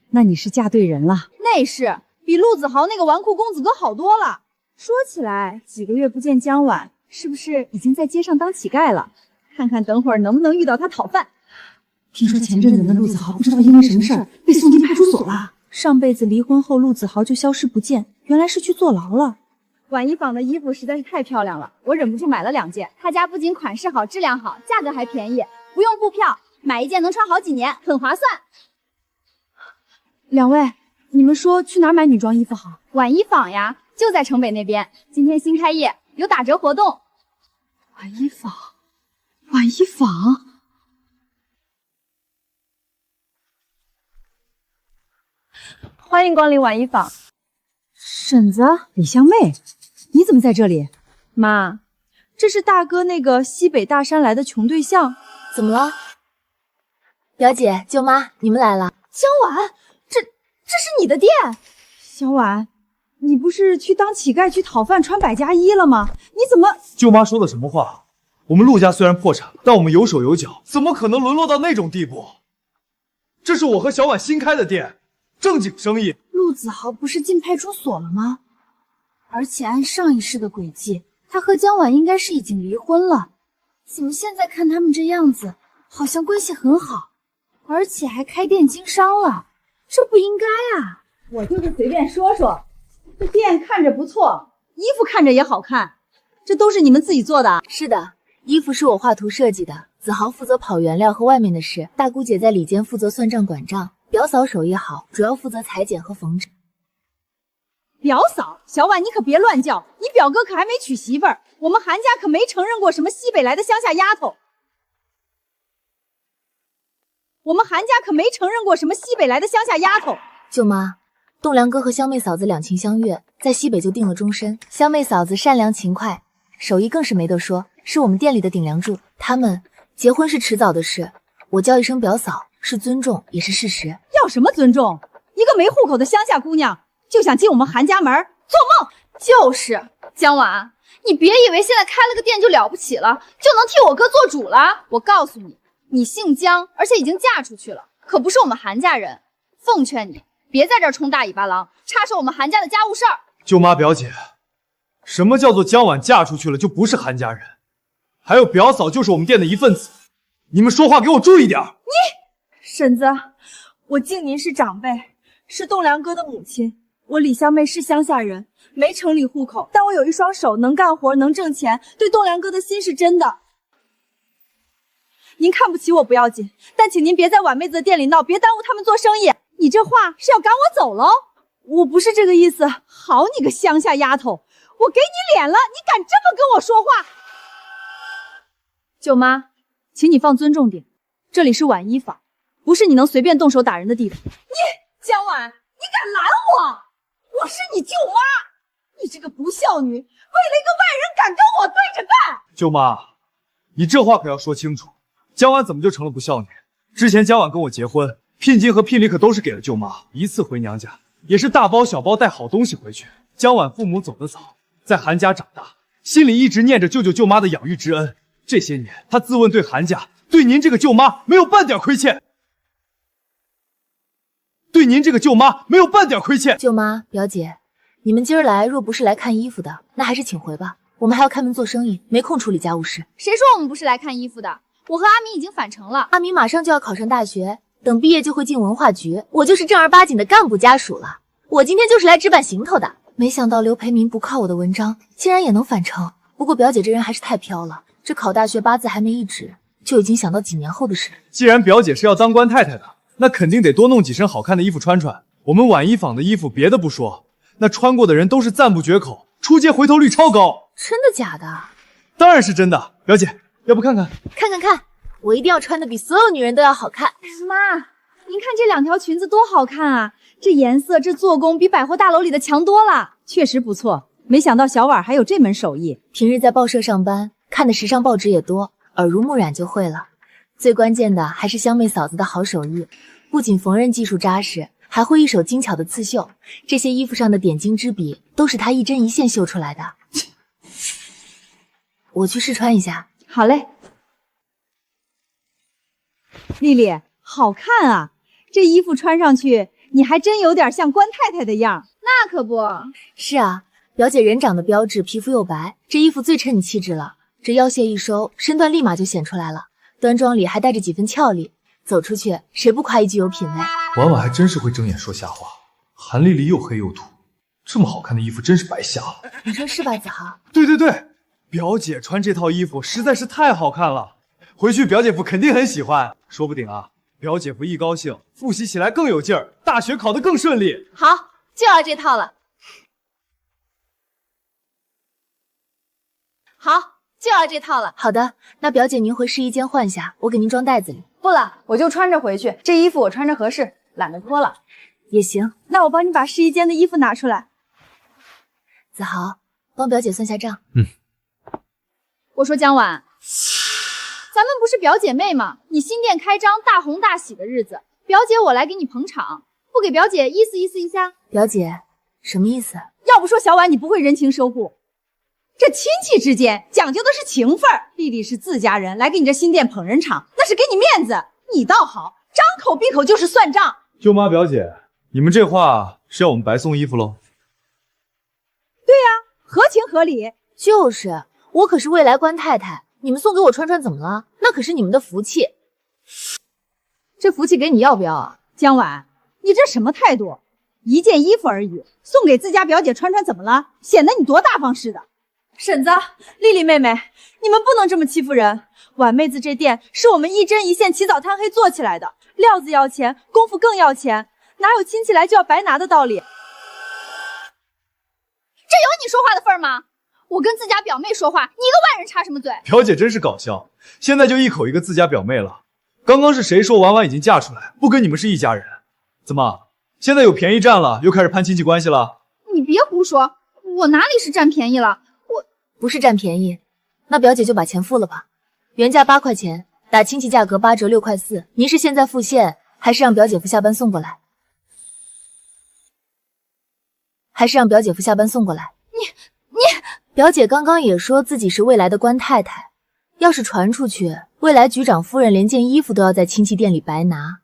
那你是嫁对人了。那是比陆子豪那个纨绔公子哥好多了。说起来，几个月不见江婉，是不是已经在街上当乞丐了？看看等会儿能不能遇到他讨饭。听说前阵子的陆子豪不知道因为什么事儿被送进派出所了。上辈子离婚后，陆子豪就消失不见，原来是去坐牢了。婉衣坊的衣服实在是太漂亮了，我忍不住买了2件。他家不仅款式好、质量好，价格还便宜，不用布票，买1件能穿好几年，很划算。2位，你们说去哪儿买女装衣服好？婉衣坊呀，就在城北那边，今天新开业，有打折活动。婉衣坊，婉衣坊。欢迎光临婉衣坊。婶子，李香妹，你怎么在这里？妈，这是大哥那个西北大山来的穷对象。怎么了？表姐、舅妈，你们来了。江婉，这是你的店？小婉，你不是去当乞丐去讨饭穿百家衣了吗？你怎么……舅妈说的什么话？我们陆家虽然破产，但我们有手有脚，怎么可能沦落到那种地步？这是我和小婉新开的店，正经生意。陆子豪不是进派出所了吗？而且按上一世的轨迹，他和江婉应该是已经离婚了。怎么现在看他们这样子，好像关系很好？而且还开店经商了，这不应该啊！我就是随便说说，这店看着不错，衣服看着也好看，这都是你们自己做的？是的，衣服是我画图设计的，子豪负责跑原料和外面的事，大姑姐在里间负责算账管账，表嫂手艺好，主要负责裁剪和缝制。表嫂，小婉你可别乱叫，你表哥可还没娶媳妇儿，我们韩家可没承认过什么西北来的乡下丫头。舅妈，栋梁哥和香妹嫂子两情相悦，在西北就定了终身。香妹嫂子善良勤快，手艺更是没得说，是我们店里的顶梁柱。他们结婚是迟早的事，我叫一声表嫂是尊重，也是事实。要什么尊重？一个没户口的乡下姑娘就想进我们韩家门，做梦！就是江婉，你别以为现在开了个店就了不起了，就能替我哥做主了。我告诉你，你姓江，而且已经嫁出去了，可不是我们韩家人。奉劝你别在这儿充大尾巴狼，插手我们韩家的家务事儿。舅妈表姐，什么叫做江婉嫁出去了就不是韩家人？还有表嫂就是我们店的一份子，你们说话给我注意点。婶子，我敬您是长辈，是栋梁哥的母亲。我李香妹是乡下人，没城里户口，但我有一双手，能干活，能挣钱，对栋梁哥的心是真的。您看不起我不要紧，但请您别在婉妹子的店里闹，别耽误他们做生意。你这话是要赶我走喽？我不是这个意思。好你个乡下丫头，我给你脸了，你敢这么跟我说话？舅妈，请你放尊重点，这里是婉衣坊，不是你能随便动手打人的地方。江婉，你敢拦我？我是你舅妈，你这个不孝女，为了一个外人敢跟我对着干！舅妈，你这话可要说清楚。江婉怎么就成了不孝女？之前江婉跟我结婚，聘金和聘礼可都是给了舅妈，一次回娘家也是大包小包带好东西回去。江婉父母走得早，在韩家长大，心里一直念着舅舅舅妈的养育之恩。这些年，她自问对韩家、对您这个舅妈没有半点亏欠。对您这个舅妈没有半点亏欠。舅妈、表姐，你们今儿来若不是来看衣服的，那还是请回吧。我们还要开门做生意，没空处理家务事。谁说我们不是来看衣服的？我和阿明已经返程了。阿明马上就要考上大学，等毕业就会进文化局，我就是正儿八经的干部家属了。我今天就是来置办行头的。没想到刘培民不靠我的文章，竟然也能返程。不过表姐这人还是太飘了，这考大学八字还没一指，就已经想到几年后的事。既然表姐是要当官太太的，那肯定得多弄几身好看的衣服穿穿。我们婉衣坊的衣服别的不说，那穿过的人都是赞不绝口，出街回头率超高。真的假的？当然是真的。表姐，要不看看？看，我一定要穿的比所有女人都要好看。妈，您看这两条裙子多好看啊！这颜色，这做工比百货大楼里的强多了，确实不错。没想到小婉还有这门手艺。平日在报社上班，看的时尚报纸也多，耳濡目染就会了。最关键的还是香妹嫂子的好手艺，不仅缝纫技术扎实，还会一手精巧的刺绣。这些衣服上的点睛之笔，都是她一针一线绣出来的。我去试穿一下。好嘞。丽丽，好看啊！这衣服穿上去，你还真有点像官太太的样。那可不是啊，表姐人长得标致，皮肤又白，这衣服最衬你气质了。这腰线一收，身段立马就显出来了，端庄里还带着几分俏丽。走出去，谁不夸一句有品味？婉婉还真是会睁眼说瞎话。韩丽丽又黑又土，这么好看的衣服真是白瞎了。你说是吧，子豪？对，表姐穿这套衣服实在是太好看了，回去表姐夫肯定很喜欢，说不定啊，表姐夫一高兴，复习起来更有劲儿，大学考得更顺利。好，就要这套了。好，就要这套了。好的，那表姐您回试衣间换下，我给您装袋子里。不了，我就穿着回去，这衣服我穿着合适，懒得脱了。也行，那我帮你把试衣间的衣服拿出来。子豪，帮表姐算下账。我说江婉，咱们不是表姐妹吗？你新店开张大红大喜的日子，表姐我来给你捧场，不给表姐意思一下？表姐，什么意思？要不说小婉你不会人情收户，这亲戚之间讲究的是情分儿。丽丽是自家人，来给你这新店捧人场，那是给你面子。你倒好，张口闭口就是算账。舅妈表姐，你们这话是要我们白送衣服喽？对呀，合情合理。就是，我可是未来官太太，你们送给我穿穿怎么了？那可是你们的福气。这福气给你要不要啊？江婉，你这什么态度？一件衣服而已，送给自家表姐穿穿怎么了？显得你多大方似的。婶子，丽丽妹妹，你们不能这么欺负人。婉妹子这店是我们一针一线起早贪黑做起来的，料子要钱，功夫更要钱，哪有亲戚来就要白拿的道理？这有你说话的份儿吗？我跟自家表妹说话，你一个外人插什么嘴？表姐真是搞笑，现在就一口一个自家表妹了。刚刚是谁说婉婉已经嫁出来，不跟你们是一家人？怎么，现在有便宜占了，又开始攀亲戚关系了？你别胡说，我哪里是占便宜了？我不是占便宜，那表姐就把钱付了吧。原价8块钱，打亲戚价格8折6块4。您是现在付现，还是让表姐夫下班送过来？表姐刚刚也说自己是未来的官太太，要是传出去，未来局长夫人连件衣服都要在亲戚店里白拿，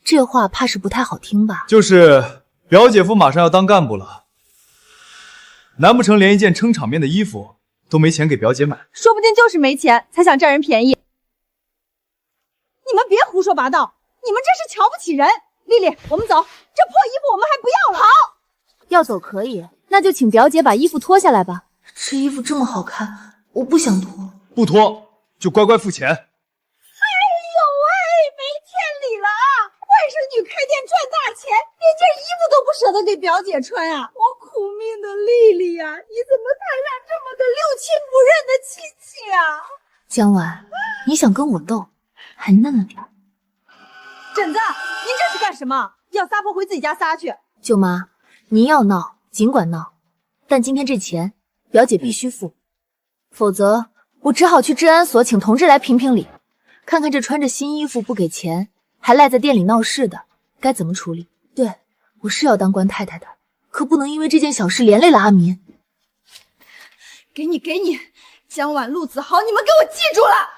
这话怕是不太好听吧？就是表姐夫马上要当干部了，难不成连一件撑场面的衣服都没钱给表姐买？说不定就是没钱才想占人便宜。你们别胡说八道，你们这是瞧不起人。丽丽，我们走，这破衣服我们还不要了。好，要走可以，那就请表姐把衣服脱下来吧。这衣服这么好看，我不想脱。不脱就乖乖付钱。哎呦喂，没天理了啊！外甥女开店赚大钱，连件衣服都不舍得给表姐穿啊！我苦命的丽丽呀，你怎么摊上这么个六亲不认的亲戚啊？江婉，你想跟我斗，还嫩了点。婶子，您这是干什么？要撒泼回自己家撒去。舅妈，您要闹尽管闹，但今天这钱表姐必须付，否则我只好去治安所请同志来评评理，看看这穿着新衣服不给钱还赖在店里闹事的该怎么处理。对，我是要当官太太的，可不能因为这件小事连累了阿民。给你，江婉、陆子豪，你们给我记住了。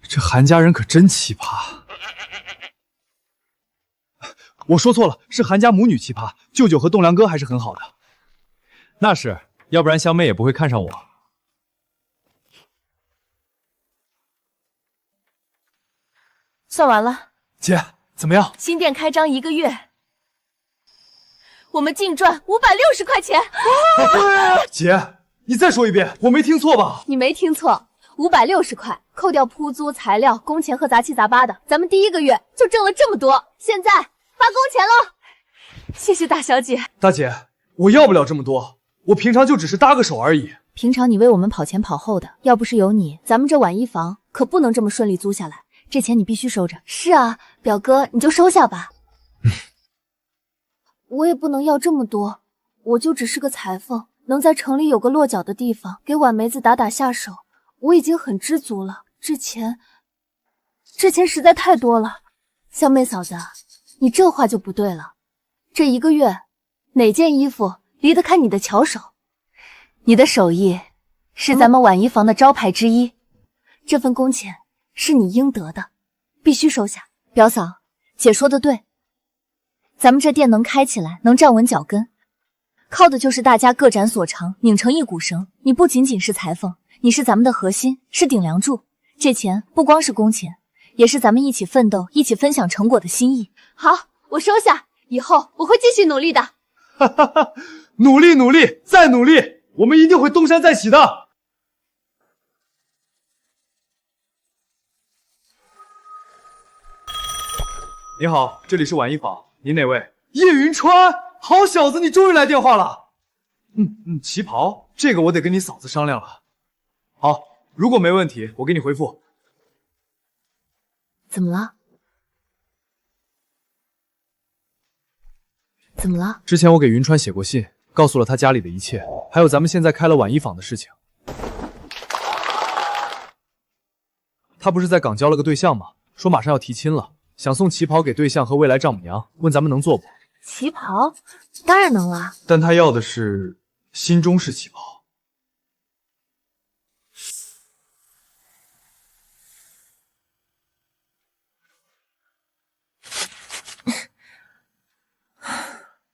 这韩家人可真奇葩。我说错了，是韩家母女奇葩，舅舅和栋梁哥还是很好的。那是，要不然香妹也不会看上我。算完了，姐，怎么样？新店开张1个月，我们净赚560块钱。姐，你再说一遍，我没听错吧？你没听错，560块，扣掉铺租、材料、工钱和杂七杂八的，咱们第1个月就挣了这么多。现在发工钱了，谢谢大小姐。大姐，我要不了这么多，我平常就只是搭个手而已。平常你为我们跑前跑后的，要不是有你，咱们这晚衣房可不能这么顺利租下来。这钱你必须收着。是啊，表哥，你就收下吧。我也不能要这么多，我就只是个裁缝，能在城里有个落脚的地方，给婉梅子打下手，我已经很知足了。这钱实在太多了。香妹嫂子，你这话就不对了。这1个月，哪件衣服离得开你的巧手？你的手艺是咱们婉衣房的招牌之一，这份工钱是你应得的，必须收下。表嫂，姐说的对，咱们这店能开起来，能站稳脚跟，靠的就是大家各展所长，拧成一股绳。你不仅仅是裁缝，你是咱们的核心，是顶梁柱。这钱不光是工钱，也是咱们一起奋斗、一起分享成果的心意。好，我收下，以后我会继续努力的。哈哈哈，努力努力再努力，我们一定会东山再起的。你好，这里是婉衣坊，您哪位？叶云川，好小子，你终于来电话了。旗袍，这个我得跟你嫂子商量了。好，如果没问题，我给你回复。怎么了？怎么了？之前我给云川写过信，告诉了他家里的一切，还有咱们现在开了婉衣坊的事情。他不是在港交了个对象吗？说马上要提亲了，想送旗袍给对象和未来丈母娘，问咱们能做不？旗袍？当然能了。但他要的是新中式旗袍。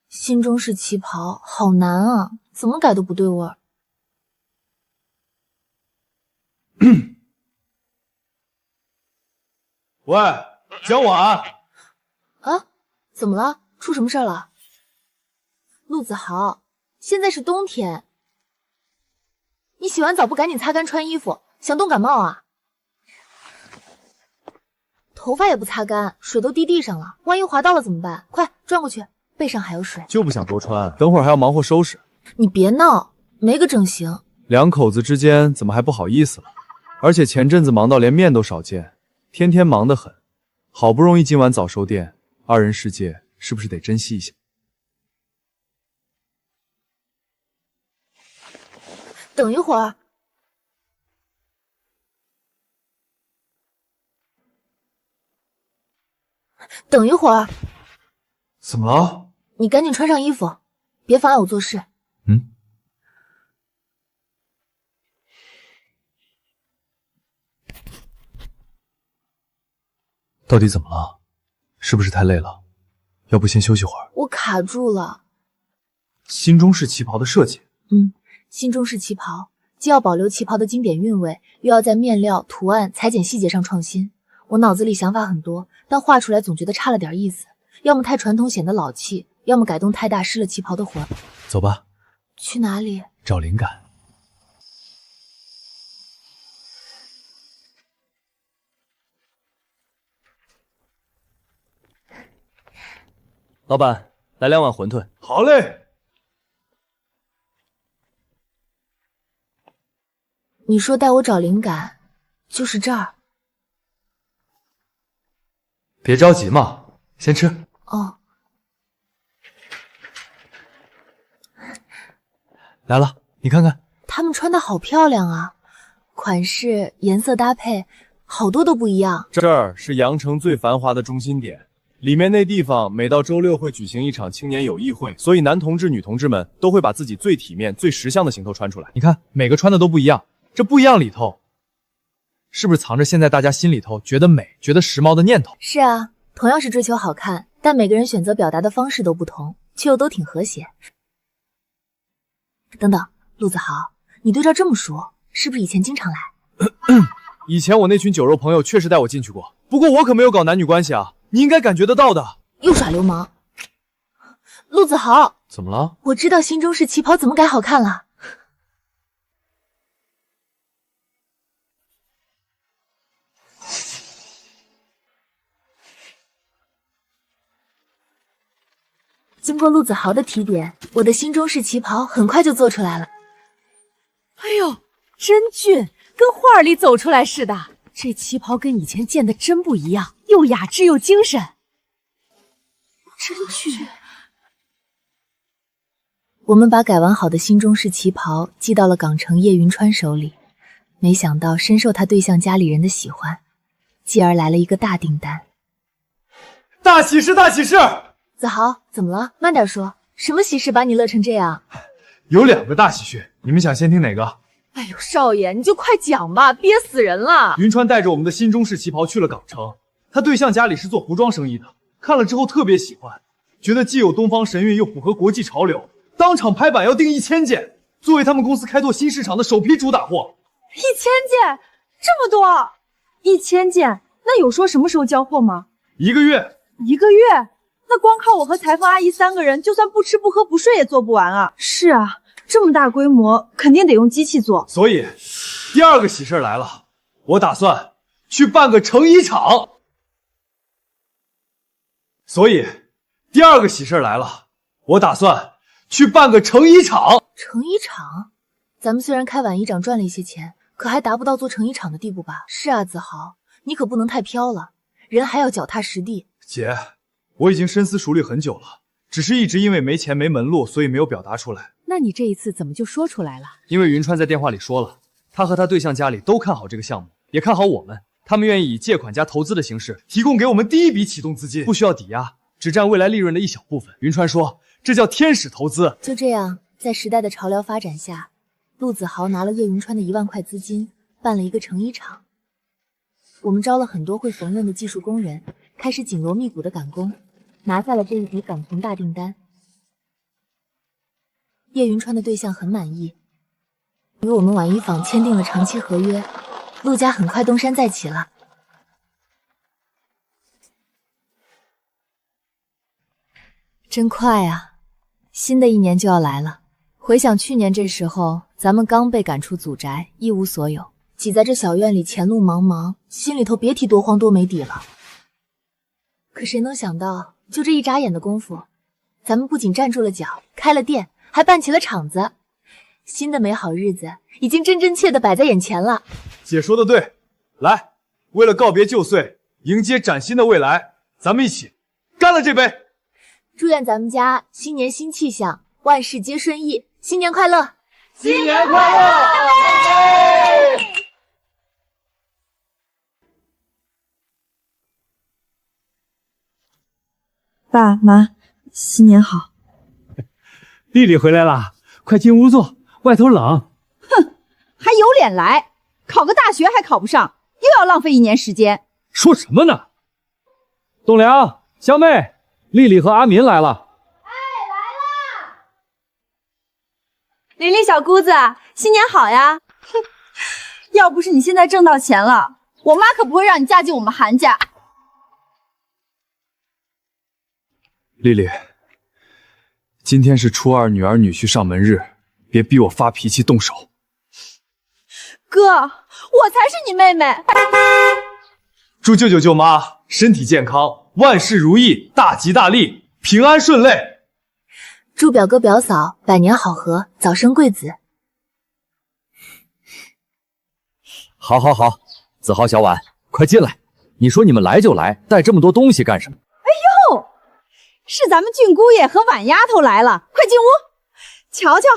新中式旗袍好难啊，怎么改都不对味儿。喂，江晚。啊，怎么了？出什么事了？陆子豪，现在是冬天，你洗完澡不赶紧擦干穿衣服，想冻感冒啊？头发也不擦干，水都滴地上了，万一滑到了怎么办？快转过去，背上还有水。就不想多穿，等会儿还要忙活收拾。你别闹，没个整形。两口子之间怎么还不好意思了？而且前阵子忙到连面都少见，天天忙得很，好不容易今晚早收店，二人世界是不是得珍惜一下？等一会儿。等一会儿。怎么了？你赶紧穿上衣服，别妨碍我做事。到底怎么了？是不是太累了？要不先休息会儿？我卡住了。新中式旗袍的设计。新中式旗袍既要保留旗袍的经典韵味，又要在面料、图案、裁剪细节上创新。我脑子里想法很多，但画出来总觉得差了点意思，要么太传统显得老气，要么改动太大失了旗袍的魂。走吧。去哪里？找灵感。老板，来2碗馄饨。好嘞。你说带我找灵感，就是这儿。别着急嘛，先吃。哦。来了，你看看。他们穿的好漂亮啊，款式、颜色搭配，好多都不一样。这儿是羊城最繁华的中心点。里面那地方每到周6会举行一场青年友谊会，所以男同志、女同志们都会把自己最体面、最时尚的行头穿出来。你看，每个穿的都不一样，这不一样里头，是不是藏着现在大家心里头觉得美、觉得时髦的念头？是啊，同样是追求好看，但每个人选择表达的方式都不同，却又都挺和谐。等等，陆子豪，你对这儿这么熟，是不是以前经常来？以前我那群酒肉朋友确实带我进去过，不过我可没有搞男女关系啊。你应该感觉得到的。又耍流氓！陆子豪，怎么了？我知道新中式旗袍怎么改好看了。经过陆子豪的提点，我的新中式旗袍很快就做出来了。哎呦，真俊，跟画里走出来似的。这旗袍跟以前见的真不一样，又雅致又精神。真俊。我们把改完好的新中式旗袍寄到了港城叶云川手里，没想到深受他对象家里人的喜欢，继而来了一个大订单。大喜事，大喜事！子豪，怎么了？慢点说，什么喜事把你乐成这样？有2个大喜讯，你们想先听哪个？哎呦，少爷，你就快讲吧，憋死人了！云川带着我们的新中式旗袍去了港城，他对象家里是做服装生意的，看了之后特别喜欢，觉得既有东方神韵又符合国际潮流，当场拍板要订1000件，作为他们公司开拓新市场的首批主打货。1000件，这么多！1000件，那有说什么时候交货吗？1个月。1个月？那光靠我和裁缝阿姨3个人，就算不吃不喝不睡也做不完啊！是啊，这么大规模，肯定得用机器做。所以，第2个喜事来了，我打算去办个成衣厂。成衣厂？咱们虽然开碗一掌赚了一些钱，可还达不到做成衣厂的地步吧？是啊，子豪，你可不能太飘了，人还要脚踏实地。姐，我已经深思熟虑很久了，只是一直因为没钱没门路，所以没有表达出来。那你这一次怎么就说出来了？因为云川在电话里说了，他和他对象家里都看好这个项目，也看好我们，他们愿意以借款加投资的形式提供给我们第一笔启动资金，不需要抵押，只占未来利润的一小部分。云川说，这叫天使投资。就这样，在时代的潮流发展下，陆子豪拿了叶云川的1万块资金，办了一个成衣厂。我们招了很多会缝纫的技术工人，开始紧锣密鼓的赶工，拿下了这一笔港城大订单。叶云川的对象很满意，与我们晚衣坊签订了长期合约，陆家很快东山再起了。真快啊！新的一年就要来了。回想去年这时候，咱们刚被赶出祖宅，一无所有，挤在这小院里，前路茫茫，心里头别提多慌多没底了。可谁能想到，就这一眨眼的功夫，咱们不仅站住了脚，开了店，还办起了场子。新的美好日子已经真真切的摆在眼前了。姐说的对，来，为了告别旧岁，迎接崭新的未来，咱们一起干了这杯！祝愿咱们家新年新气象，万事皆顺意，新年快乐！新年快乐！爸妈，新年好！丽丽回来啦，快进屋坐，外头冷。哼，还有脸来？考个大学还考不上，又要浪费1年时间。说什么呢？栋梁、香妹，丽丽和阿民来了。琳琳小姑子，新年好呀！哼，要不是你现在挣到钱了，我妈可不会让你嫁进我们韩家。丽丽，今天是初二女儿女婿上门日，别逼我发脾气动手。哥，我才是你妹妹。祝舅舅舅妈身体健康，万事如意，大吉大利，平安顺累。祝表哥表嫂百年好合，早生贵子。好，好，好，子豪、小婉，快进来。你说你们来就来，带这么多东西干什么？哎呦，是咱们俊姑爷和婉丫头来了，快进屋，瞧瞧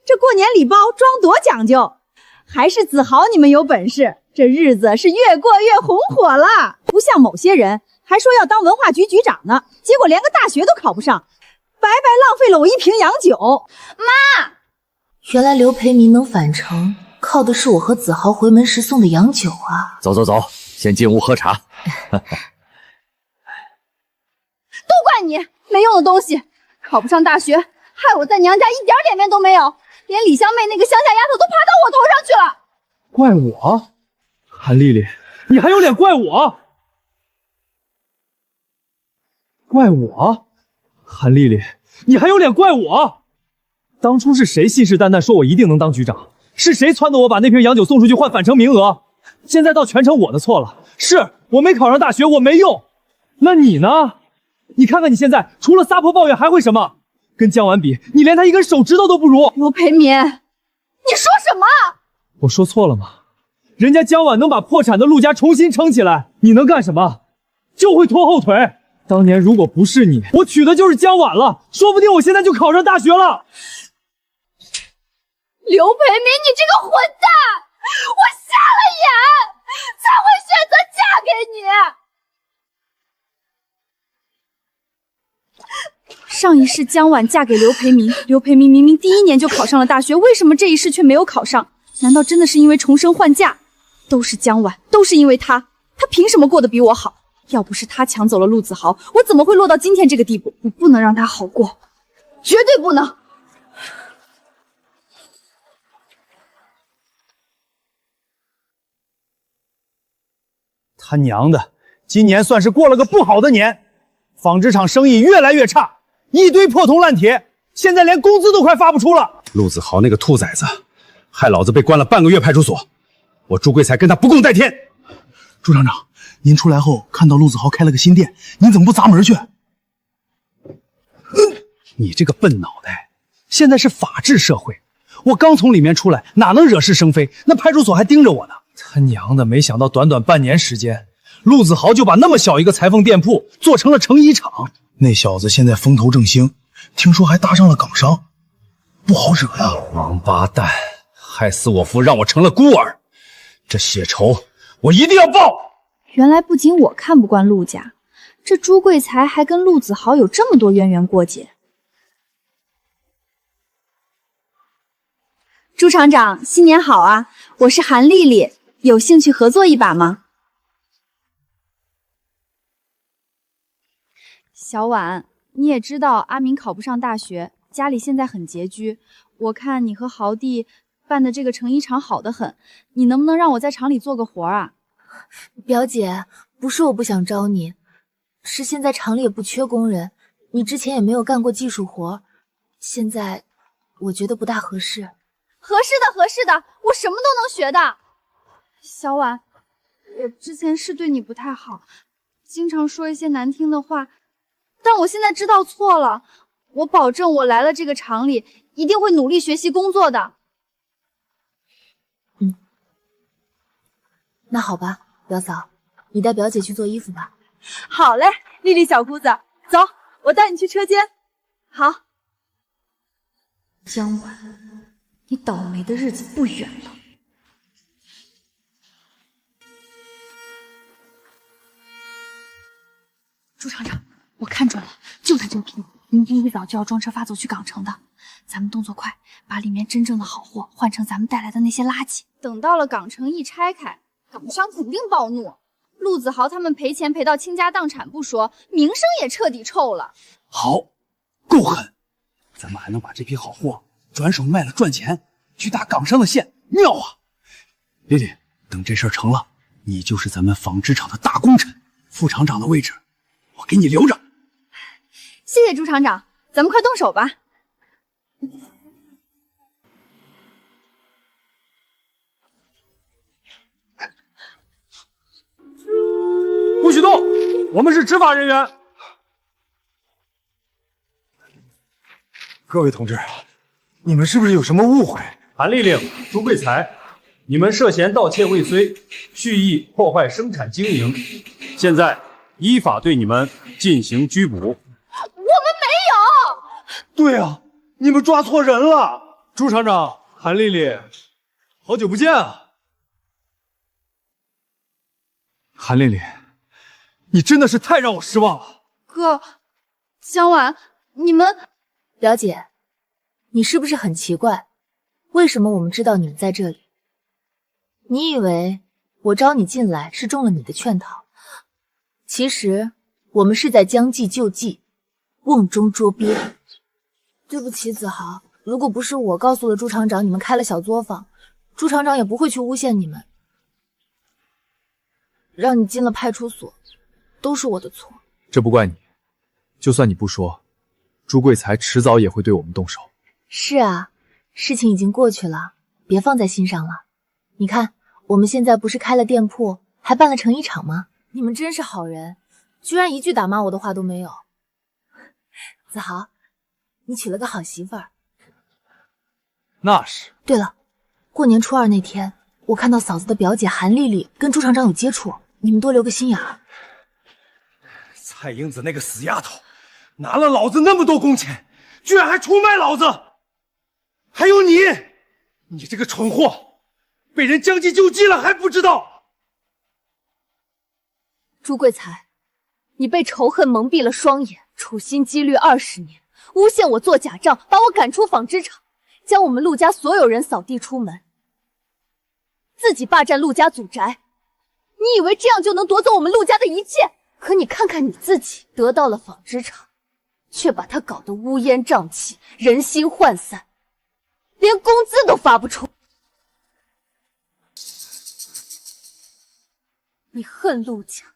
这过年礼包装多讲究。还是子豪你们有本事，这日子是越过越红火了。不像某些人还说要当文化局局长呢，结果连个大学都考不上，白白浪费了我1瓶洋酒。妈，原来刘培民能返程，靠的是我和子豪回门时送的洋酒啊！走走走，先进屋喝茶。都怪你没用的东西，考不上大学，害我在娘家一点脸面都没有，连李香妹那个乡下丫头都爬到我头上去了。怪我？韩丽丽，你还有脸怪我？怪我？韩丽丽，你还有脸怪我？当初是谁信誓旦旦说我一定能当局长？是谁撺掇我把那瓶洋酒送出去换返程名额？现在倒全成我的错了。是我没考上大学，我没用。那你呢？你看看你现在，除了撒泼抱怨还会什么？跟江婉比，你连他一根手指头都不如。刘培民，你说什么？我说错了吗？人家江婉能把破产的陆家重新撑起来，你能干什么？就会拖后腿。当年如果不是你，我娶的就是江婉了，说不定我现在就考上大学了。刘培民，你这个混蛋！我瞎了眼，才会选择嫁给你。上一世江婉嫁给刘培民，刘培民明明第1年就考上了大学，为什么这一世却没有考上？难道真的是因为重生换嫁？都是江婉，都是因为他凭什么过得比我好？要不是他抢走了陆子豪，我怎么会落到今天这个地步？我不能让他好过，绝对不能！他娘的，今年算是过了个不好的年，纺织厂生意越来越差，一堆破铜烂铁，现在连工资都快发不出了。陆子豪那个兔崽子，害老子被关了半个月派出所，我朱贵才跟他不共戴天。朱厂长，您出来后看到陆子豪开了个新店，您怎么不砸门去？你这个笨脑袋，现在是法治社会，我刚从里面出来，哪能惹是生非？那派出所还盯着我呢。他娘的，没想到短短半年时间，陆子豪就把那么小一个裁缝店铺做成了成衣厂。那小子现在风头正兴，听说还搭上了港商，不好惹呀！王八蛋，害死我父，让我成了孤儿，这血仇我一定要报！原来不仅我看不惯陆家，这朱贵才还跟陆子豪有这么多渊源过节。朱厂长，新年好啊！我是韩丽丽，有兴趣合作一把吗？小婉，你也知道阿明考不上大学，家里现在很拮据。我看你和豪弟办的这个成衣厂好得很，你能不能让我在厂里做个活啊？表姐，不是我不想招你，是现在厂里也不缺工人，你之前也没有干过技术活，现在我觉得不大合适。合适的，合适的，我什么都能学的。小婉，我之前是对你不太好，经常说一些难听的话，但我现在知道错了。我保证，我来了这个厂里，一定会努力学习工作的。那好吧，表嫂，你带表姐去做衣服吧。好嘞，丽丽小姑子，走，我带你去车间。好。江晚，你倒霉的日子不远了。朱厂长，我看准了，就他这个品，明天一早就要装车发走去港城的。咱们动作快，把里面真正的好货换成咱们带来的那些垃圾。等到了港城一拆开，港商肯定暴怒。陆子豪他们赔钱赔到倾家荡产不说，名声也彻底臭了。好，够狠！咱们还能把这批好货转手卖了赚钱，去打港商的线，妙啊！丽丽，等这事儿成了，你就是咱们纺织厂的大功臣，副厂长的位置我给你留着。谢谢朱厂长，咱们快动手吧。不许动！我们是执法人员。各位同志，你们是不是有什么误会？韩丽丽、朱贵才，你们涉嫌盗窃未遂，蓄意破坏生产经营，现在依法对你们进行拘捕。我们没有。对啊，你们抓错人了。朱厂长，韩丽丽，好久不见啊！韩丽丽，你真的是太让我失望了。哥，江晚，你们……表姐，你是不是很奇怪？为什么我们知道你们在这里？你以为我招你进来是中了你的圈套？其实我们是在将计就计，瓮中捉鳖。对不起，子豪，如果不是我告诉了朱厂长你们开了小作坊，朱厂长也不会去诬陷你们，让你进了派出所，都是我的错。这不怪你，就算你不说，朱贵才迟早也会对我们动手。是啊，事情已经过去了，别放在心上了。你看，我们现在不是开了店铺，还办了成衣厂吗？你们真是好人，居然一句打骂我的话都没有。子豪，你娶了个好媳妇儿。那是。对了，过年初2那天，我看到嫂子的表姐韩丽丽跟朱厂长有接触，你们多留个心眼儿。蔡英子那个死丫头，拿了老子那么多工钱，居然还出卖老子！还有你，你这个蠢货，被人将计就计了还不知道！朱贵才，你被仇恨蒙蔽了双眼，处心积虑20年，诬陷我做假账，把我赶出纺织厂，将我们陆家所有人扫地出门，自己霸占陆家祖宅。你以为这样就能夺走我们陆家的一切？可你看看你自己，得到了纺织厂，却把它搞得乌烟瘴气，人心涣散，连工资都发不出。你恨陆家，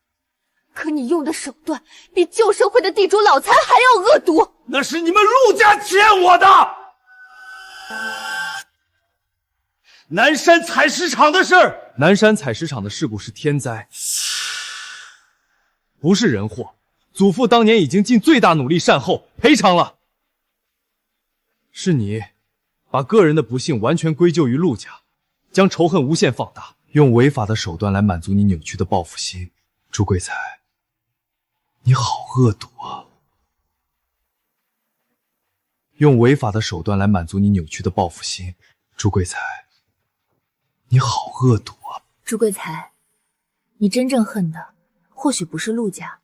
可你用的手段比旧社会的地主老财还要恶毒。那是你们陆家欠我的。南山采石场的事，南山采石场的事故是天灾，不是人祸。祖父当年已经尽最大努力善后赔偿了，是你把个人的不幸完全归咎于陆家，将仇恨无限放大，用违法的手段来满足你扭曲的报复心。朱贵才，你好恶毒啊！用违法的手段来满足你扭曲的报复心，朱贵才，你好恶毒啊！朱贵才，你真正恨的或许不是陆家，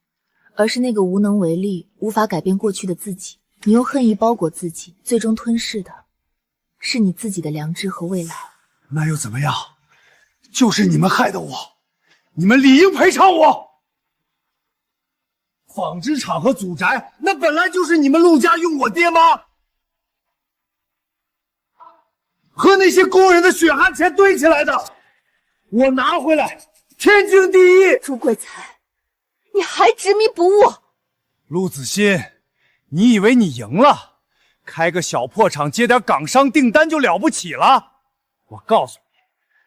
而是那个无能为力、无法改变过去的自己。你用恨意包裹自己，最终吞噬的是你自己的良知和未来。那又怎么样？就是你们害的我，你们理应赔偿我。纺织厂和祖宅，那本来就是你们陆家用我爹妈和那些工人的血汗钱堆起来的，我拿回来天经地义。朱贵才，你还执迷不悟。陆子欣，你以为你赢了，开个小破厂接点港商订单就了不起了？我告诉你，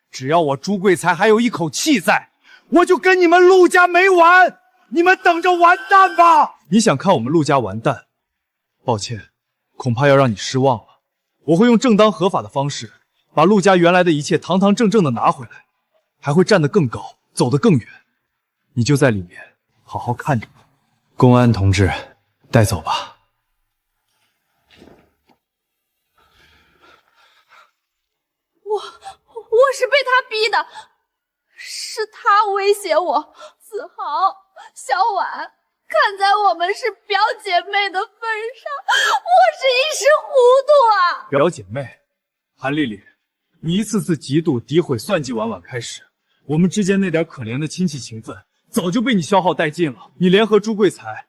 只要我朱贵才还有一口气在，我就跟你们陆家没完！你们等着完蛋吧！你想看我们陆家完蛋？抱歉，恐怕要让你失望了。我会用正当合法的方式，把陆家原来的一切堂堂正正的拿回来，还会站得更高，走得更远。你就在里面好好看着。公安同志，带走吧。我是被他逼的，是他威胁我。子豪、小婉，看在我们是表姐妹的份上，我是一时糊涂啊！表姐妹，韩丽丽，你一次次嫉妒、诋毁、算计婉婉开始，我们之间那点可怜的亲戚情分早就被你消耗殆尽了。你联合朱贵才，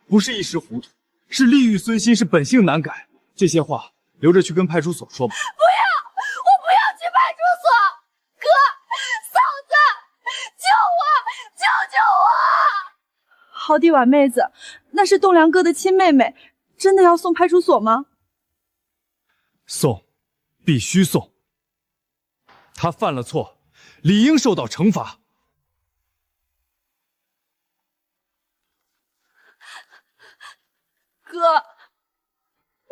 不是一时糊涂，是利欲孙心，是本性难改。这些话留着去跟派出所说吧。不要，我不要去派出所！哥，嫂子，救我，救救我！好弟婉妹子，那是栋梁哥的亲妹妹，真的要送派出所吗？送，必须送。他犯了错，理应受到惩罚。哥，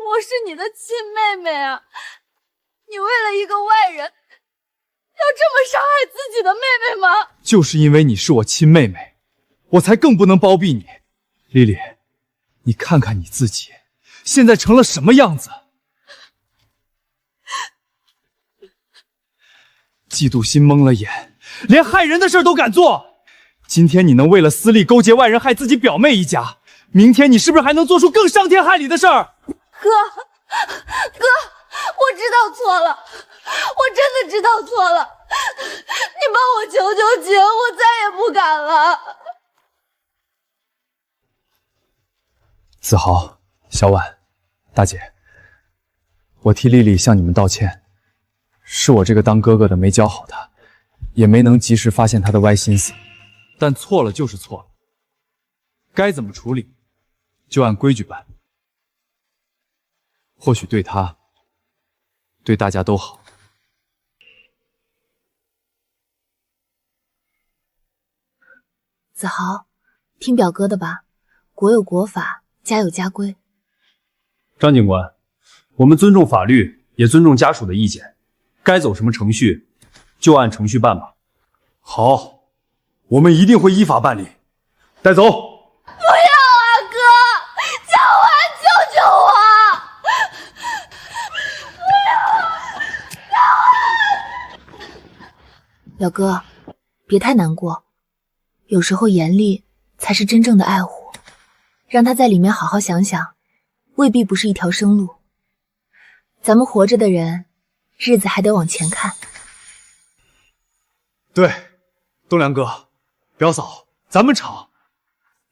我是你的亲妹妹啊！你为了一个外人，要这么伤害自己的妹妹吗？就是因为你是我亲妹妹，我才更不能包庇你。丽丽，你看看你自己，现在成了什么样子？嫉妒心蒙了眼，连害人的事都敢做。今天你能为了私利勾结外人害自己表妹一家，明天你是不是还能做出更伤天害理的事儿？哥，我知道错了，我真的知道错了，你帮我求求情，我再也不敢了。子豪、小婉、大姐，我替丽丽向你们道歉，是我这个当哥哥的没教好她，也没能及时发现她的歪心思，但错了就是错了，该怎么处理就按规矩办。或许对他，对大家都好。子豪，听表哥的吧，国有国法，家有家规。张警官，我们尊重法律，也尊重家属的意见，该走什么程序就按程序办吧。好，我们一定会依法办理。带走。不要啊，哥，小婉，救救我！表哥，别太难过，有时候严厉才是真正的爱护，让他在里面好好想想，未必不是一条生路。咱们活着的人，日子还得往前看。对，栋梁哥，表嫂，咱们厂，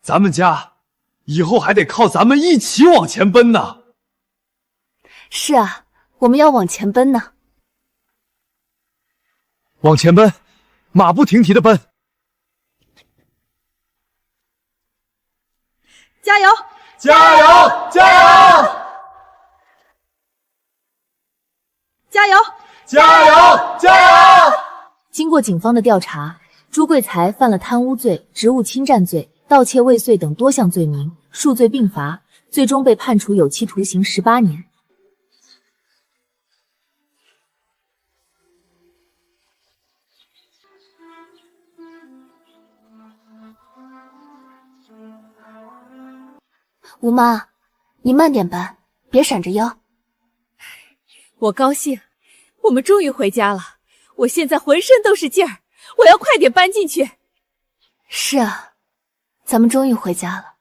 咱们家，以后还得靠咱们一起往前奔呢。是啊，我们要往前奔呢。往前奔，马不停蹄的奔。加油！加油！加油！加油！加油！加油！经过警方的调查，朱贵才犯了贪污罪、职务侵占罪、盗窃未遂等多项罪名，数罪并罚，最终被判处有期徒刑18年。吴妈，你慢点搬，别闪着腰。我高兴，我们终于回家了。我现在浑身都是劲儿，我要快点搬进去。是啊，咱们终于回家了。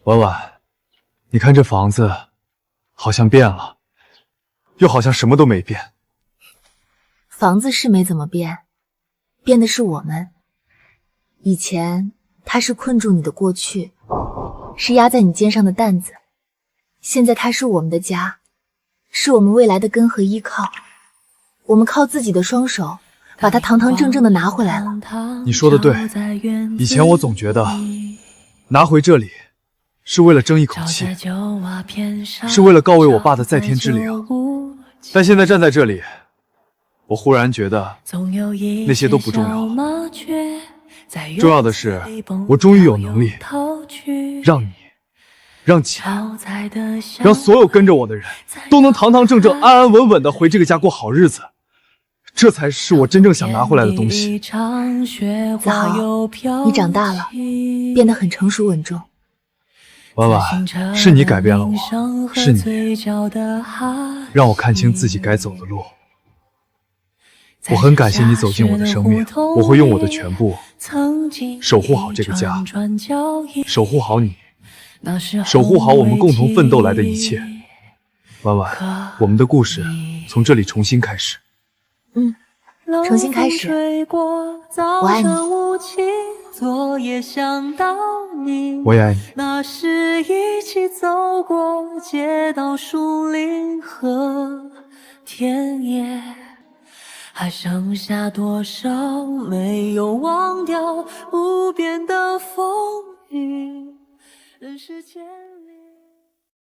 婉婉，你看这房子，好像变了，又好像什么都没变。房子是没怎么变，变的是我们。以前它是困住你的过去，是压在你肩上的担子，现在它是我们的家，是我们未来的根和依靠。我们靠自己的双手，把它堂堂正正的拿回来了。你说的对，以前我总觉得拿回这里是为了争一口气，是为了告慰我爸的在天之灵。但现在站在这里，我忽然觉得那些都不重要了。重要的是，我终于有能力让你、让姐、让所有跟着我的人都能堂堂正正、安安稳稳的回这个家过好日子。这才是我真正想拿回来的东西。子豪，你长大了，变得很成熟稳重。婉婉，是你改变了我，是你让我看清自己该走的路。我很感谢你走进我的生命，我会用我的全部守护好这个家，守护好你，守护好我们共同奋斗来的一切。婉婉，我们的故事从这里重新开始。重新开始。我爱你。我也爱你。那是一起走过街道、树林和田野，还剩下多少没有忘掉无边的风